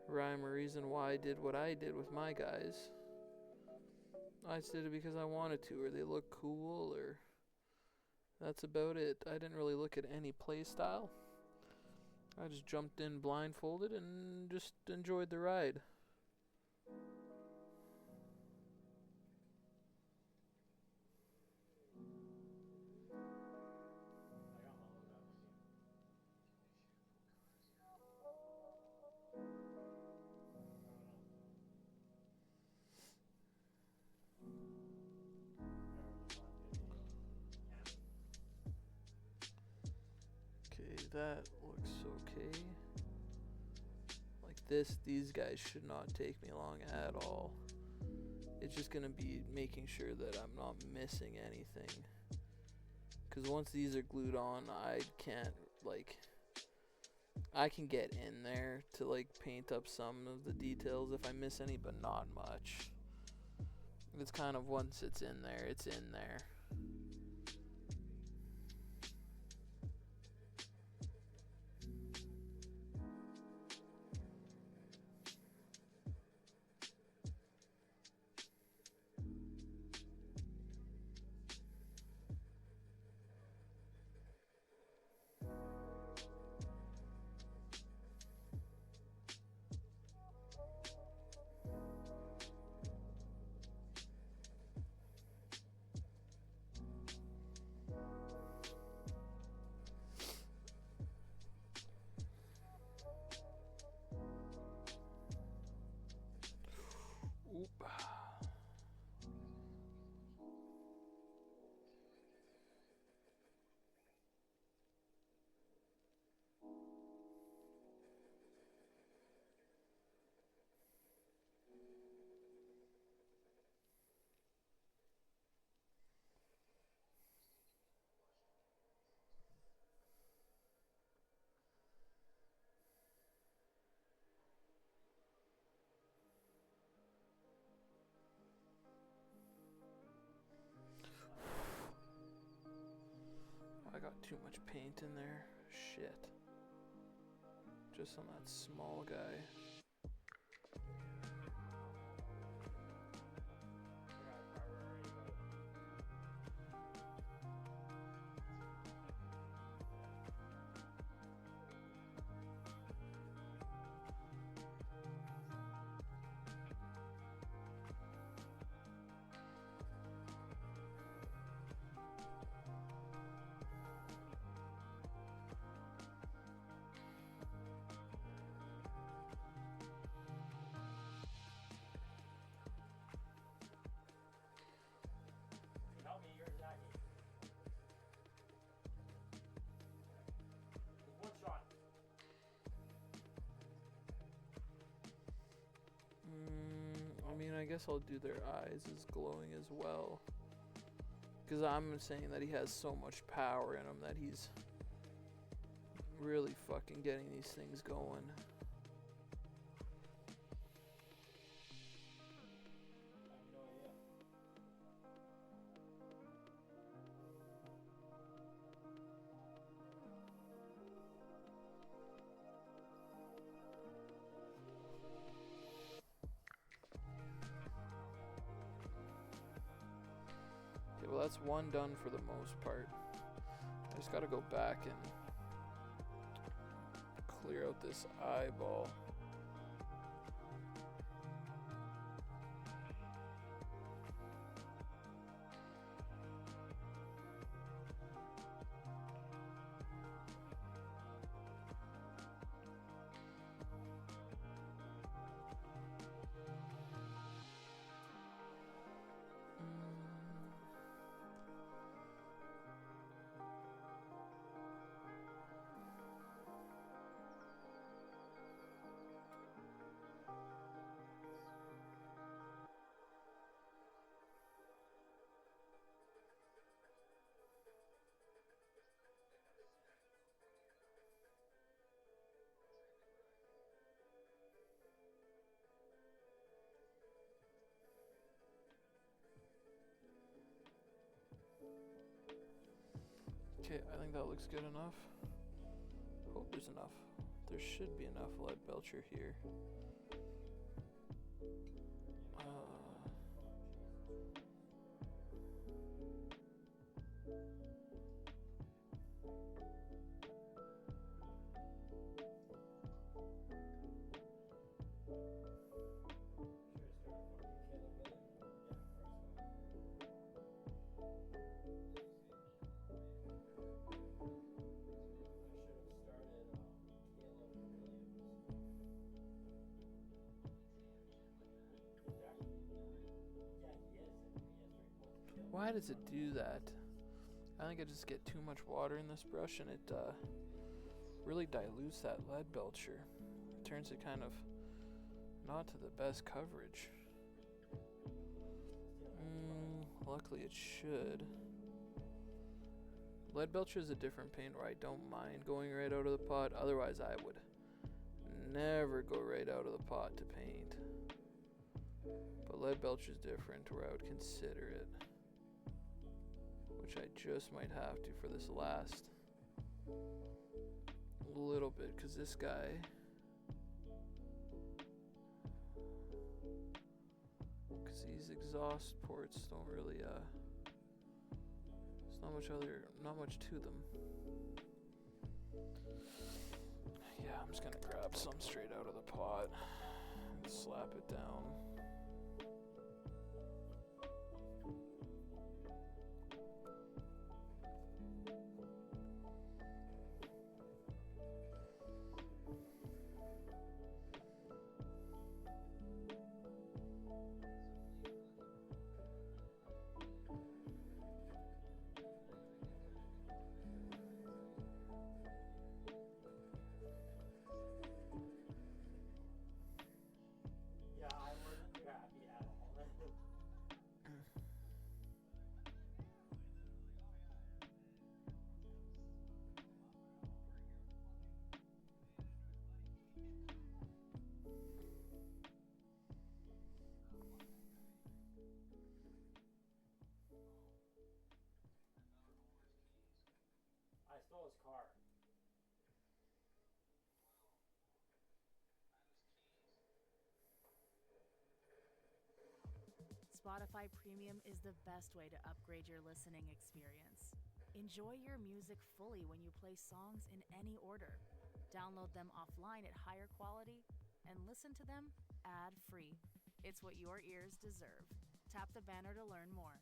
rhyme or reason why I did what I did with my guys. I just did it because I wanted to, or they look cool, or that's about it. I didn't really look at any play style. I just jumped in blindfolded and just enjoyed the ride. Okay, that looks okay. Like this, these guys should not take me long at all. It's just gonna be making sure that I'm not missing anything. Because once these are glued on, I can't, like, I can get in there to like paint up some of the details if I miss any, but not much. It's kind of once it's in there, it's in there. Oop. I got too much paint in there. Shit. Just on that small guy. Help me, you're attacking. With one shot. I mean, I guess I'll do their eyes as glowing as well. Because I'm saying that he has so much power in him that he's really fucking getting these things going. I have no idea. Okay, well that's one done for the most part. I just gotta go back and clear out this eyeball. Okay, I think that looks good enough. Hope there's enough. There should be enough lead belcher here. Why does it do that? I think I just get too much water in this brush and it really dilutes that lead belcher. It turns it kind of not to the best coverage. Luckily it should. Lead Belcher is a different paint where I don't mind going right out of the pot. Otherwise, I would never go right out of the pot to paint. But Lead Belcher is different where I would consider it. Which I just might have to for this last little bit, because this guy, because these exhaust ports don't really there's not much to them. Yeah, I'm just gonna grab some straight out of the pot and slap it down. Yeah, I wasn't too happy at all. I stole his car. Spotify Premium is the best way to upgrade your listening experience. Enjoy your music fully when you play songs in any order. Download them offline at higher quality and listen to them ad-free. It's what your ears deserve. Tap the banner to learn more.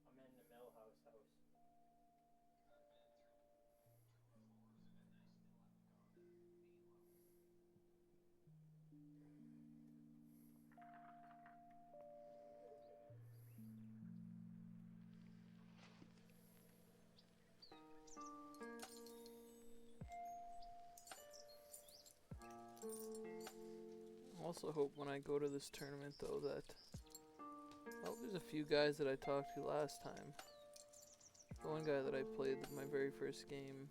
I'm in the Millhouse house. I also hope when I go to this tournament though that, oh, there's a few guys that I talked to last time. The one guy that I played my very first game,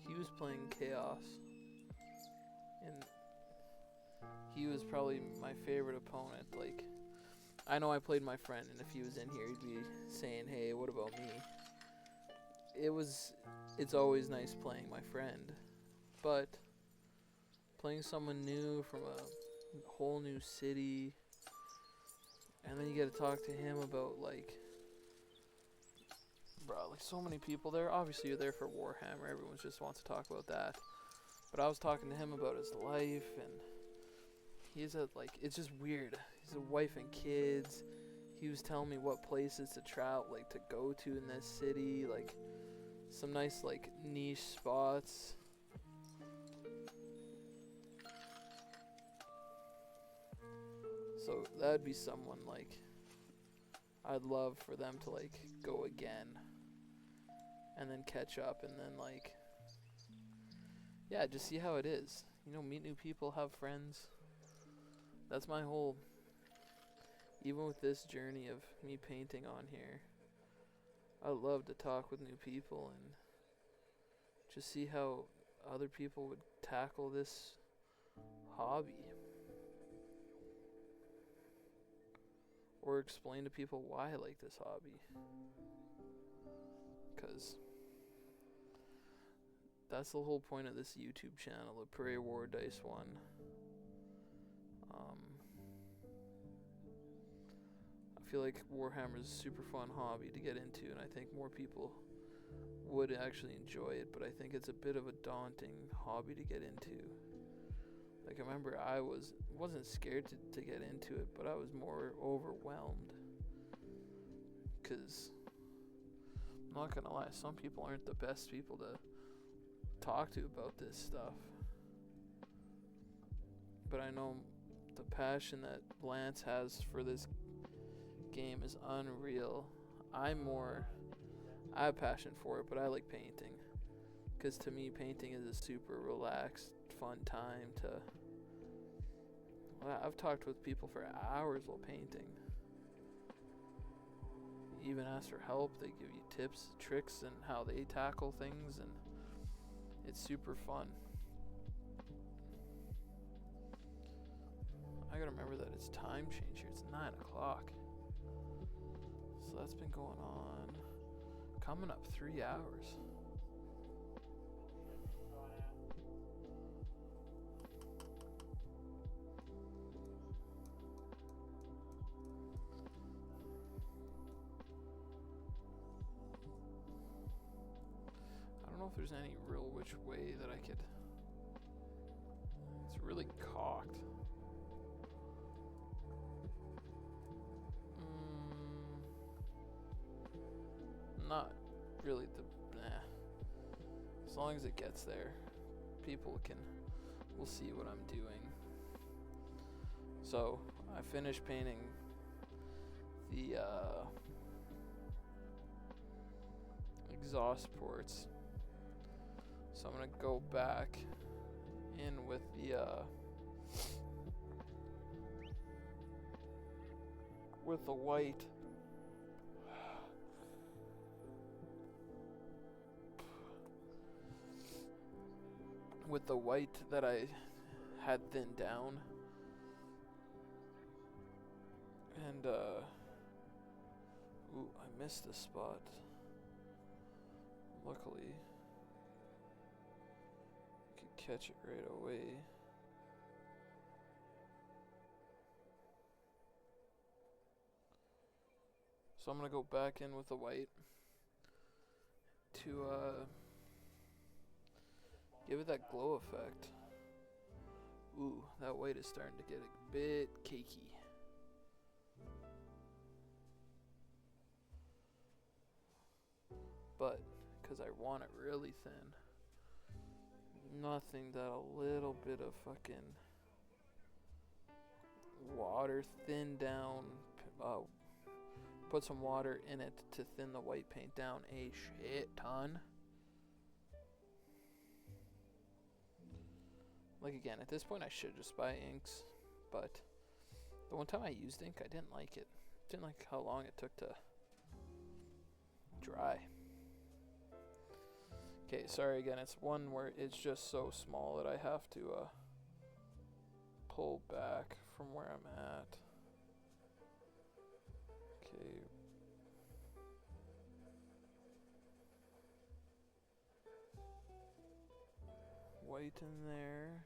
he was playing Chaos, and he was probably my favorite opponent. Like, I know I played my friend, and if he was in here, he'd be saying, "Hey, what about me?" It's always nice playing my friend, but playing someone new from a whole new city, and then you get to talk to him about, like, bro, like, so many people there. Obviously, you're there for Warhammer. Everyone just wants to talk about that. But I was talking to him about his life, and it's just weird. He's a wife and kids. He was telling me what places to travel, like, to go to in this city, like, some nice, like, niche spots. So that'd be someone, like, I'd love for them to, like, go again and then catch up, and then, like, yeah, just see how it is. You know, meet new people, have friends. That's my whole, even with this journey of me painting on here, I love to talk with new people and just see how other people would tackle this hobby. Or explain to people why I like this hobby. Because that's the whole point of this YouTube channel, the Prairie War Dice one. I feel like Warhammer is a super fun hobby to get into, and I think more people would actually enjoy it, but I think it's a bit of a daunting hobby to get into. Like, I remember I wasn't scared to get into it, but I was more overwhelmed. Because, I'm not gonna lie, some people aren't the best people to talk to about this stuff. But I know the passion that Lance has for this game is unreal. I have passion for it, but I like painting. Because to me, painting is a super relaxed, fun time to I've talked with people for hours while painting. You even ask for help. They give you tips, tricks, and how they tackle things, and it's super fun. I gotta remember that it's time change here. It's 9 o'clock. So that's been going on. Coming up 3 hours. I don't know if there's any real which way that I could. It's really cocked. Not really As long as it gets there, people will see what I'm doing. So I finished painting the exhaust ports. So I'm gonna go back in with the white. With the white that I had thinned down. And ooh, I missed a spot. Luckily, I could catch it right away. So I'm gonna go back in with the white to give it that glow effect. Ooh, that white is starting to get a bit cakey. But, because I want it really thin. Nothing that a little bit of fucking water thin down, put some water in it to thin the white paint down a shit ton. Like again, at this point I should just buy inks, but the one time I used ink, I didn't like it. Didn't like how long it took to dry. Okay, sorry again, it's one where it's just so small that I have to pull back from where I'm at. Okay. White in there.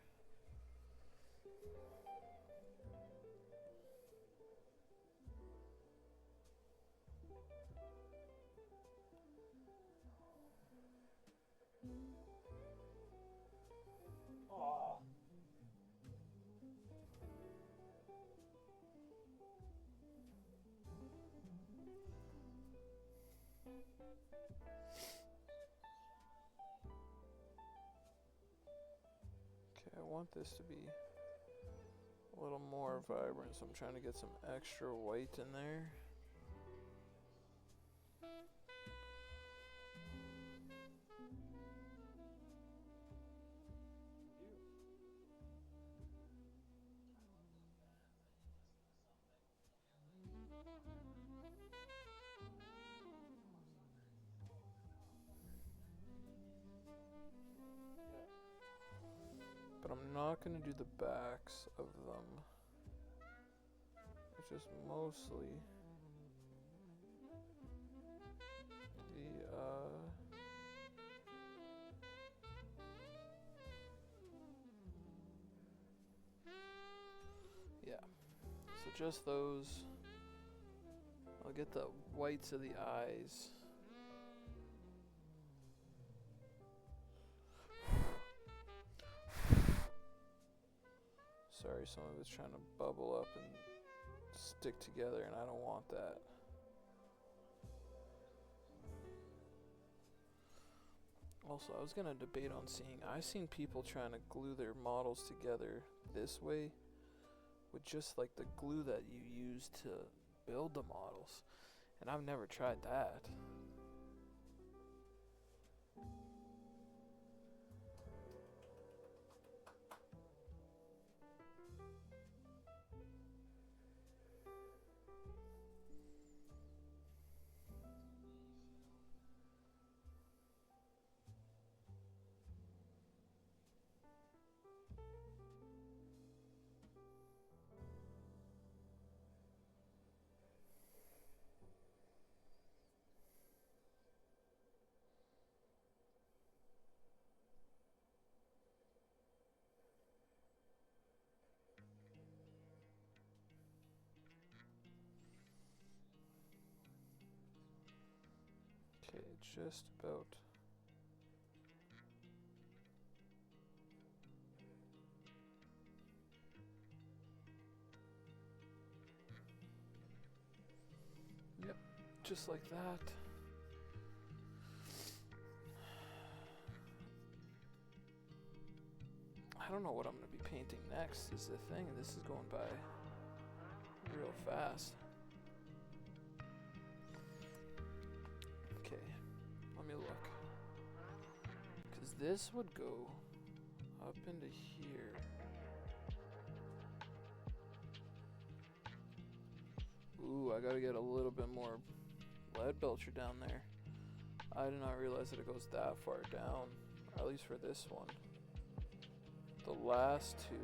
Okay, I want this to be a little more vibrant, so I'm trying to get some extra white in there. But I'm not going to do the backs of them. It's just mostly the yeah. So just those. I'll get the whites of the eyes. Sorry, some of it's trying to bubble up and stick together, and I don't want that. Also, I was going to debate on I've seen people trying to glue their models together this way with just like the glue that you use to build the models, and I've never tried that. just about. Yep, just like that. I don't know what I'm going to be painting next is the thing. This is going by real fast. Okay, let me look. Because this would go up into here. Ooh, I gotta get a little bit more lead belcher down there. I did not realize that it goes that far down, at least for this one. The last two.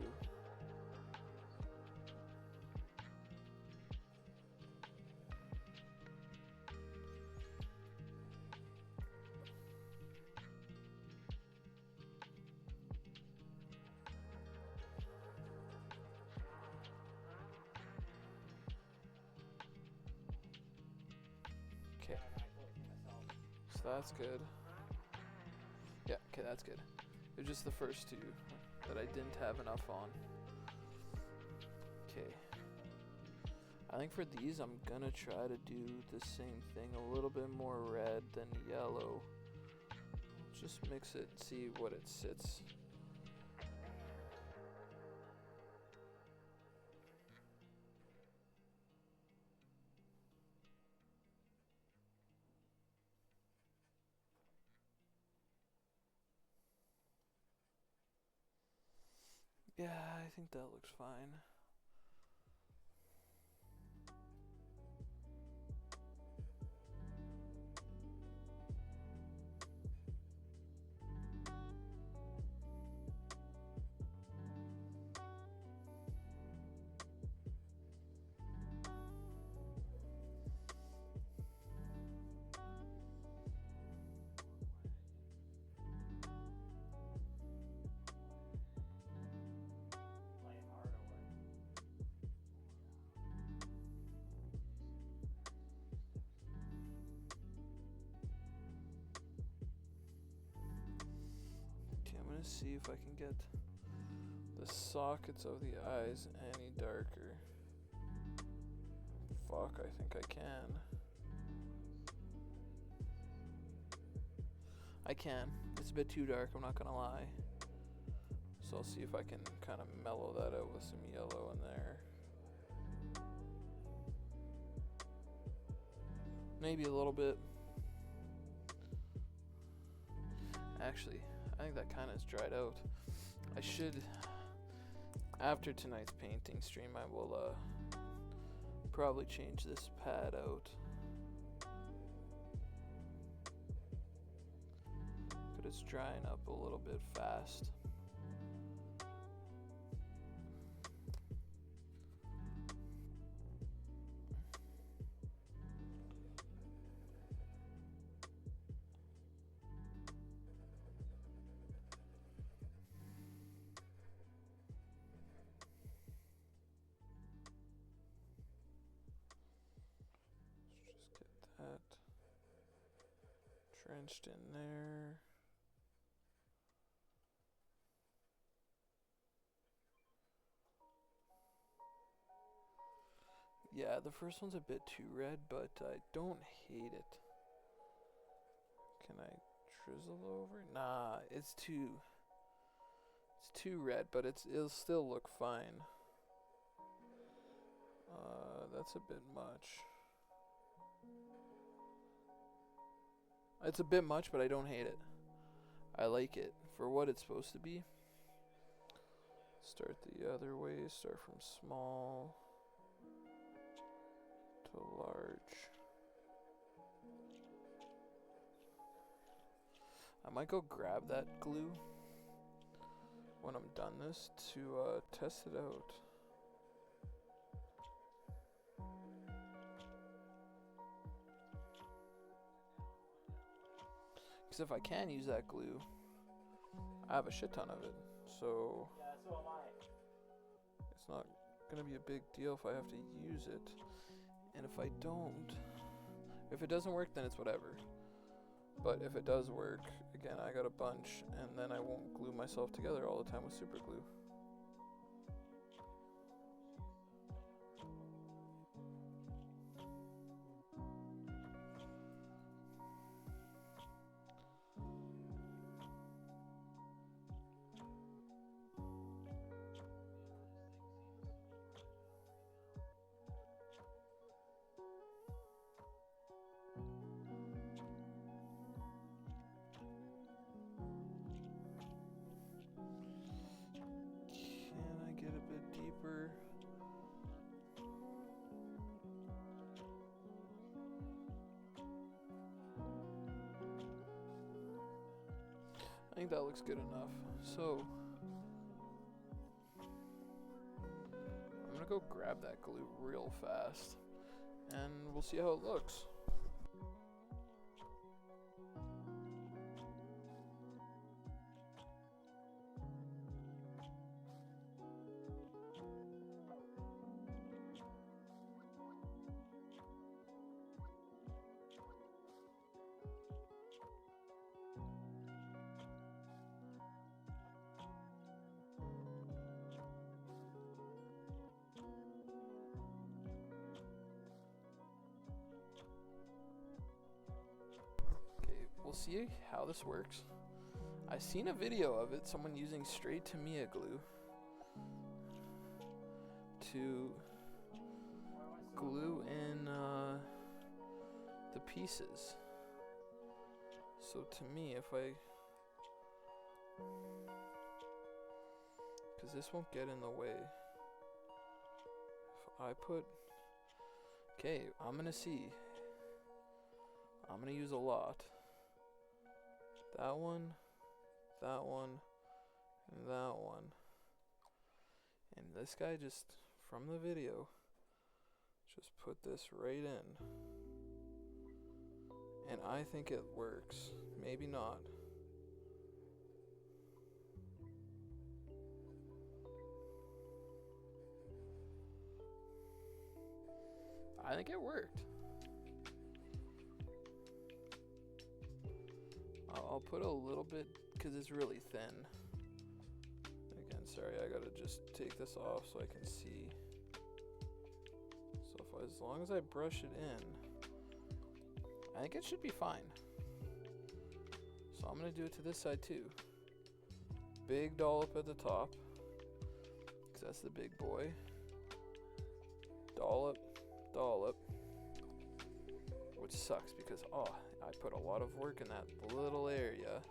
Okay. So that's good. Yeah, okay, that's good. It was just the first two that I didn't have enough on. Okay. I think for these I'm gonna try to do the same thing, a little bit more red than yellow. Just mix it, see what it sits. Yeah, I think that looks fine. Playing hard or what? Okay, I'm gonna see if I can get the sockets of the eyes any darker. Fuck, I think I can. I can. It's a bit too dark, I'm not gonna lie. So I'll see if I can kind of mellow that out with some yellow in there. Maybe a little bit. Actually, I think that kind of is dried out. I should, after tonight's painting stream, I will probably change this pad out. But it's drying up a little bit fast. Let's just get that trenched in there. Yeah, the first one's a bit too red, but I don't hate it. Can I drizzle over? Nah, it's too red, but it'll still look fine. That's a bit much. It's a bit much, but I don't hate it. I like it for what it's supposed to be. Start the other way, start from small to large. I might go grab that glue when I'm done this to test it out. Because if I can use that glue, I have a shit ton of it. So Yeah, so am I. it's not going to be a big deal if I have to use it. And if I don't, if it doesn't work, then it's whatever. But if it does work, again, I got a bunch, and then I won't glue myself together all the time with super glue. Can I get a bit deeper? I think that looks good enough. So I'm gonna go grab that glue real fast and we'll see how it looks. We'll see how this works. I've seen a video of it, someone using straight Tamiya glue to glue in the pieces. So to me, if I, because this won't get in the way, if I put, okay, I'm gonna see, I'm gonna use a lot. That one, and that one. And this guy just, from the video, just put this right in. And I think it works. Maybe not. I think it worked. I'll put a little bit because it's really thin. Again, sorry, I gotta just take this off so I can see. So if as long as I brush it in, I think it should be fine. So I'm gonna do it to this side too. Big dollop at the top, because that's the big boy. Dollop, dollop. Which sucks because, I put a lot of work in that little area,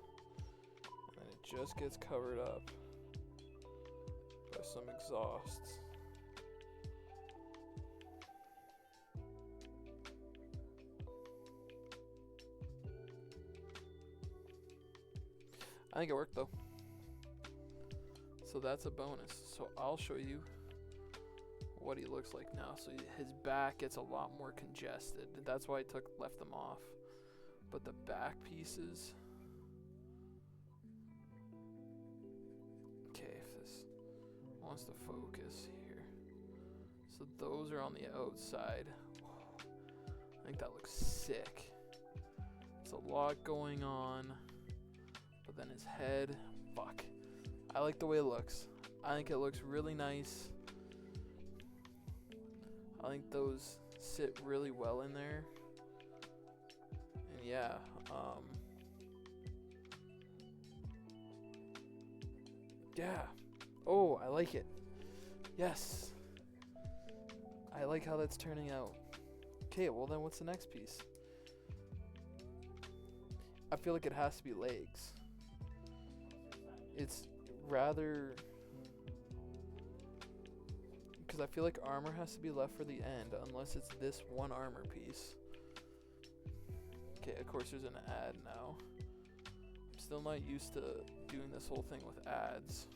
and then it just gets covered up by some exhausts. I think it worked though. So that's a bonus. So I'll show you what he looks like now. So his back gets a lot more congested. That's why I left them off. But the back pieces, okay, if this wants to focus here. So those are on the outside. I think that looks sick. It's a lot going on. But then his head, fuck. I like the way it looks. I think it looks really nice. I think those sit really well in there. And yeah, yeah. Oh, I like it. Yes. I like how that's turning out. Okay, well then what's the next piece? I feel like it has to be legs. It's rather, because I feel like armor has to be left for the end unless it's this one armor piece. Okay, of course there's an ad now. I'm still not used to doing this whole thing with ads.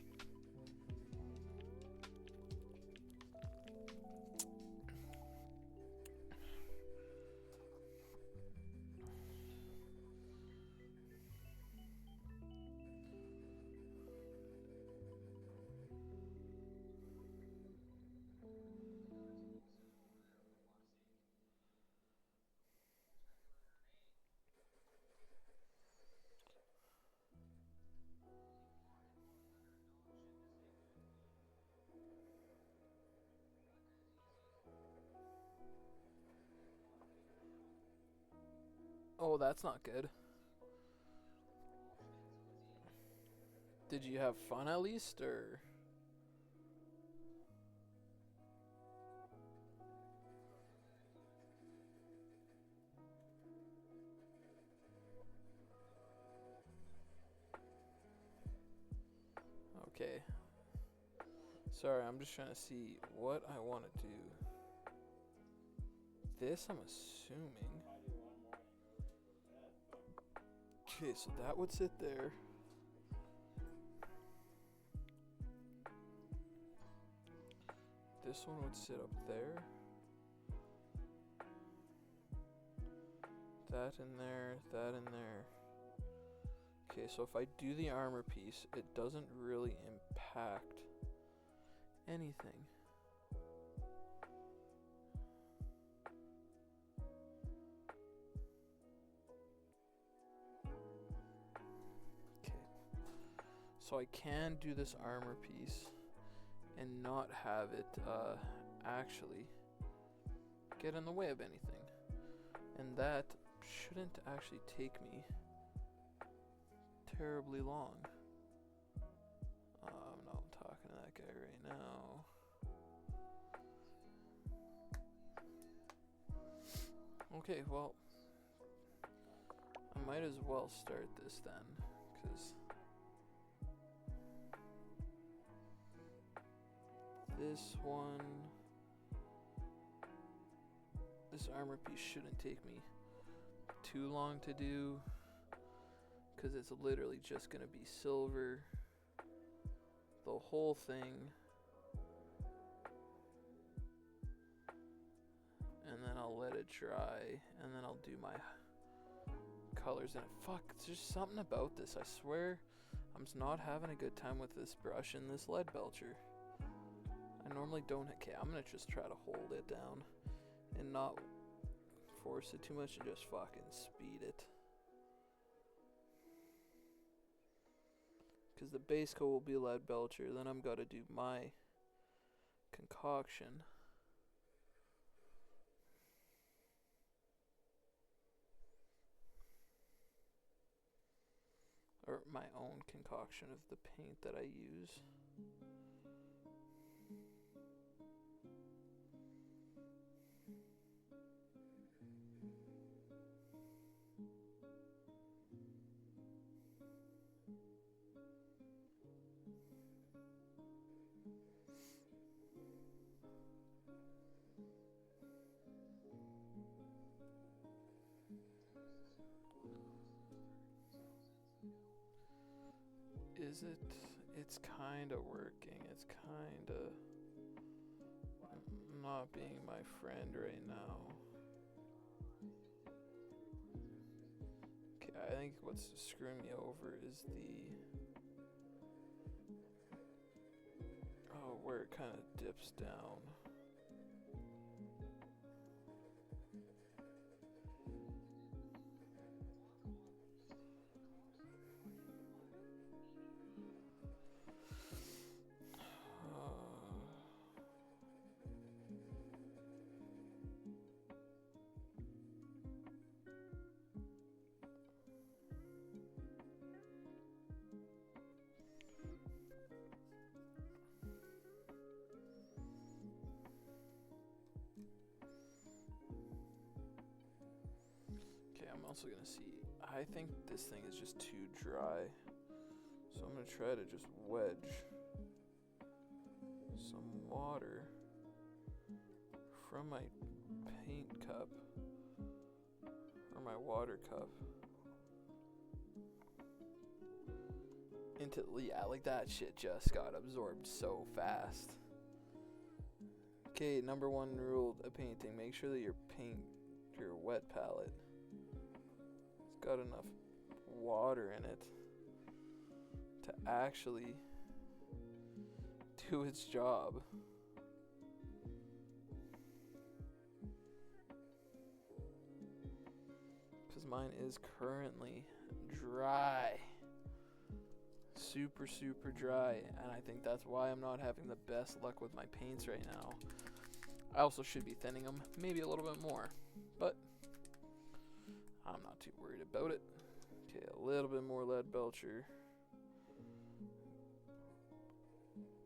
Oh, that's not good. Did you have fun at least, or? Okay. Sorry, I'm just trying to see what I want to do. This, I'm assuming. Okay, so that would sit there. This one would sit up there. That in there, that in there. Okay, so if I do the armor piece, it doesn't really impact anything. Okay. So I can do this armor piece and not have it actually get in the way of anything. And that shouldn't actually take me terribly long. No, I'm talking to that guy right now. Okay, well, I might as well start this then, because this one, this armor piece shouldn't take me too long to do, because it's literally just going to be silver, the whole thing, and then I'll let it dry, and then I'll do my colors in it. Fuck, there's something about this, I swear, I'm just not having a good time with this brush and this lead belcher. I normally don't. Okay, I'm gonna just try to hold it down and not force it too much and just fucking speed it. Because the base coat will be lead belcher, then I'm gotta do my concoction. Or my own concoction of the paint that I use. Is it? It's kind of working. It's kind of not being my friend right now. Okay, I think what's screwing me over is where it kind of dips down. I'm also gonna see, I think this thing is just too dry, so I'm gonna try to just wedge some water from my paint cup, or my water cup, into, yeah, like that shit just got absorbed so fast. Okay, number one rule of painting, make sure that your wet palette got enough water in it to actually do its job. Because mine is currently dry. Super, super dry. And I think that's why I'm not having the best luck with my paints right now. I also should be thinning them maybe a little bit more. But I'm I'm not too worried about it. Okay, a little bit more lead belcher.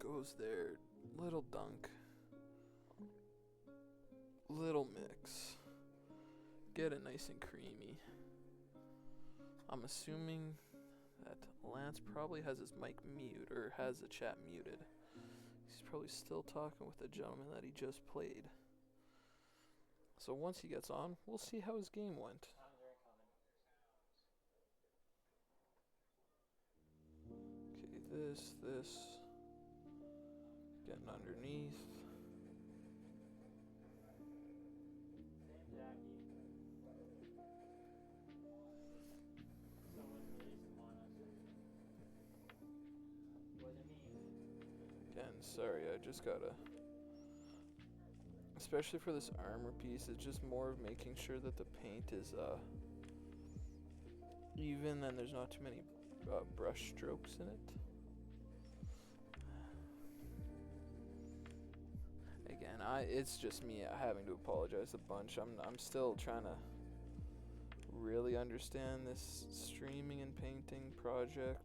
Goes there. Little dunk. Little mix. Get it nice and creamy. I'm assuming that Lance probably has his mic mute, or has the chat muted. He's probably still talking with the gentleman that he just played. So once he gets on, we'll see how his game went. Okay, this. Getting underneath. Again, sorry, I just gotta... Especially for this armor piece, it's just more of making sure that the paint is even and there's not too many brush strokes in it. Again, it's just me having to apologize a bunch. I'm still trying to really understand this streaming and painting project.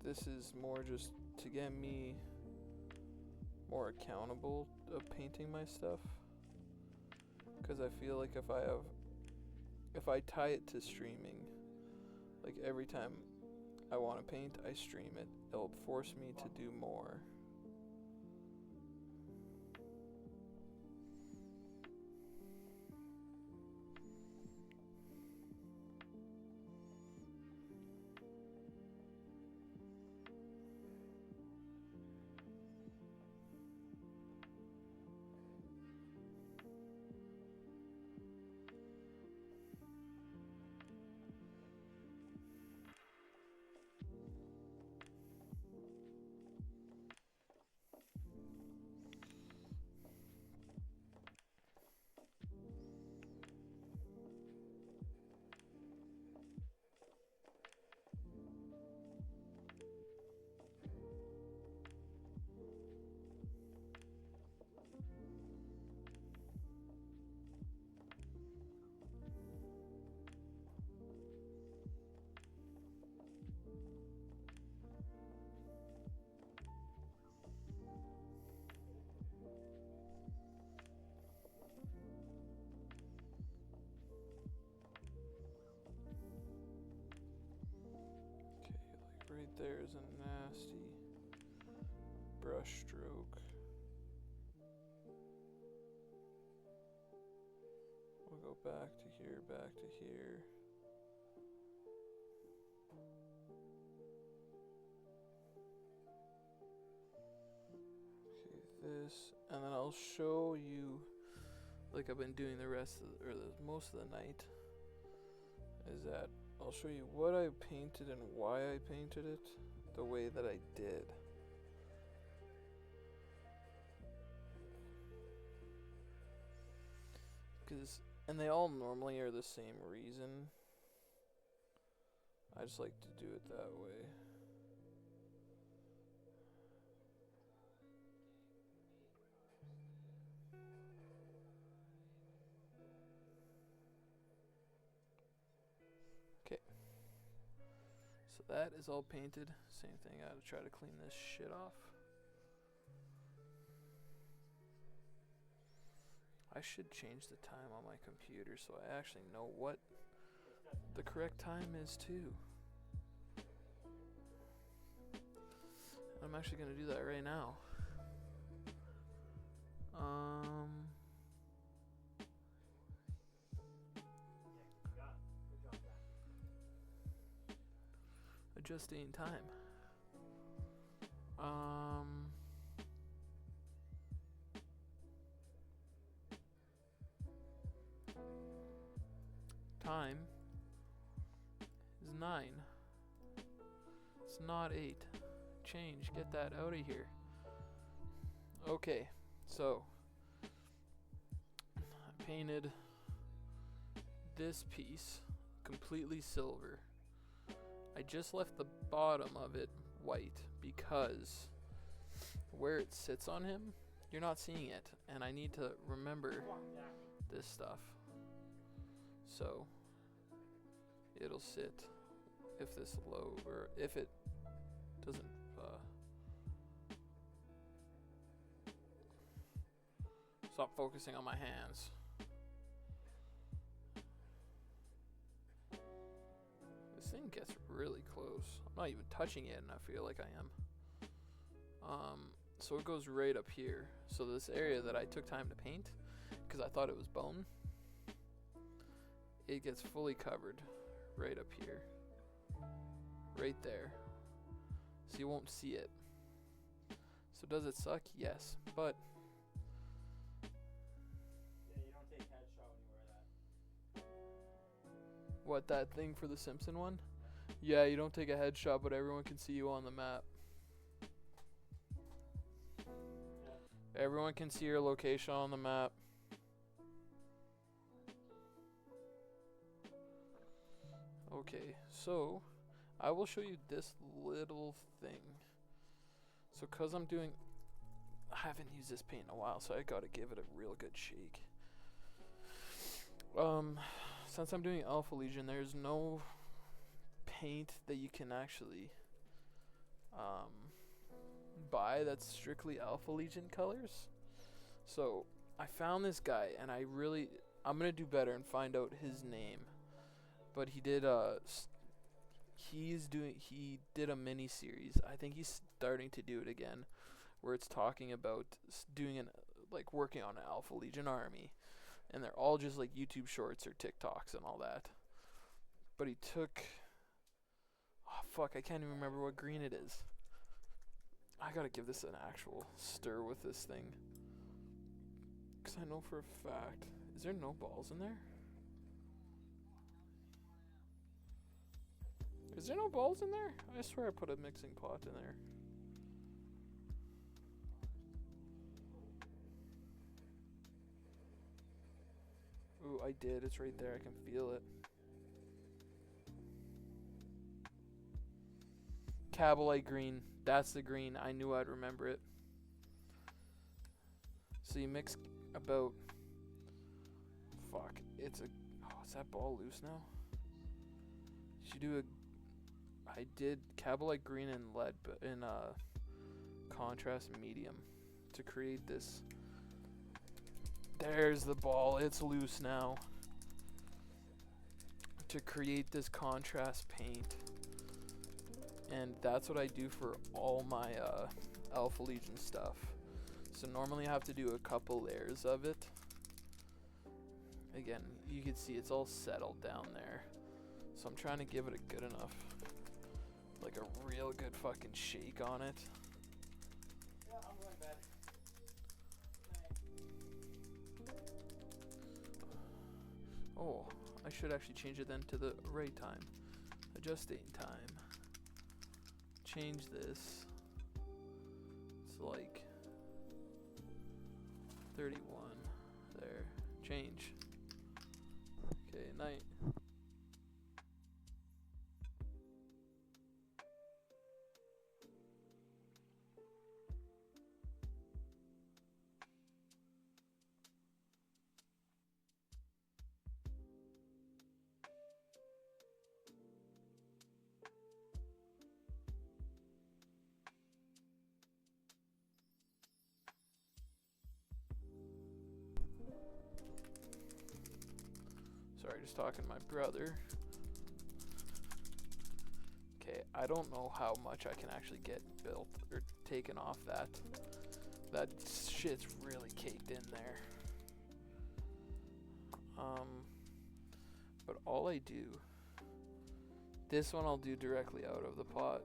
This is more just to get me more accountable of painting my stuff, because I feel like if I tie it to streaming, like every time I want to paint, I stream it, it'll force me to do more. Right there is a nasty brush stroke. We'll go back to here, back to here. Okay, this, and then I'll show you, like I've been doing the rest of most of the night, is that I'll show you what I painted and why I painted it the way that I did. And they all normally are the same reason. I just like to do it that way. So that is all painted. Same thing, I gotta try to clean this shit off. I should change the time on my computer so I actually know what the correct time is too. I'm actually gonna do that right now. Adjusting time. Time is 9. It's not 8. Change. Get that out of here. Okay, so I painted this piece completely silver. I just left the bottom of it white because where it sits on him, you're not seeing it. And I need to remember this stuff. So it'll sit if this low, or if it doesn't stop focusing on my hands. This thing gets really close. I'm not even touching it and I feel like I am. So it goes right up here. So this area that I took time to paint, because I thought it was bone, it gets fully covered right up here. Right there. So you won't see it. So does it suck? Yes. But Yeah, you don't take headshot when you wear that. what, that thing for the Simpson one? Yeah, you don't take a headshot, but everyone can see you on the map. Yeah. Everyone can see your location on the map. Okay, so I will show you this little thing. So cause I'm doing, I haven't used this paint in a while, so I gotta give it a real good shake. Since I'm doing Alpha Legion, there's no paint that you can actually buy that's strictly Alpha Legion colors. So I found this guy, and I'm gonna do better and find out his name. But he did he did a mini series. I think he's starting to do it again, where it's talking about doing working on an Alpha Legion army, and they're all just like YouTube shorts or TikToks and all that. But he took, I can't even remember what green it is. I gotta give this an actual stir with this thing, because I know for a fact. Is there no balls in there? Is there no balls in there? I swear I put a mixing pot in there. Ooh, I did. It's right there. I can feel it. Cabalite green. That's the green. I knew I'd remember it. So you mix about... Fuck. It's a... Oh, is that ball loose now? You do a... I did Cabalite green and lead in contrast medium to create this. There's the ball. It's loose now. To create this contrast paint. And that's what I do for all my Alpha Legion stuff. So normally I have to do a couple layers of it. Again, you can see it's all settled down there. So I'm trying to give it a good enough, like a real good fucking shake on it. Yeah, I'm going to bed. Oh, I should actually change it then to the right time. Adjust date and time. Change this. It's like 31. There. Change. Okay, night. Sorry, just talking to my brother. Okay, I don't know how much I can actually get built or taken off that. That shit's really caked in there. But all I do, this one I'll do directly out of the pot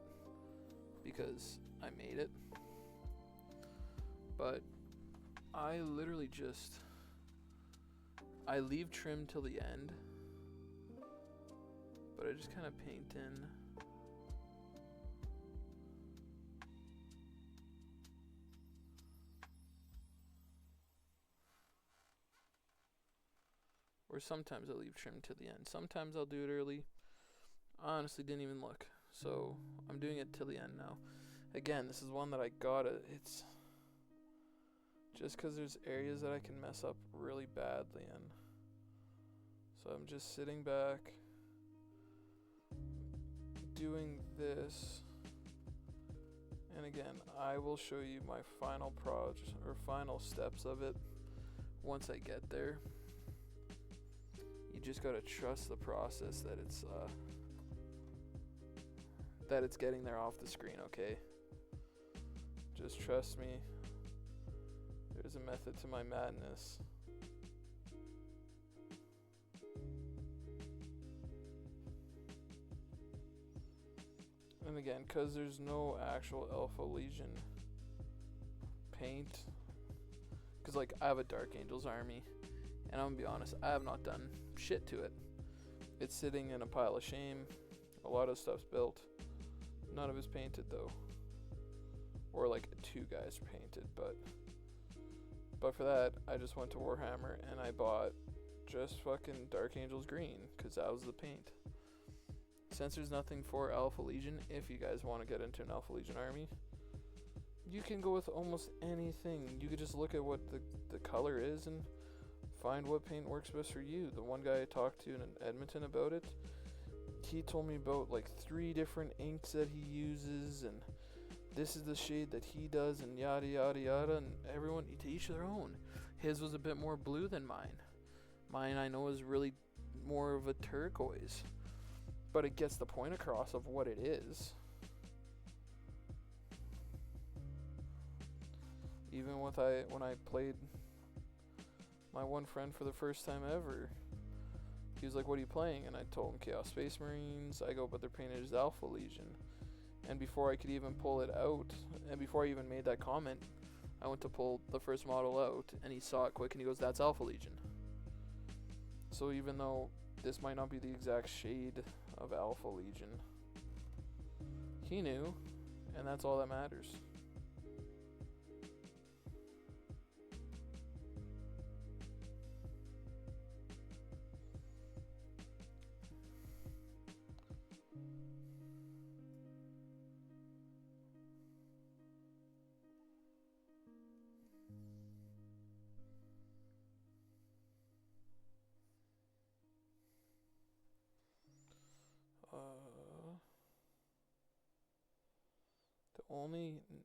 because I made it. But I literally just, I leave trim till the end, but I just kind of paint in. Or sometimes I'll leave trim till the end. Sometimes I'll do it early. I honestly didn't even look. So I'm doing it till the end now. Again, this is one that I got. It's just because there's areas that I can mess up really badly in. So I'm just sitting back, doing this, and again, I will show you my final final steps of it once I get there. You just gotta trust the process that it's getting there off the screen, okay? Just trust me. There's a method to my madness. And again, because there's no actual Alpha Legion paint, because like I have a Dark Angels army, and I'm gonna be honest, I have not done shit to it. It's sitting in a pile of shame. A lot of stuff's built. None of it's painted though, or like 2 guys painted. But for that, I just went to Warhammer and I bought just fucking Dark Angels green, because that was the paint. Since there's nothing for Alpha Legion, if you guys want to get into an Alpha Legion army, you can go with almost anything. You could just look at what the color is and find what paint works best for you. The one guy I talked to in Edmonton about it, he told me about like 3 different inks that he uses, and this is the shade that he does, and yada yada yada, and everyone, to each their own. His was a bit more blue than mine. Mine, I know, is really more of a turquoise, but it gets the point across of what it is. Even when I played my one friend for the first time ever, he was like, "What are you playing?" And I told him Chaos Space Marines. I go, but they're painted as Alpha Legion. And before I could even pull it out, and before I even made that comment, I went to pull the first model out, and he saw it quick, and he goes, "That's Alpha Legion." So even though this might not be the exact shade of Alpha Legion, he knew, and that's all that matters.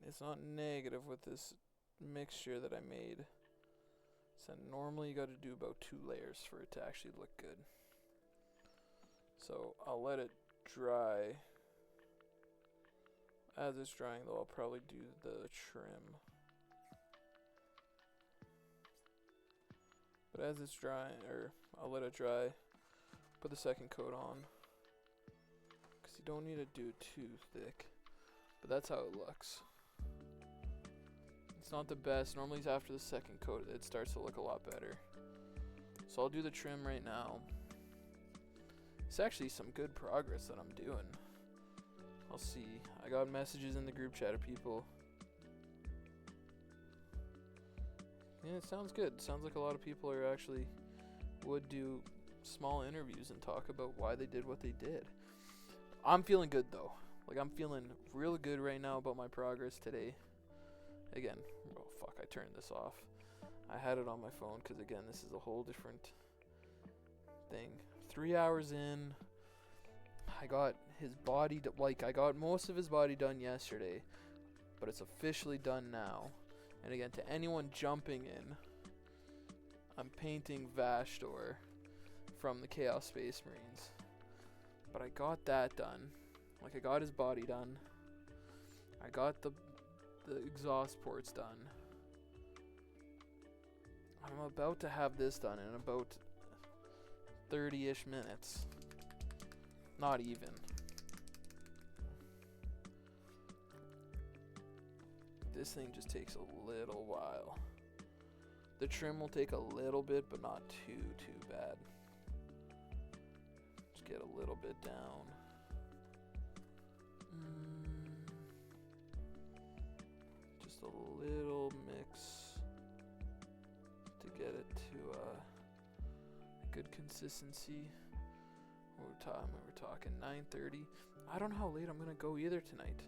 It's not negative with this mixture that I made. So normally you got to do about 2 layers for it to actually look good. So I'll let it dry. As it's drying though, I'll probably do the trim. But as it's drying, I'll let it dry, put the second coat on, because you don't need to do too thick. But that's how it looks. It's not the best. Normally it's after the second coat it starts to look a lot better. So I'll do the trim right now. It's actually some good progress that I'm doing. I'll see. I got messages in the group chat of people. Yeah, it sounds good. Sounds like a lot of people are actually would do small interviews and talk about why they did what they did. I'm feeling good though. Like, I'm feeling real good right now about my progress today. Again, oh fuck, I turned this off. I had it on my phone because, again, this is a whole different thing. 3 hours in, I got his body, I got most of his body done yesterday, but it's officially done now. And again, to anyone jumping in, I'm painting Vashtorr from the Chaos Space Marines. But I got that done. Like, I got his body done. I got the exhaust ports done. I'm about to have this done in about 30-ish minutes. Not even. This thing just takes a little while. The trim will take a little bit, but not too bad. Just get a little bit down. Just a little mix to get it to a good consistency. We're talking 9:30. I don't know how late I'm gonna go either tonight.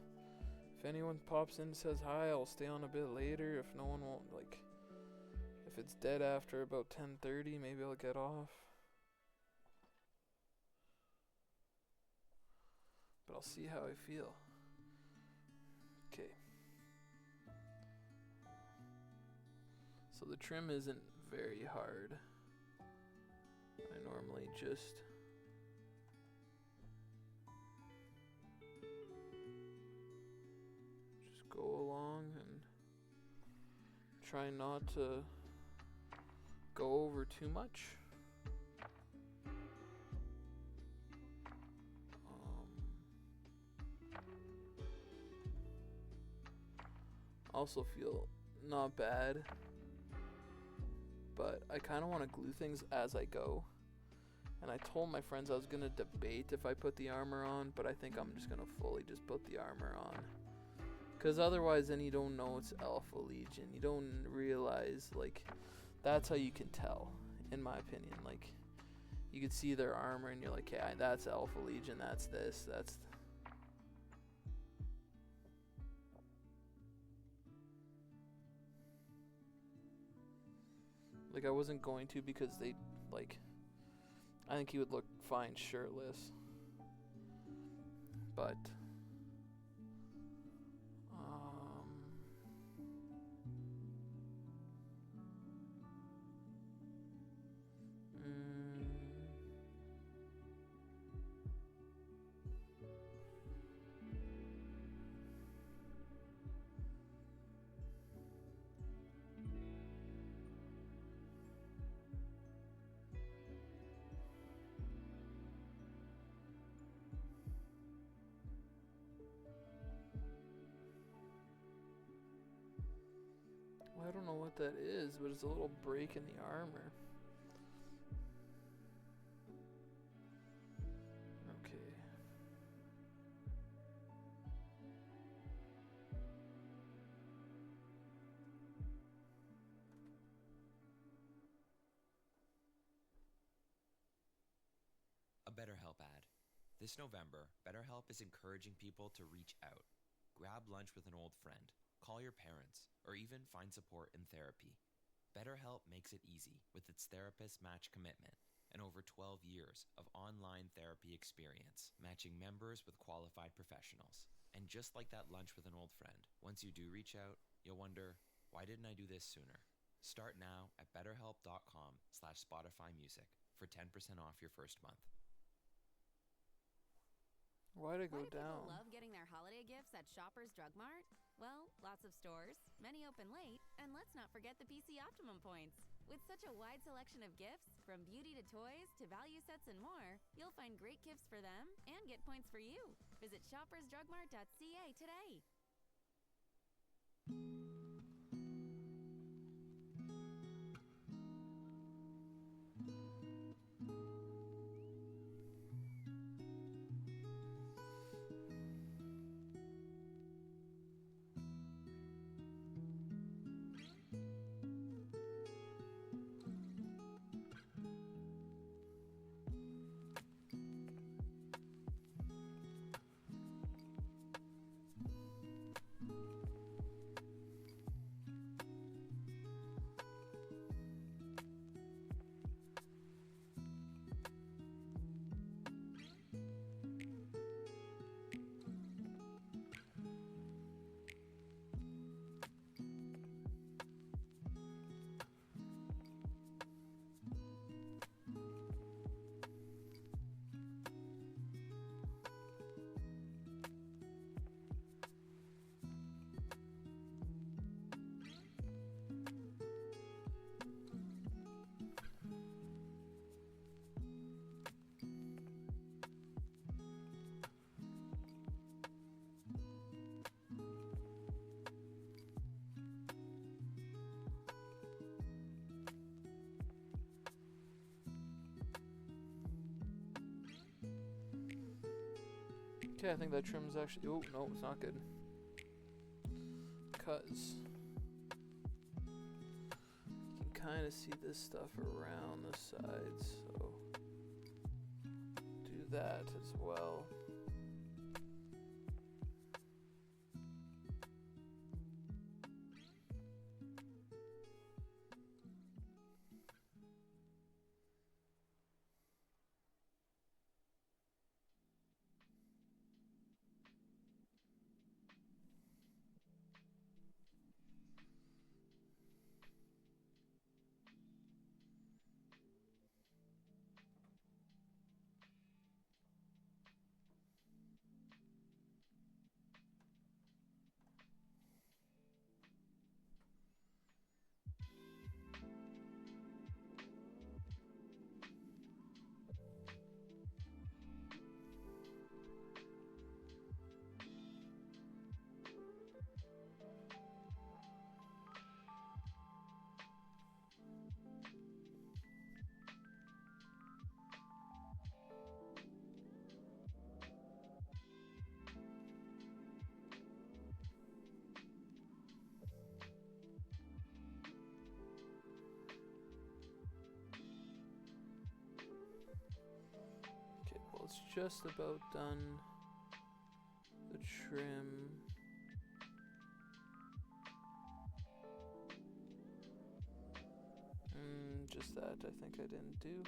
If anyone pops in and says hi, I'll stay on a bit later. If no one won't, like, if it's dead after about 10:30, maybe I'll get off. But I'll see how I feel. Okay. So the trim isn't very hard. I normally just go along and try not to go over too much. Also feel not bad, but I kind of want to glue things as I go. And I told my friends I was going to debate if I put the armor on, but I think I'm just going to fully just put the armor on. Because otherwise then you don't know it's Alpha Legion. You don't realize, like, that's how you can tell, in my opinion. Like, you can see their armor and you're like, yeah, that's Alpha Legion, that's this, that's... Like, I wasn't going to because they, like, I think he would look fine shirtless. But... I don't know what that is, but it's a little break in the armor. Okay. A BetterHelp ad. This November, BetterHelp is encouraging people to reach out. Grab lunch with an old friend, call your parents, or even find support in therapy. BetterHelp makes it easy with its therapist match commitment and over 12 years of online therapy experience, matching members with qualified professionals. And just like that lunch with an old friend, once you do reach out, you'll wonder, why didn't I do this sooner? Start now at betterhelp.com/Spotify Music for 10% off your first month. Why'd it go Why do down? people love getting their holiday gifts at Shoppers Drug Mart? Well, lots of stores, many open late, and let's not forget the PC Optimum points. With such a wide selection of gifts, from beauty to toys to value sets and more, you'll find great gifts for them and get points for you. Visit shoppersdrugmart.ca today. Okay, I think that trim's actually... Oh, no, it's not good. Because you can kind of see this stuff around the sides, so do that as well. it's just about done. The trim. Just that I think I didn't do.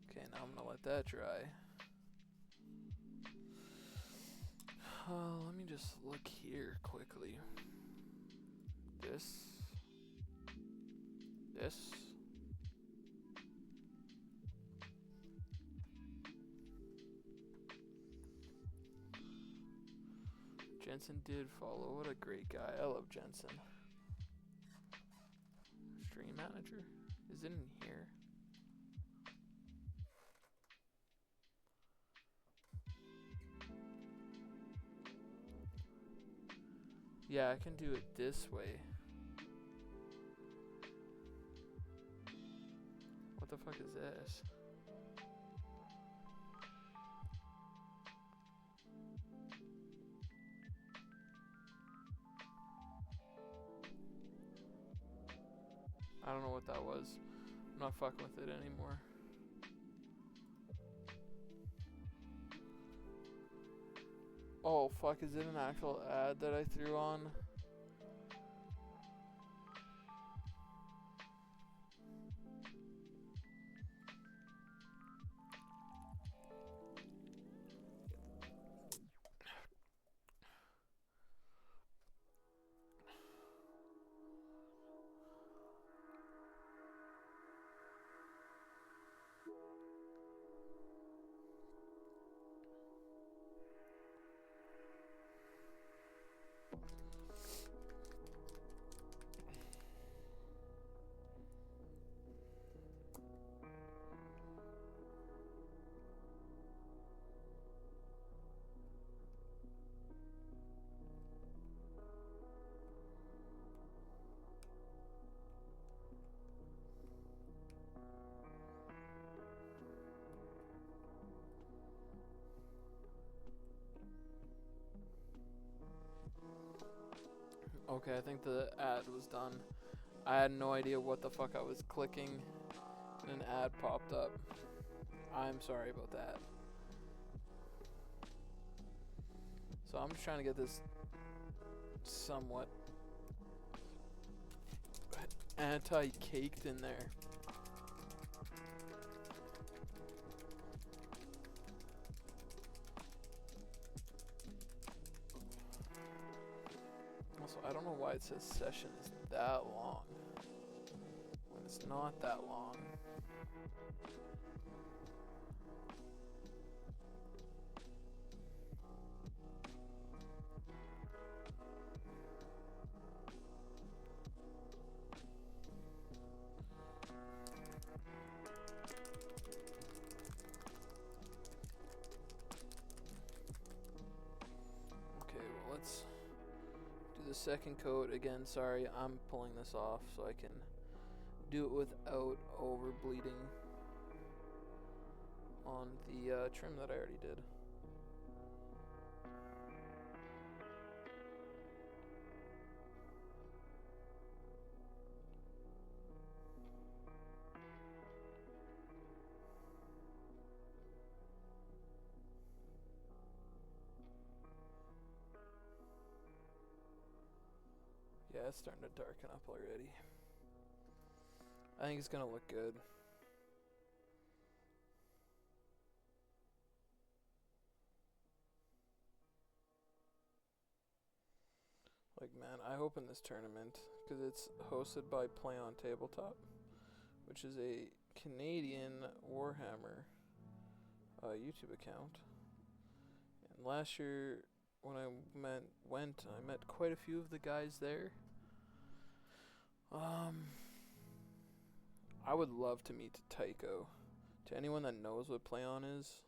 Okay, now I'm gonna let that dry. Let me just look here quickly. This. Jensen did follow. What a great guy. I love Jensen. Stream manager? Is it in here? Yeah, I can do it this way. What the fuck is this? I don't know what that was. I'm not fucking with it anymore. Oh fuck, is it an actual ad that I threw on? Okay, I think the ad was done. I had no idea what the fuck I was clicking, and an ad popped up. I'm sorry about that. So I'm just trying to get this somewhat anti-caked in there. Also, I don't know why it says session is that long when it's not that long. Second coat again. Sorry, I'm pulling this off so I can do it without over bleeding on the trim that I already did. Yeah, it's starting to darken up already. I think it's gonna look good. Like, man, I hope in this tournament, because it's hosted by Play on Tabletop, which is a Canadian Warhammer YouTube account. And last year, when I I met quite a few of the guys there. I would love to meet Tycho. To anyone that knows what Play On is,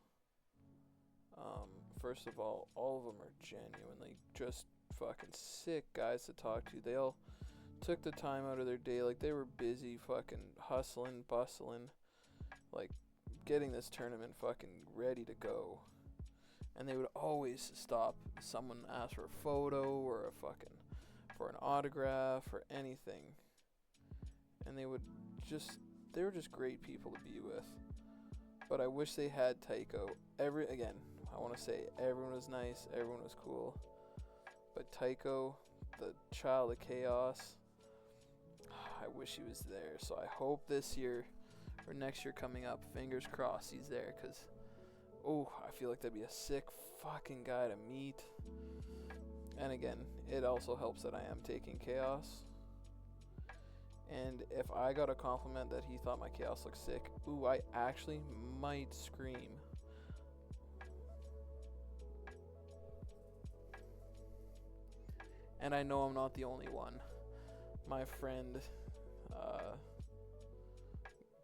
first of all of them are genuinely just fucking sick guys to talk to. They all took the time out of their day, like they were busy fucking hustling, bustling, like getting this tournament fucking ready to go. And they would always stop. Someone asked for a photo or for an autograph or anything. And they were just great people to be with. But I wish they had Tycho. Again, I want to say everyone was nice, everyone was cool. But Tycho, the child of chaos, I wish he was there. So I hope this year or next year coming up, fingers crossed he's there, because I feel like that'd be a sick fucking guy to meet. And again, it also helps that I am taking chaos. And if I got a compliment that he thought my chaos looked sick, I actually might scream. And I know I'm not the only one. My friend,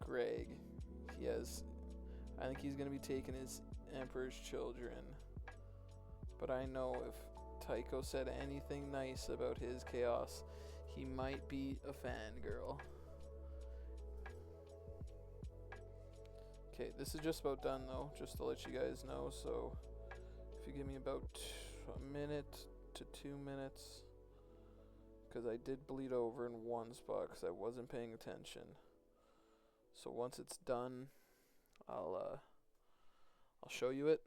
Greg, I think he's going to be taking his Emperor's Children. But I know if Tycho said anything nice about his chaos, he might be a fangirl. Okay, this is just about done though, just to let you guys know. So if you give me about a minute to 2 minutes, because I did bleed over in one spot because I wasn't paying attention. So once it's done, I'll show you it.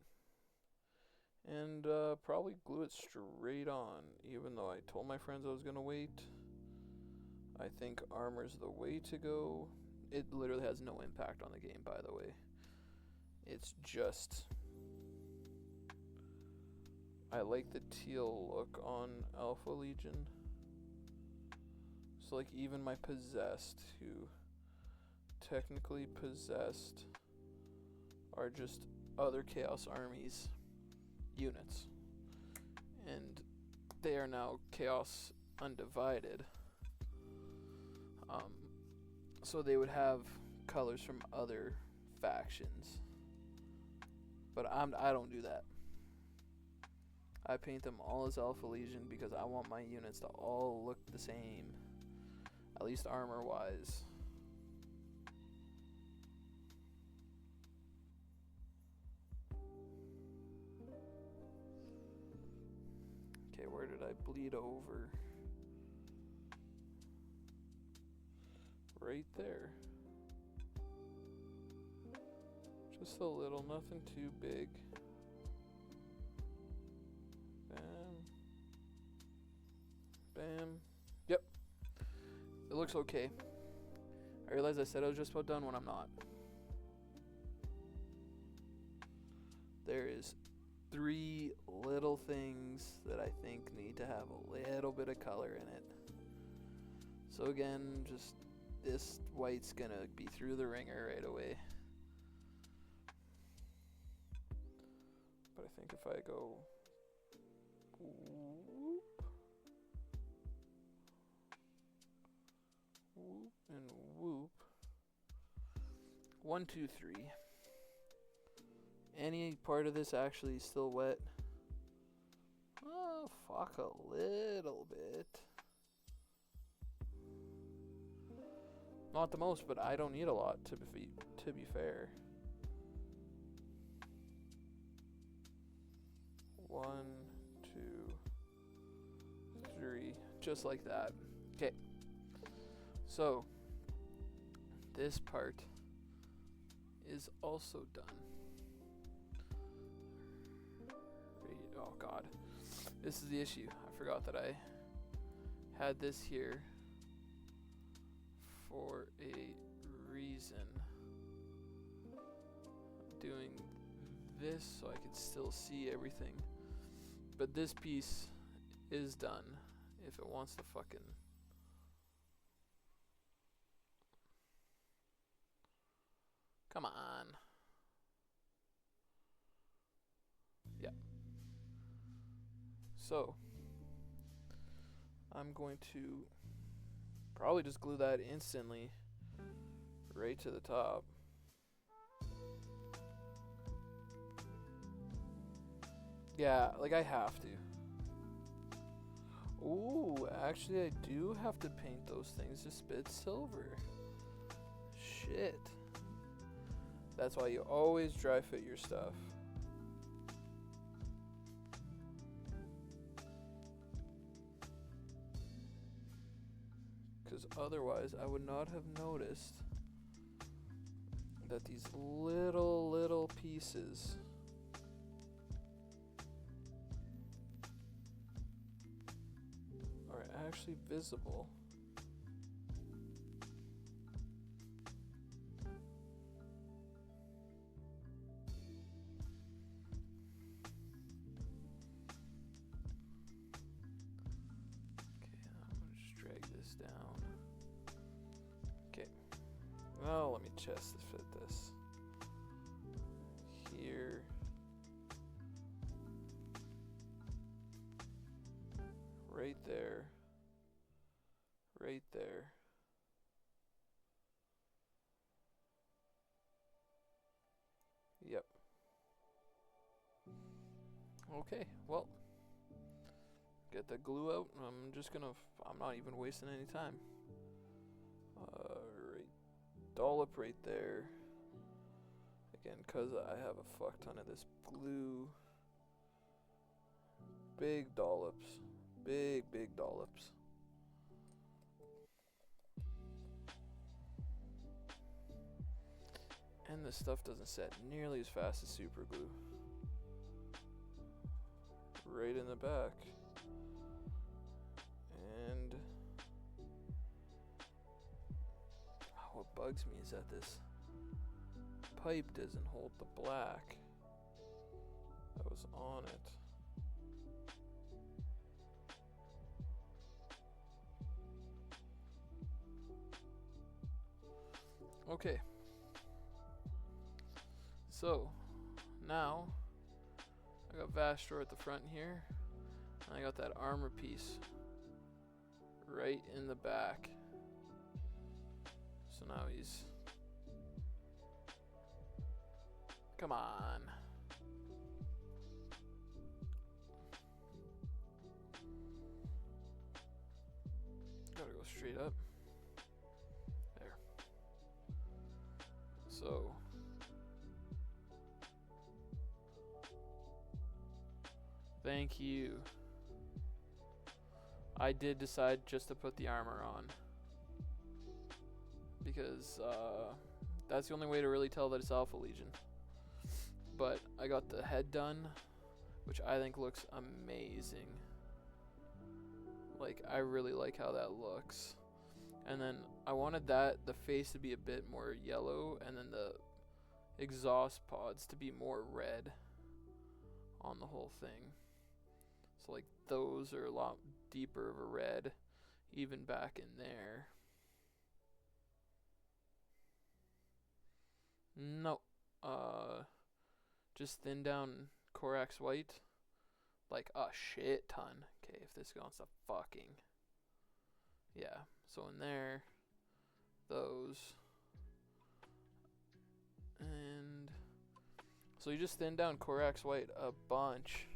And probably glue it straight on, even though I told my friends I was going to wait. I think armor's the way to go. It literally has no impact on the game, by the way. It's just, I like the teal look on Alpha Legion. So like even my possessed, who technically possessed are just other Chaos Armies units, and they are now Chaos Undivided. So they would have colors from other factions, but I don't do that. I paint them all as Alpha Legion because I want my units to all look the same, at least armor wise. Okay, where did I bleed over? Right there. Just a little, nothing too big. Bam. Bam. Yep. It looks okay. I realized I said I was just about done when I'm not. There is 3 little things that I think need to have a little bit of color in it. So again, just this white's gonna be through the ringer right away. But I think if I go whoop, whoop, and whoop, 1, 2, 3. Any part of this actually still wet? Oh, fuck, a little bit. Not the most, but I don't need a lot to be fair. 1, 2, 3, just like that. Okay. So this part is also done. Oh god, this is the issue. I forgot that I had this here for a reason. I'm doing this so I can still see everything, but this piece is done. If it wants to fucking come on. Yeah. So I'm going to probably just glue that instantly right to the top. Yeah, like I have to. Ooh, actually I do have to paint those things to spit silver. Shit. That's why you always dry fit your stuff. because otherwise I would not have noticed that these little pieces are actually visible. Down. Okay. Well, let me chest fit this. Here. Right there. Right there. Yep. Okay, well. Get the glue out. I'm not even wasting any time. Right, dollop right there. Again, cause I have a fuck ton of this glue. Big dollops. Big dollops. And this stuff doesn't set nearly as fast as super glue. Right in the back. And what bugs me is that this pipe doesn't hold the black that was on it. Okay. So now I got Vashtorr at the front here. And I got that armor piece right in the back. So now he's... Come on. Gotta go straight up. There. So... Thank you. I did decide just to put the armor on. Because that's the only way to really tell that it's Alpha Legion. But I got the head done, which I think looks amazing. Like, I really like how that looks. And then I wanted the face to be a bit more yellow, and then the exhaust pods to be more red on the whole thing. So like those are a lot deeper of a red, even back in there. No, just thin down Corax white, like a shit ton. Okay, if this goes to fucking, yeah. So in there, those, and so you just thin down Corax white a bunch.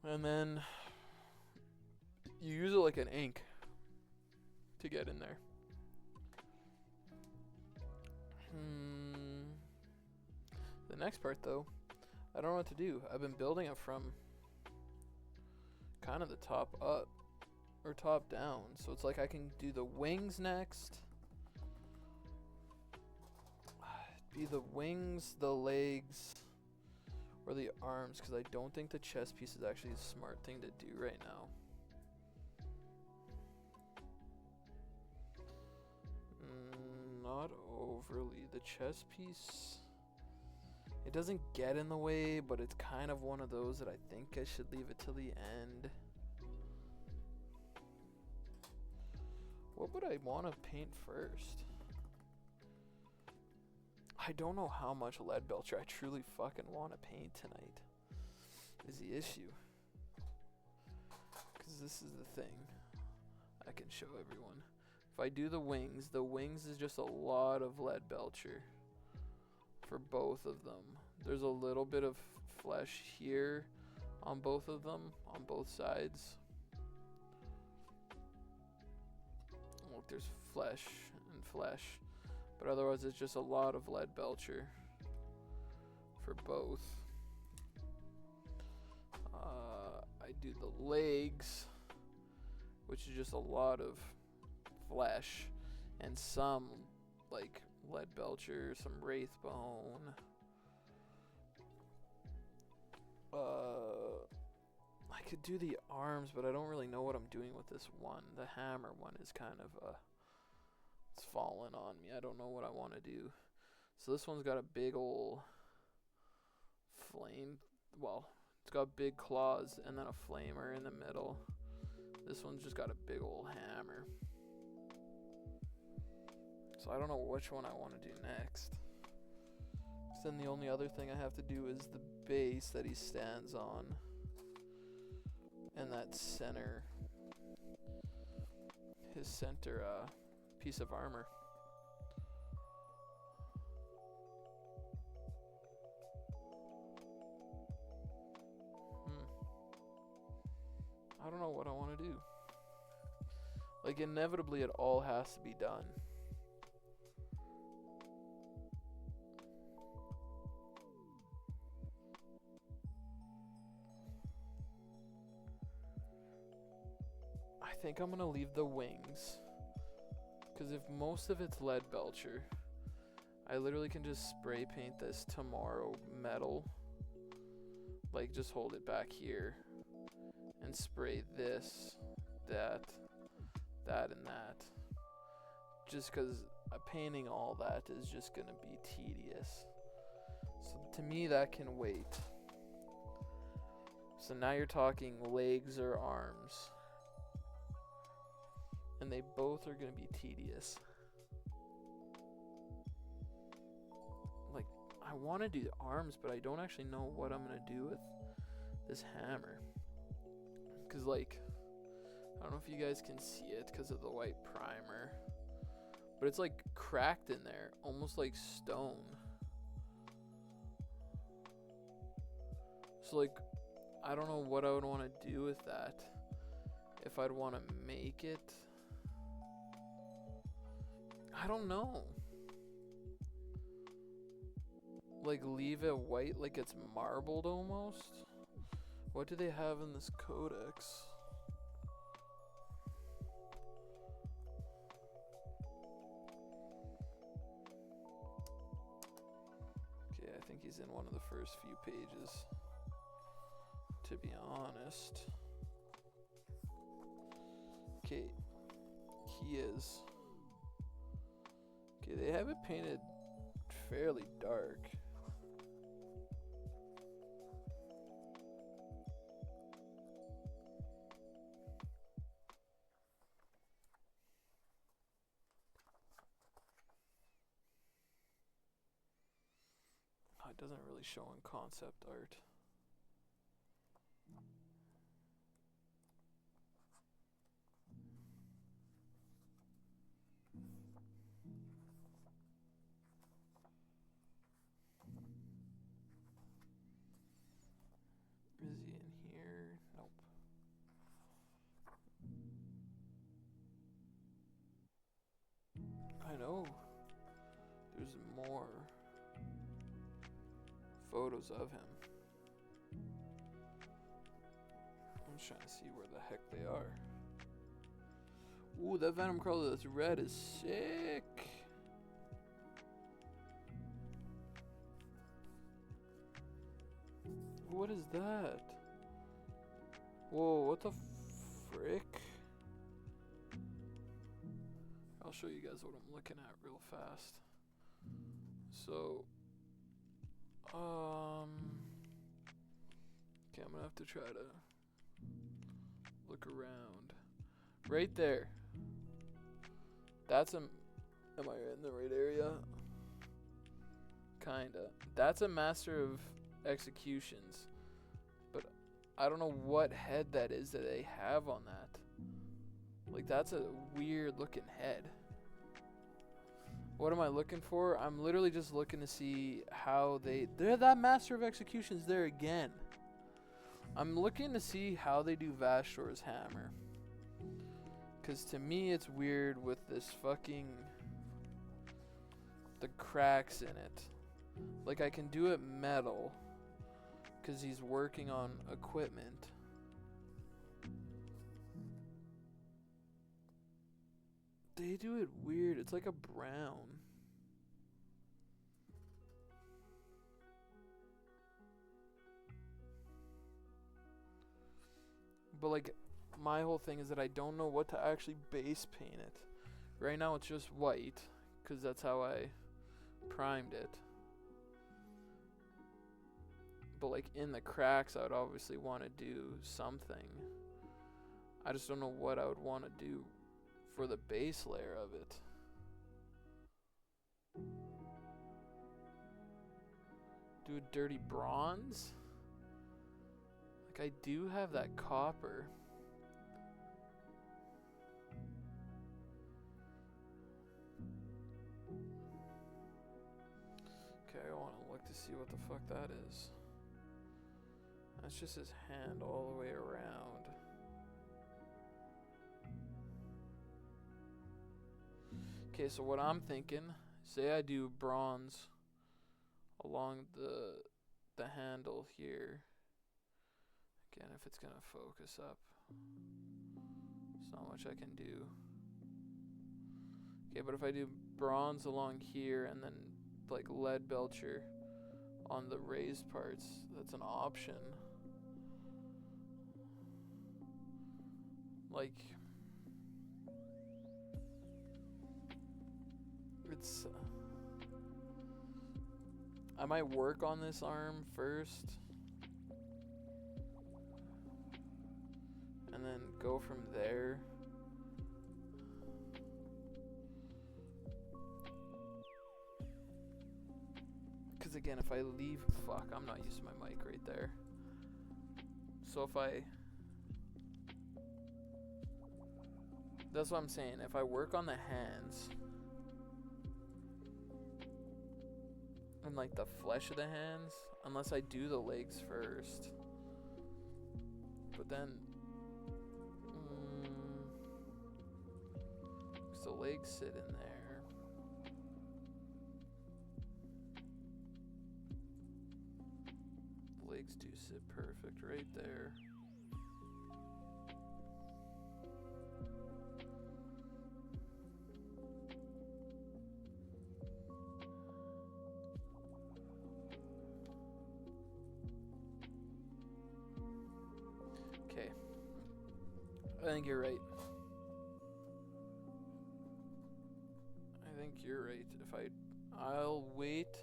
And then you use it like an ink to get in there. The next part though, I don't know what to do. I've been building it from kind of the top up or top down. So it's like I can do the wings next. Be the wings, the legs, or the arms, because I don't think the chest piece is actually a smart thing to do right now. Not overly. The chest piece, it doesn't get in the way, but it's kind of one of those that I think I should leave it till the end. What would I want to paint first? I don't know how much lead belcher I truly fucking want to paint tonight is the issue. Because this is the thing I can show everyone. If I do the wings is just a lot of lead belcher for both of them. There's a little bit of flesh here on both of them, on both sides. Look, there's flesh and flesh. But otherwise, it's just a lot of lead belcher for both. I do the legs, which is just a lot of flesh, and some like lead belcher, some wraith bone. I could do the arms, but I don't really know what I'm doing with this one. The hammer one is kind of it's fallen on me. I don't know what I want to do. So this one's got a big ol' flame. Well, it's got big claws and then a flamer in the middle. This one's just got a big ol' hammer. So I don't know which one I want to do next. Then the only other thing I have to do is the base that he stands on. And that center. His center piece of armor. I don't know what I want to do. Like, inevitably it all has to be done. I think I'm going to leave the wings. Because if most of it's lead belcher, I literally can just spray paint this tomorrow metal. Like, just hold it back here. And spray this, that, and that. Just because painting all that is just going to be tedious. So to me, that can wait. So now you're talking legs or arms. And they both are going to be tedious. Like, I want to do the arms, but I don't actually know what I'm going to do with this hammer. Because, like, I don't know if you guys can see it because of the white primer. But it's, like, cracked in there. Almost like stone. So, like, I don't know what I would want to do with that. If I'd want to make it. I don't know. Like, leave it white like it's marbled almost? What do they have in this codex? Okay, I think he's in one of the first few pages. To be honest. Okay, he is. Okay, they have it painted fairly dark. It doesn't really show in concept art. Is he in here? Nope. I know. There's more photos of him. I'm just trying to see where the heck they are. Ooh, that Venom crawler that's red is sick. What is that? Whoa, what the frick? I'll show you guys what I'm looking at real fast. So, okay, I'm gonna have to try to look around. Right there. That's am I in the right area? Kinda. That's a master of executions. But I don't know what head that is that they have on that. Like, that's a weird looking head. What am I looking for? I'm literally just looking to see how they're that master of executions there again. I'm looking to see how they do Vashtorr's hammer. Because to me it's weird with this fucking the cracks in it. Like, I can do it metal because he's working on equipment. They do it weird. It's like a brown. But like, my whole thing is that I don't know what to actually base paint it. Right now it's just white, because that's how I primed it. But like in the cracks, I would obviously want to do something. I just don't know what I would want to do for the base layer of it. Do a dirty bronze? Like, I do have that copper. Okay, I want to look to see what the fuck that is. That's just his hand all the way around. Okay, so what I'm thinking, say I do bronze along the handle here. Again, if it's gonna focus up, there's not much I can do. Okay, but if I do bronze along here and then like lead belcher on the raised parts, that's an option. Like, it's I might work on this arm first and then go from there. Because again, if I leave, fuck, I'm not using my mic right there. So if I, that's what I'm saying, if I work on the hands and like the flesh of the hands, unless I do the legs first, but then cause the legs sit in there. The legs do sit perfect right there. I think you're right. I think you're right. I'll wait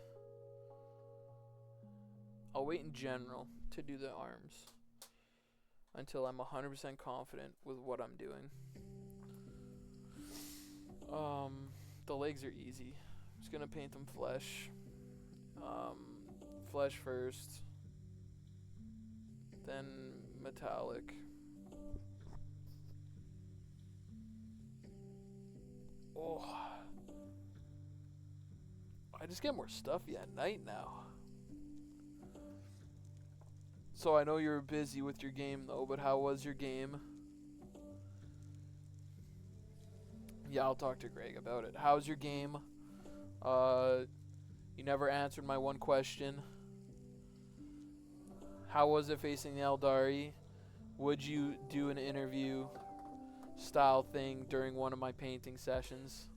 in general to do the arms until I'm 100% confident with what I'm doing. The legs are easy. I'm just gonna paint them flesh. Flesh first, then metallic. Oh, I just get more stuffy at night now. So I know you're busy with your game though, but how was your game? Yeah, I'll talk to Greg about it. How's your game? You never answered my one question. How was it facing the Eldari? Would you do an interview style thing during one of my painting sessions?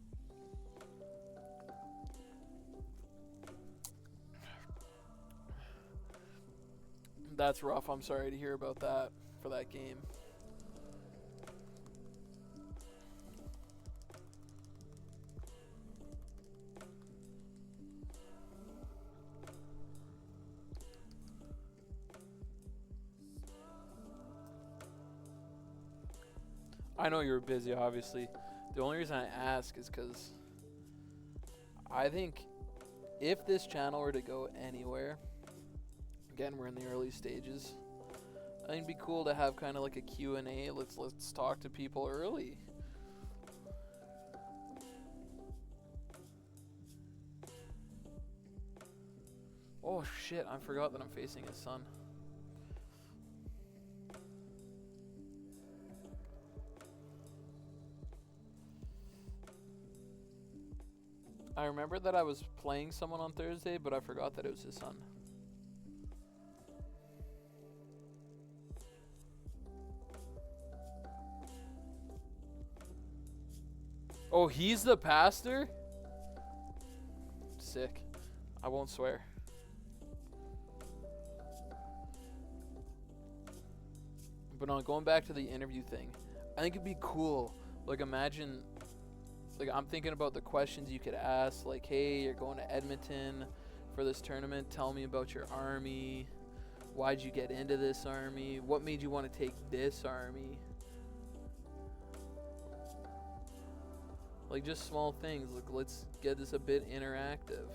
That's rough. I'm sorry to hear about that for that game. I know you were busy, obviously. The only reason I ask is because I think if this channel were to go anywhere, again, we're in the early stages, I think it'd be cool to have kind of like a Q&A. Let's talk to people early. Oh shit, I forgot that I'm facing his son. I remember that I was playing someone on Thursday, but I forgot that it was his son. Oh, he's the pastor? Sick. I won't swear. But on going back to the interview thing, I think it'd be cool. Like, imagine, like, I'm thinking about the questions you could ask. Like, hey, you're going to Edmonton for this tournament. Tell me about your army. Why'd you get into this army? What made you want to take this army? Like, just small things. Like, let's get this a bit interactive.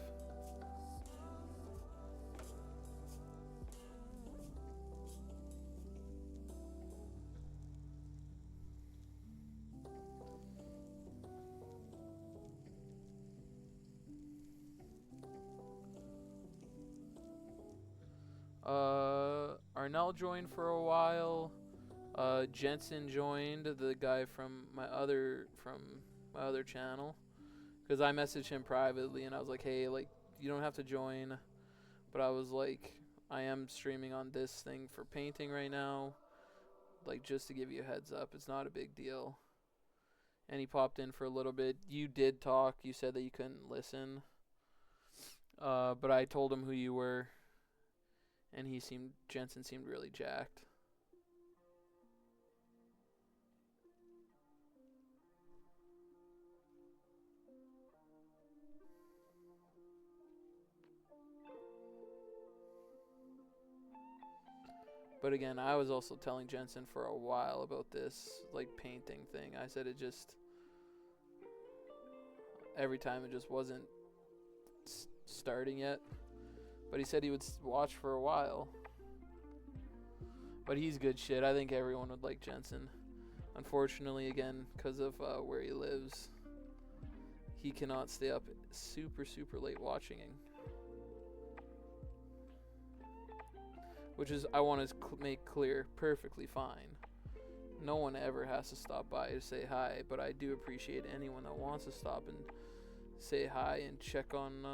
Arnell joined for a while. Jensen joined, the guy from my other channel, because I messaged him privately and I was like, hey, like, you don't have to join, but I was like, I am streaming on this thing for painting right now, like, just to give you a heads up. It's not a big deal. And he popped in for a little bit. You did talk. You said that you couldn't listen, but I told him who you were, and Jensen seemed really jacked. But again, I was also telling Jensen for a while about this, like, painting thing. I said it just, every time it just wasn't starting yet. But he said he would watch for a while. But he's good shit. I think everyone would like Jensen. Unfortunately, again, because of where he lives, he cannot stay up super, super late watching. Which is, I want to make clear, perfectly fine. No one ever has to stop by to say hi, but I do appreciate anyone that wants to stop and say hi and check on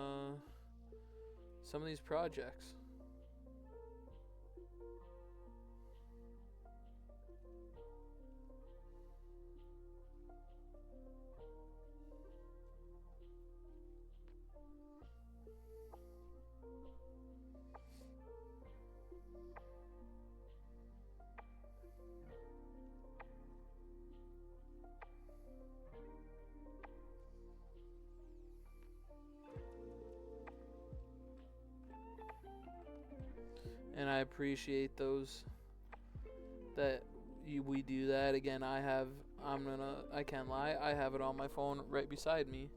some of these projects. And I appreciate those that we do that. Again, I can't lie, I have it on my phone right beside me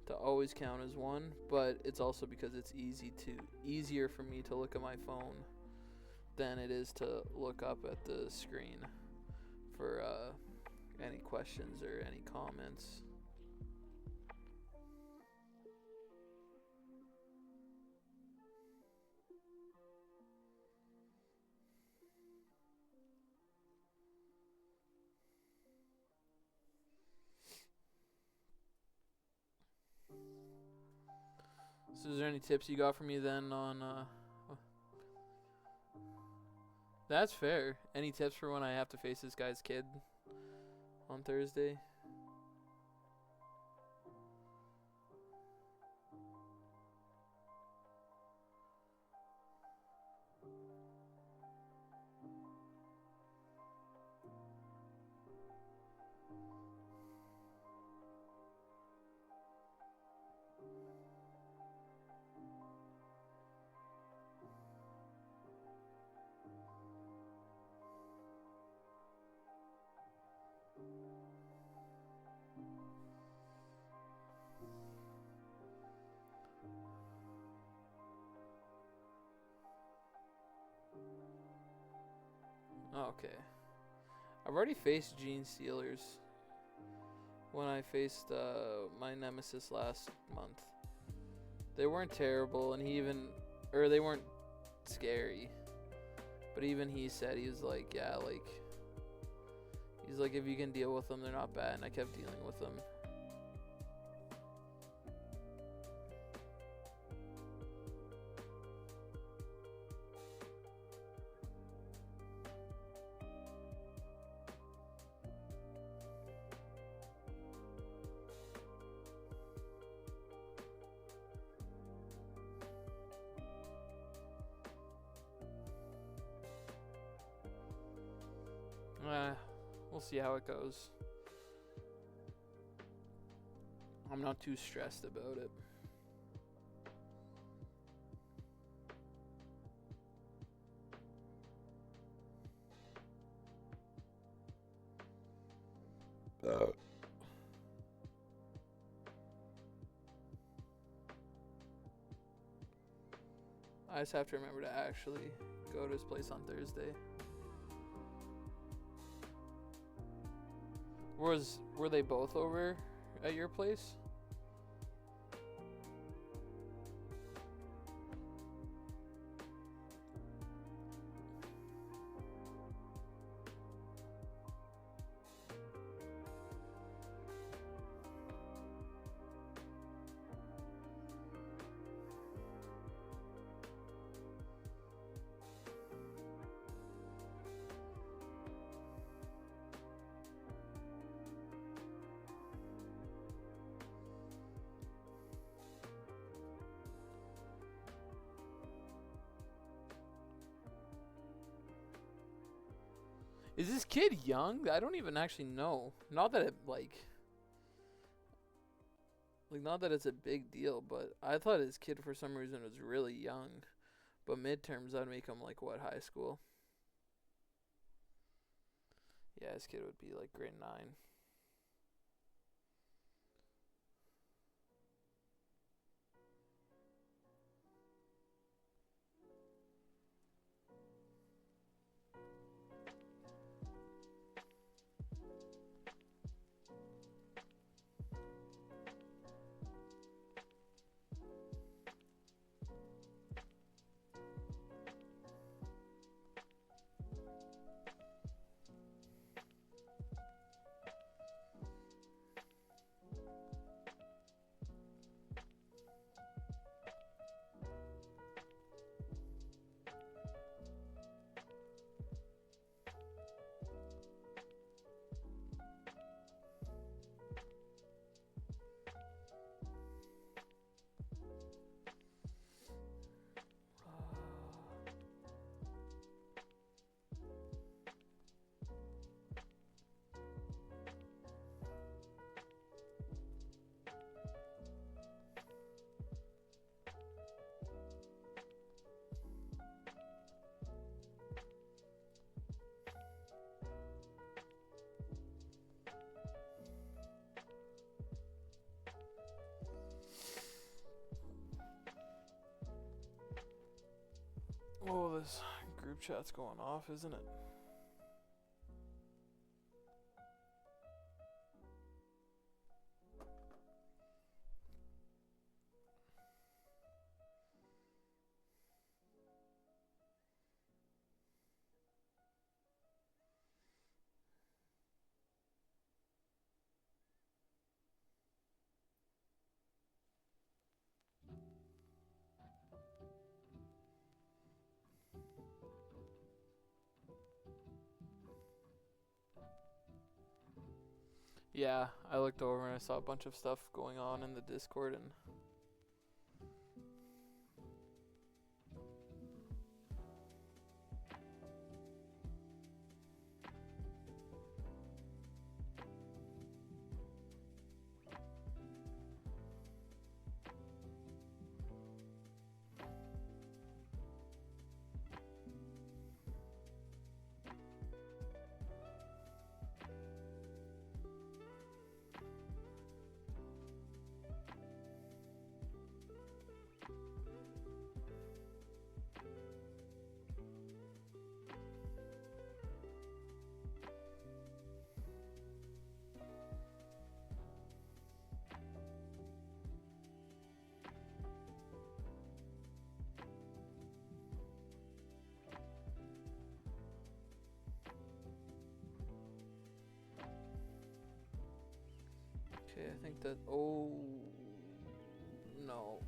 to always count as one, but it's also because it's easier for me to look at my phone than it is to look up at the screen for any questions or any comments. So is there any tips you got for me then on that's fair. Any tips for when I have to face this guy's kid on Thursday? Okay. I've already faced Gene Steelers when I faced my nemesis last month. They weren't terrible, and they weren't scary. But even he said, he was like, yeah, like, he's like, if you can deal with them, they're not bad. And I kept dealing with them. We'll see how it goes. I'm not too stressed about it. I just have to remember to actually go to his place on Thursday. Were they both over at your place? Is this kid young? I don't even actually know. Not that it not that it's a big deal, but I thought his kid for some reason was really young. But midterms, I'd make him like what, high school? Yeah, his kid would be like grade 9. Oh, this group chat's going off, isn't it? Yeah, I looked over and I saw a bunch of stuff going on in the Discord and okay, I think that, oh, no.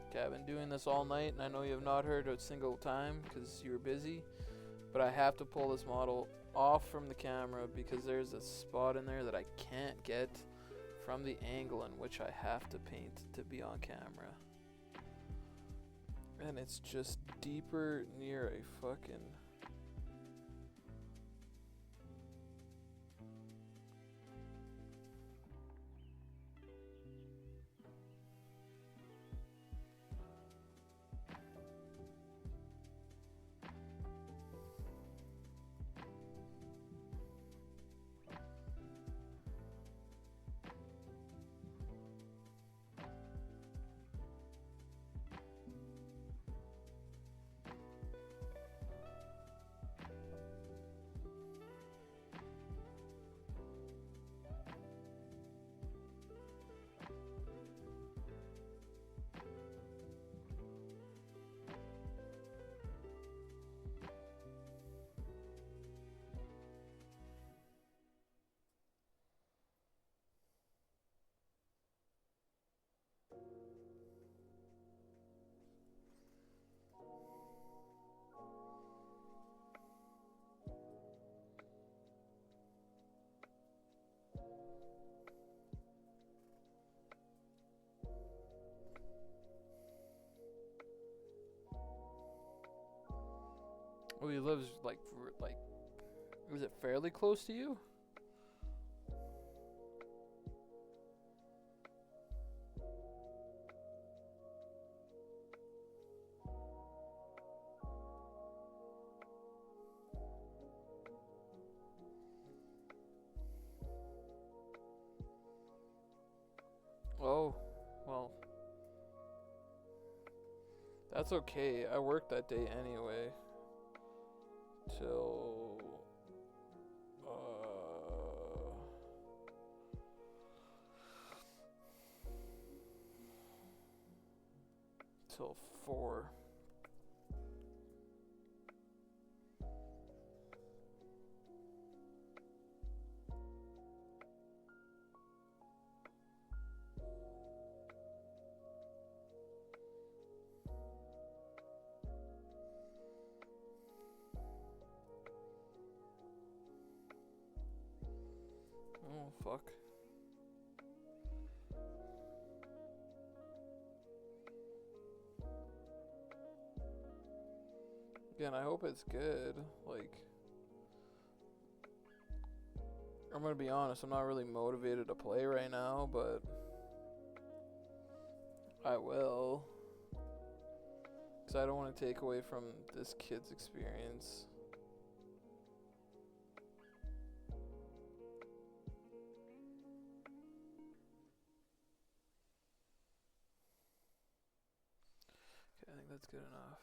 Okay, I've been doing this all night, and I know you have not heard a single time because you were busy, but I have to pull this model off from the camera because there's a spot in there that I can't get from the angle in which I have to paint to be on camera. And it's just deeper near a fucking... Oh, he lives like, is it fairly close to you? Oh, well. That's okay. I worked that day anyway. Till... till 4. Oh, fuck. Again, I hope it's good. Like, I'm gonna be honest, I'm not really motivated to play right now, but I will. Because I don't want to take away from this kid's experience. Okay, I think that's good enough.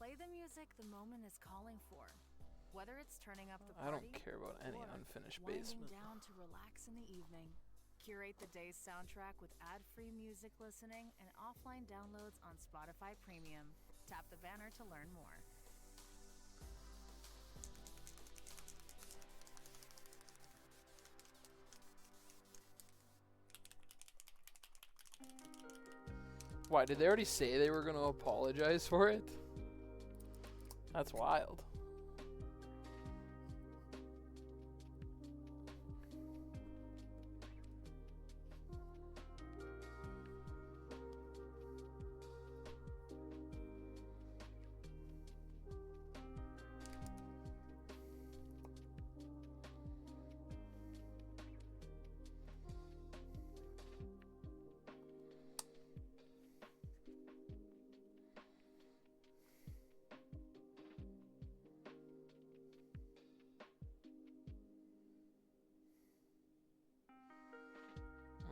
Play the music the moment is calling for. Whether it's turning up the I party don't care about any or unfinished winding basement. down to relax in the evening. Curate the day's soundtrack with ad-free music listening and offline downloads on Spotify Premium. Tap the banner to learn more. Why, did they already say they were going to apologize for it? That's wild.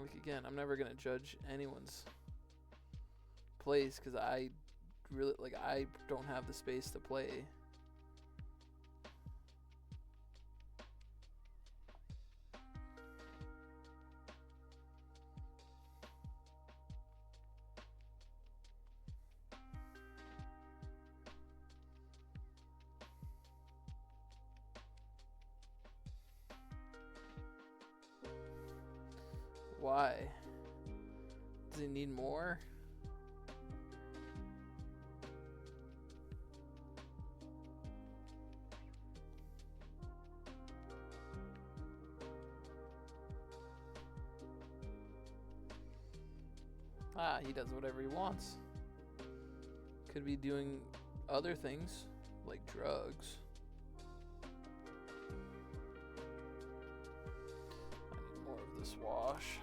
Like, again, I'm never gonna judge anyone's place because I really, like, I don't have the space to play. Why? Does he need more? Ah, he does whatever he wants. Could be doing other things, like drugs. I need more of this wash.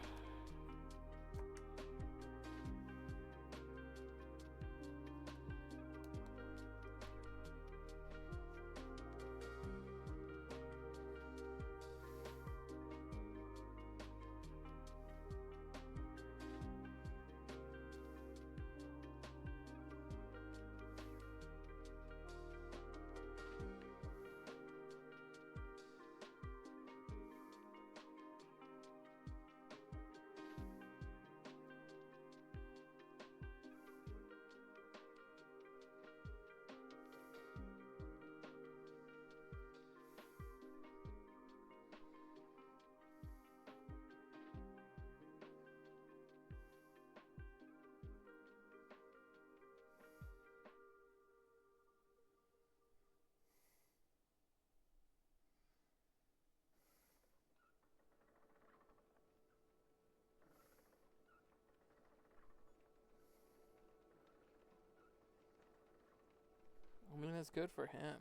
I mean, it's good for him.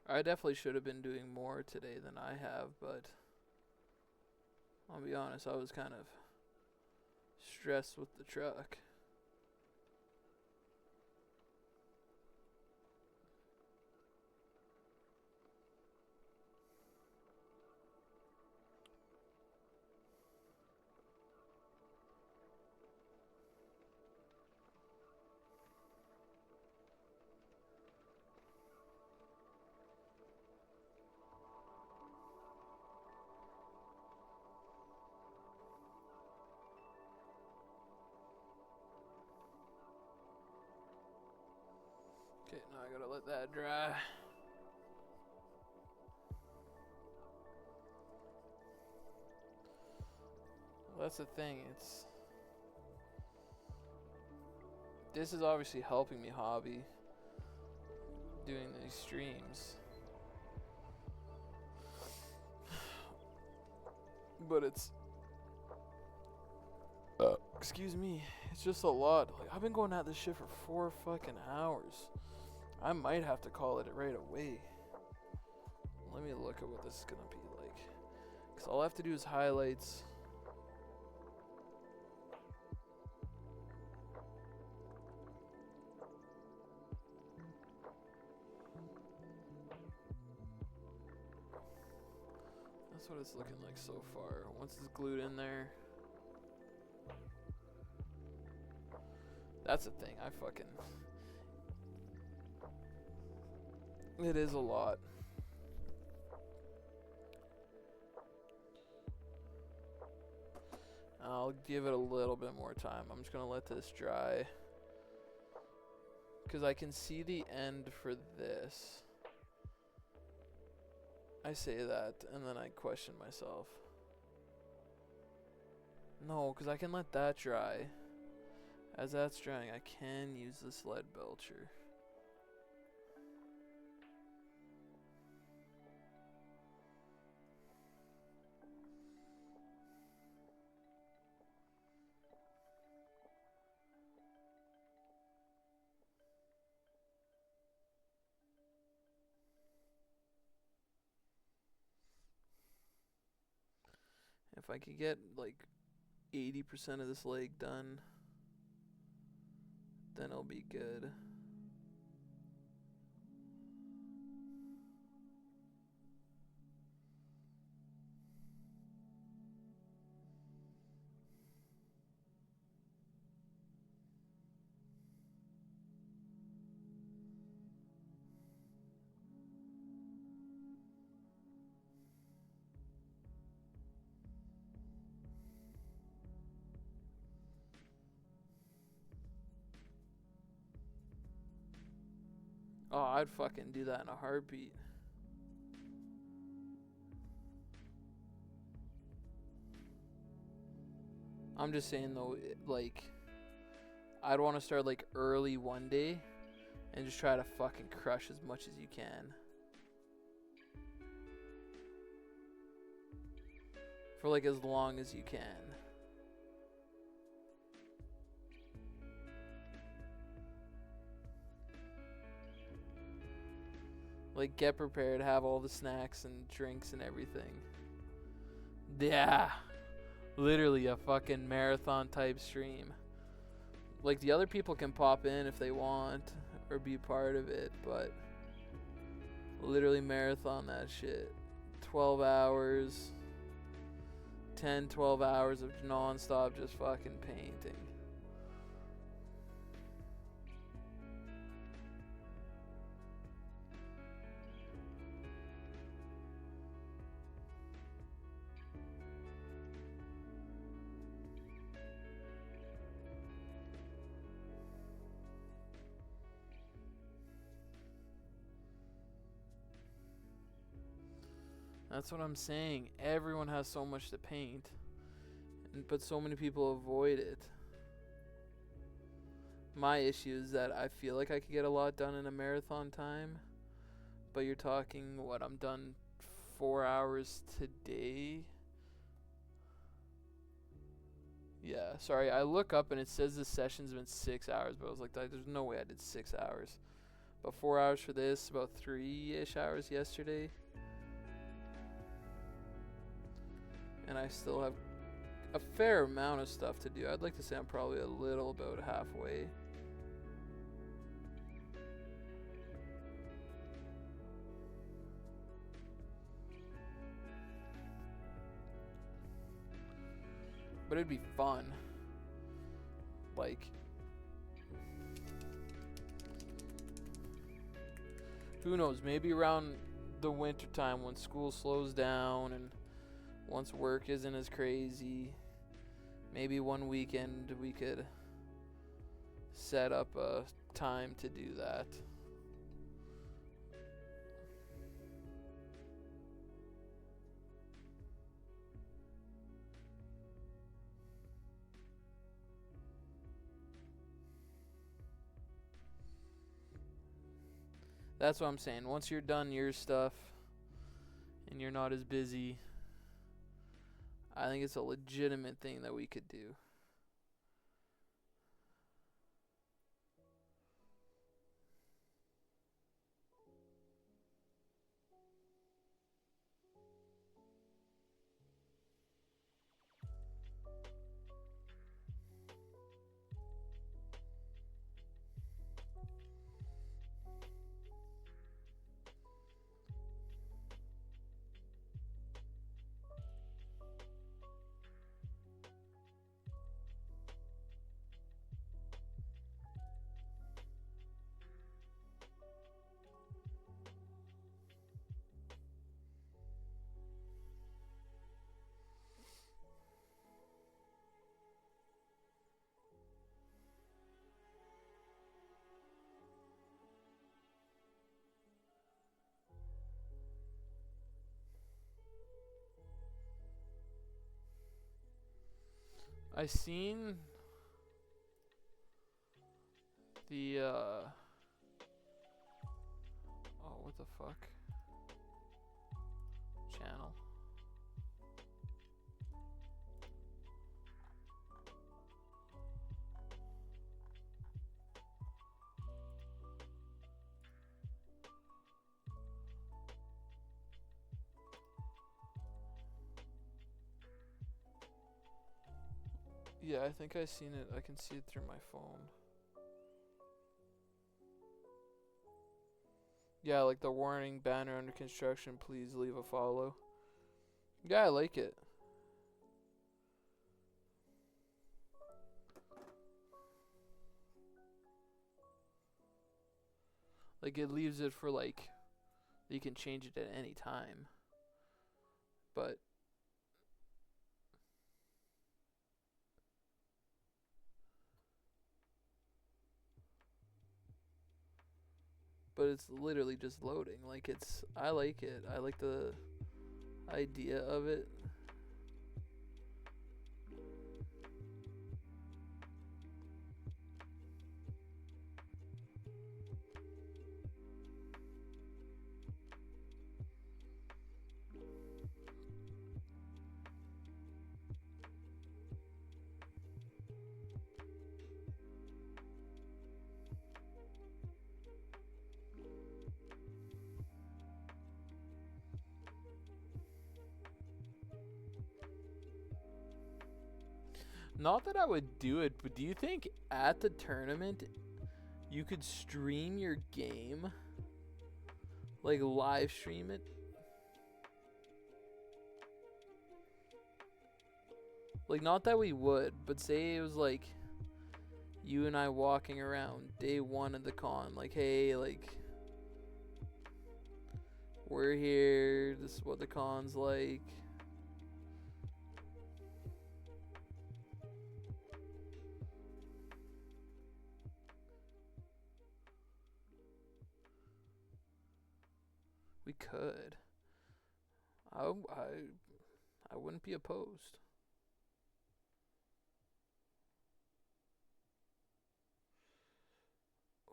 I definitely should have been doing more today than I have, but I'll be honest, I was kind of stressed with the truck. Okay, now I gotta let that dry. Well, that's the thing, this is obviously helping me hobby doing these streams. But it's excuse me, it's just a lot. Like, I've been going at this shit for 4 fucking hours. I might have to call it right away. Let me look at what this is gonna be like. Cause all I have to do is highlights. That's what it's looking like so far. Once it's glued in there. That's the thing, it is a lot. I'll give it a little bit more time. I'm just gonna let this dry. Because I can see the end for this. I say that, and then I question myself. No, because I can let that dry. As that's drying, I can use this lead belcher. If I could get like 80% of this leg done, then it'll be good. Oh, I'd fucking do that in a heartbeat. I'm just saying though, like, I'd want to start like early one day and just try to fucking crush as much as you can. For like as long as you can. Like, get prepared, have all the snacks and drinks and everything. Yeah. Literally a fucking marathon type stream. Like, the other people can pop in if they want or be part of it, but literally marathon that shit. 12 hours, 10, 12 hours of non-stop just fucking painting. That's what I'm saying. Everyone has so much to paint, but so many people avoid it. My issue is that I feel like I could get a lot done in a marathon time, but you're talking, what, I'm done 4 hours today? Yeah, sorry, I look up and it says the session's been 6 hours, but I was like, there's no way I did 6 hours. But 4 hours for this, about 3-ish hours yesterday. And I still have a fair amount of stuff to do. I'd like to say I'm probably a little about halfway. But it'd be fun. Like, who knows, maybe around the winter time when school slows down and once work isn't as crazy, maybe one weekend we could set up a time to do that. That's what I'm saying. Once you're done your stuff and you're not as busy, I think it's a legitimate thing that we could do. I seen the oh, what the fuck channel. Yeah, I think I seen it. I can see it through my phone. Yeah, like the warning banner under construction, please leave a follow. Yeah, I like it. Like, it leaves it for, like, you can change it at any time. But it's literally just loading. Like, it's, I like it. I like the idea of it. Not that I would do it, but do you think at the tournament you could stream your game? Like live stream it? Like, not that we would, but say it was like you and I walking around day one of the con. Like, hey, like, we're here. This is what the con's like. We could. I wouldn't be opposed.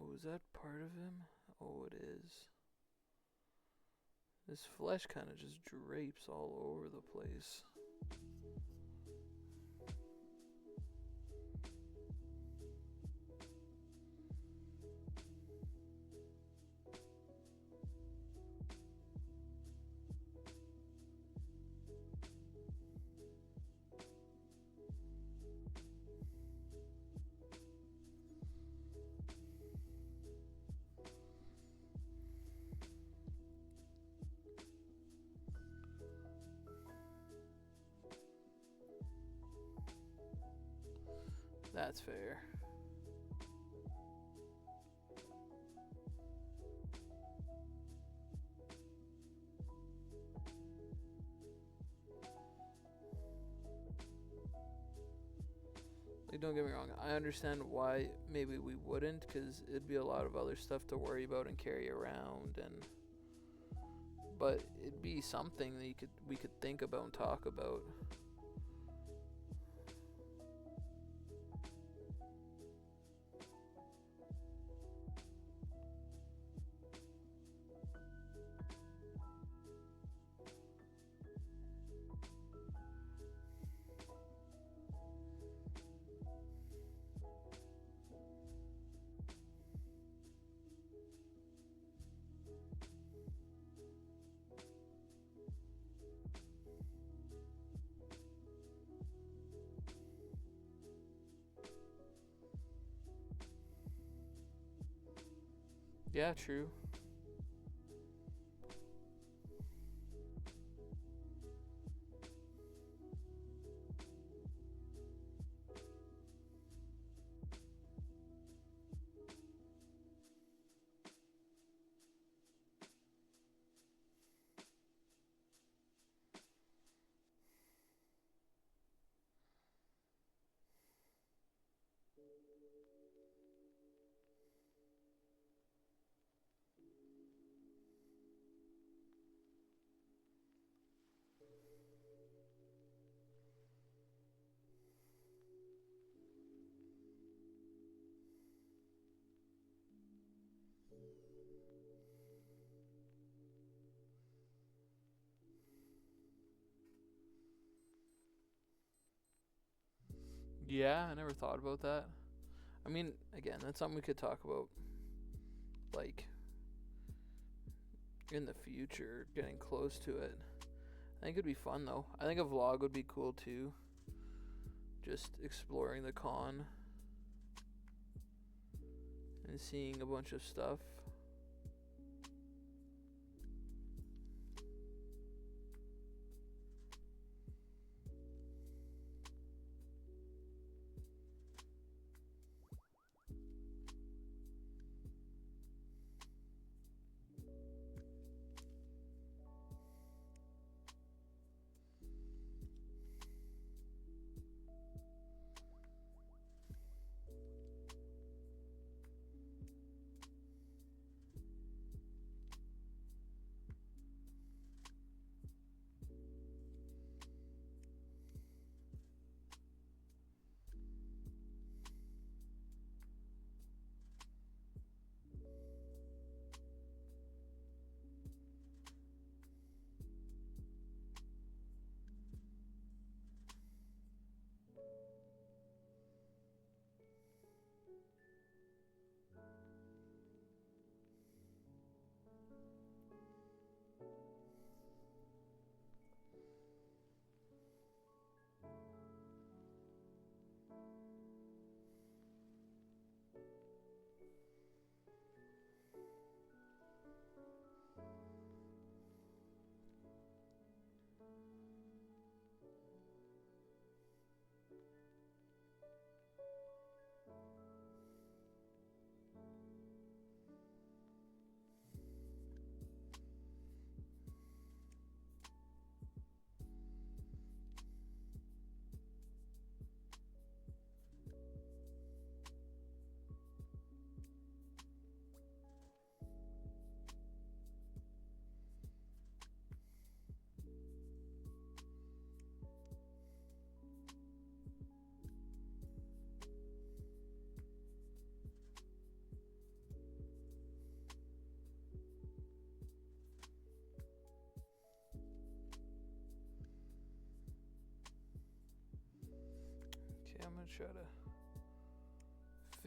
Oh, is that part of him? Oh, it is. His flesh kind of just drapes all over the place. That's fair. Like, don't get me wrong, I understand why maybe we wouldn't, because it'd be a lot of other stuff to worry about and carry around, and but it'd be something that we could think about and talk about. Yeah, true. Yeah, I never thought about that. I mean, again, that's something we could talk about, like, in the future, getting close to it. I think it'd be fun, though. I think a vlog would be cool, too. Just exploring the con and seeing a bunch of stuff. try to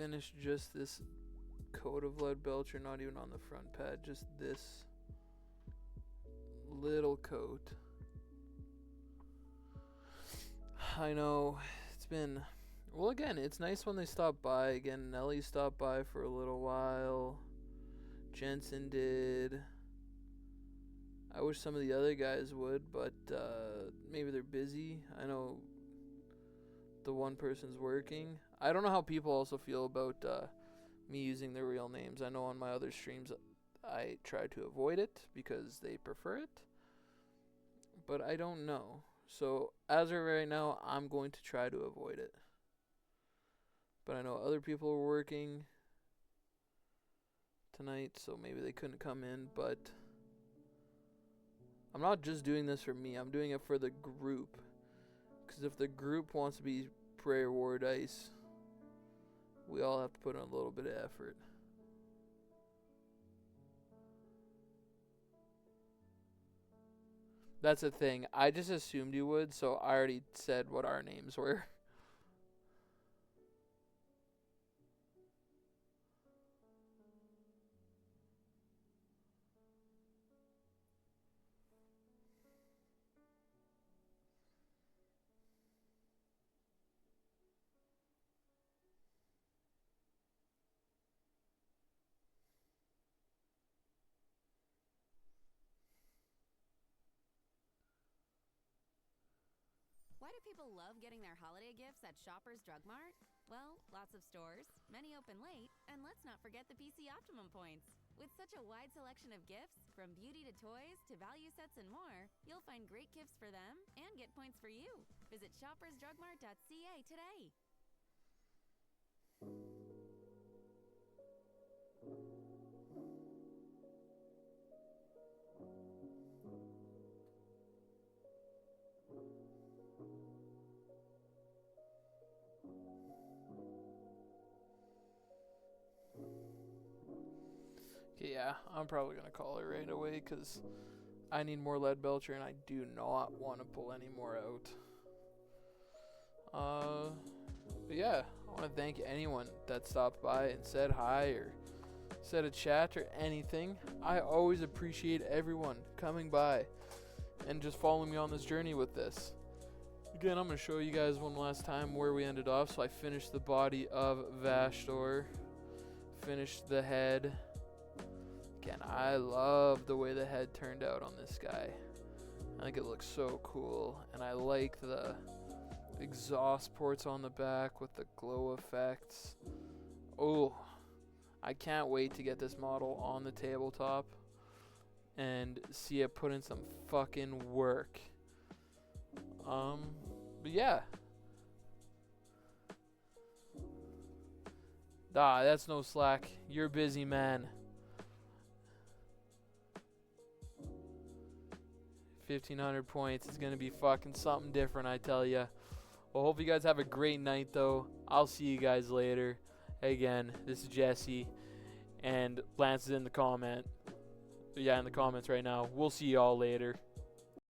finish just this coat of lead belcher, not even on the front pad, just this little coat. I know it's been, well, again, it's nice when they stop by. Again, Nelly stopped by for a little while. Jensen did. I wish some of the other guys would, but maybe they're busy. I know the one person's working. I don't know how people also feel about me using their real names. I know on my other streams I try to avoid it because they prefer it, but I don't know. So as of right now, I'm going to try to avoid it. But I know other people are working tonight, so maybe they couldn't come in, but I'm not just doing this for me. I'm doing it for the group. Because if the group wants to be Prayer War Dice, we all have to put in a little bit of effort. That's the thing. I just assumed you would, so I already said what our names were. Why do people love getting their holiday gifts at Shoppers Drug Mart? Well, lots of stores, many open late, and let's not forget the PC Optimum points. With such a wide selection of gifts, from beauty to toys to value sets and more, you'll find great gifts for them and get points for you. Visit shoppersdrugmart.ca today. Okay, yeah, I'm probably going to call it right away because I need more lead belcher and I do not want to pull any more out. But yeah, I want to thank anyone that stopped by and said hi or said a chat or anything. I always appreciate everyone coming by and just following me on this journey with this. Again, I'm going to show you guys one last time where we ended off. So I finished the body of Vashtorr, finished the head. Again, I love the way the head turned out on this guy. I think it looks so cool, and I like the exhaust ports on the back with the glow effects. Oh, I can't wait to get this model on the tabletop and see it put in some fucking work. But yeah. That's no slack. You're busy, man. 1,500 points is going to be fucking something different, I tell ya. Well, hope you guys have a great night, though. I'll see you guys later. Again, this is Jesse, and Lance is in the comment. Yeah, in the comments right now. We'll see y'all later.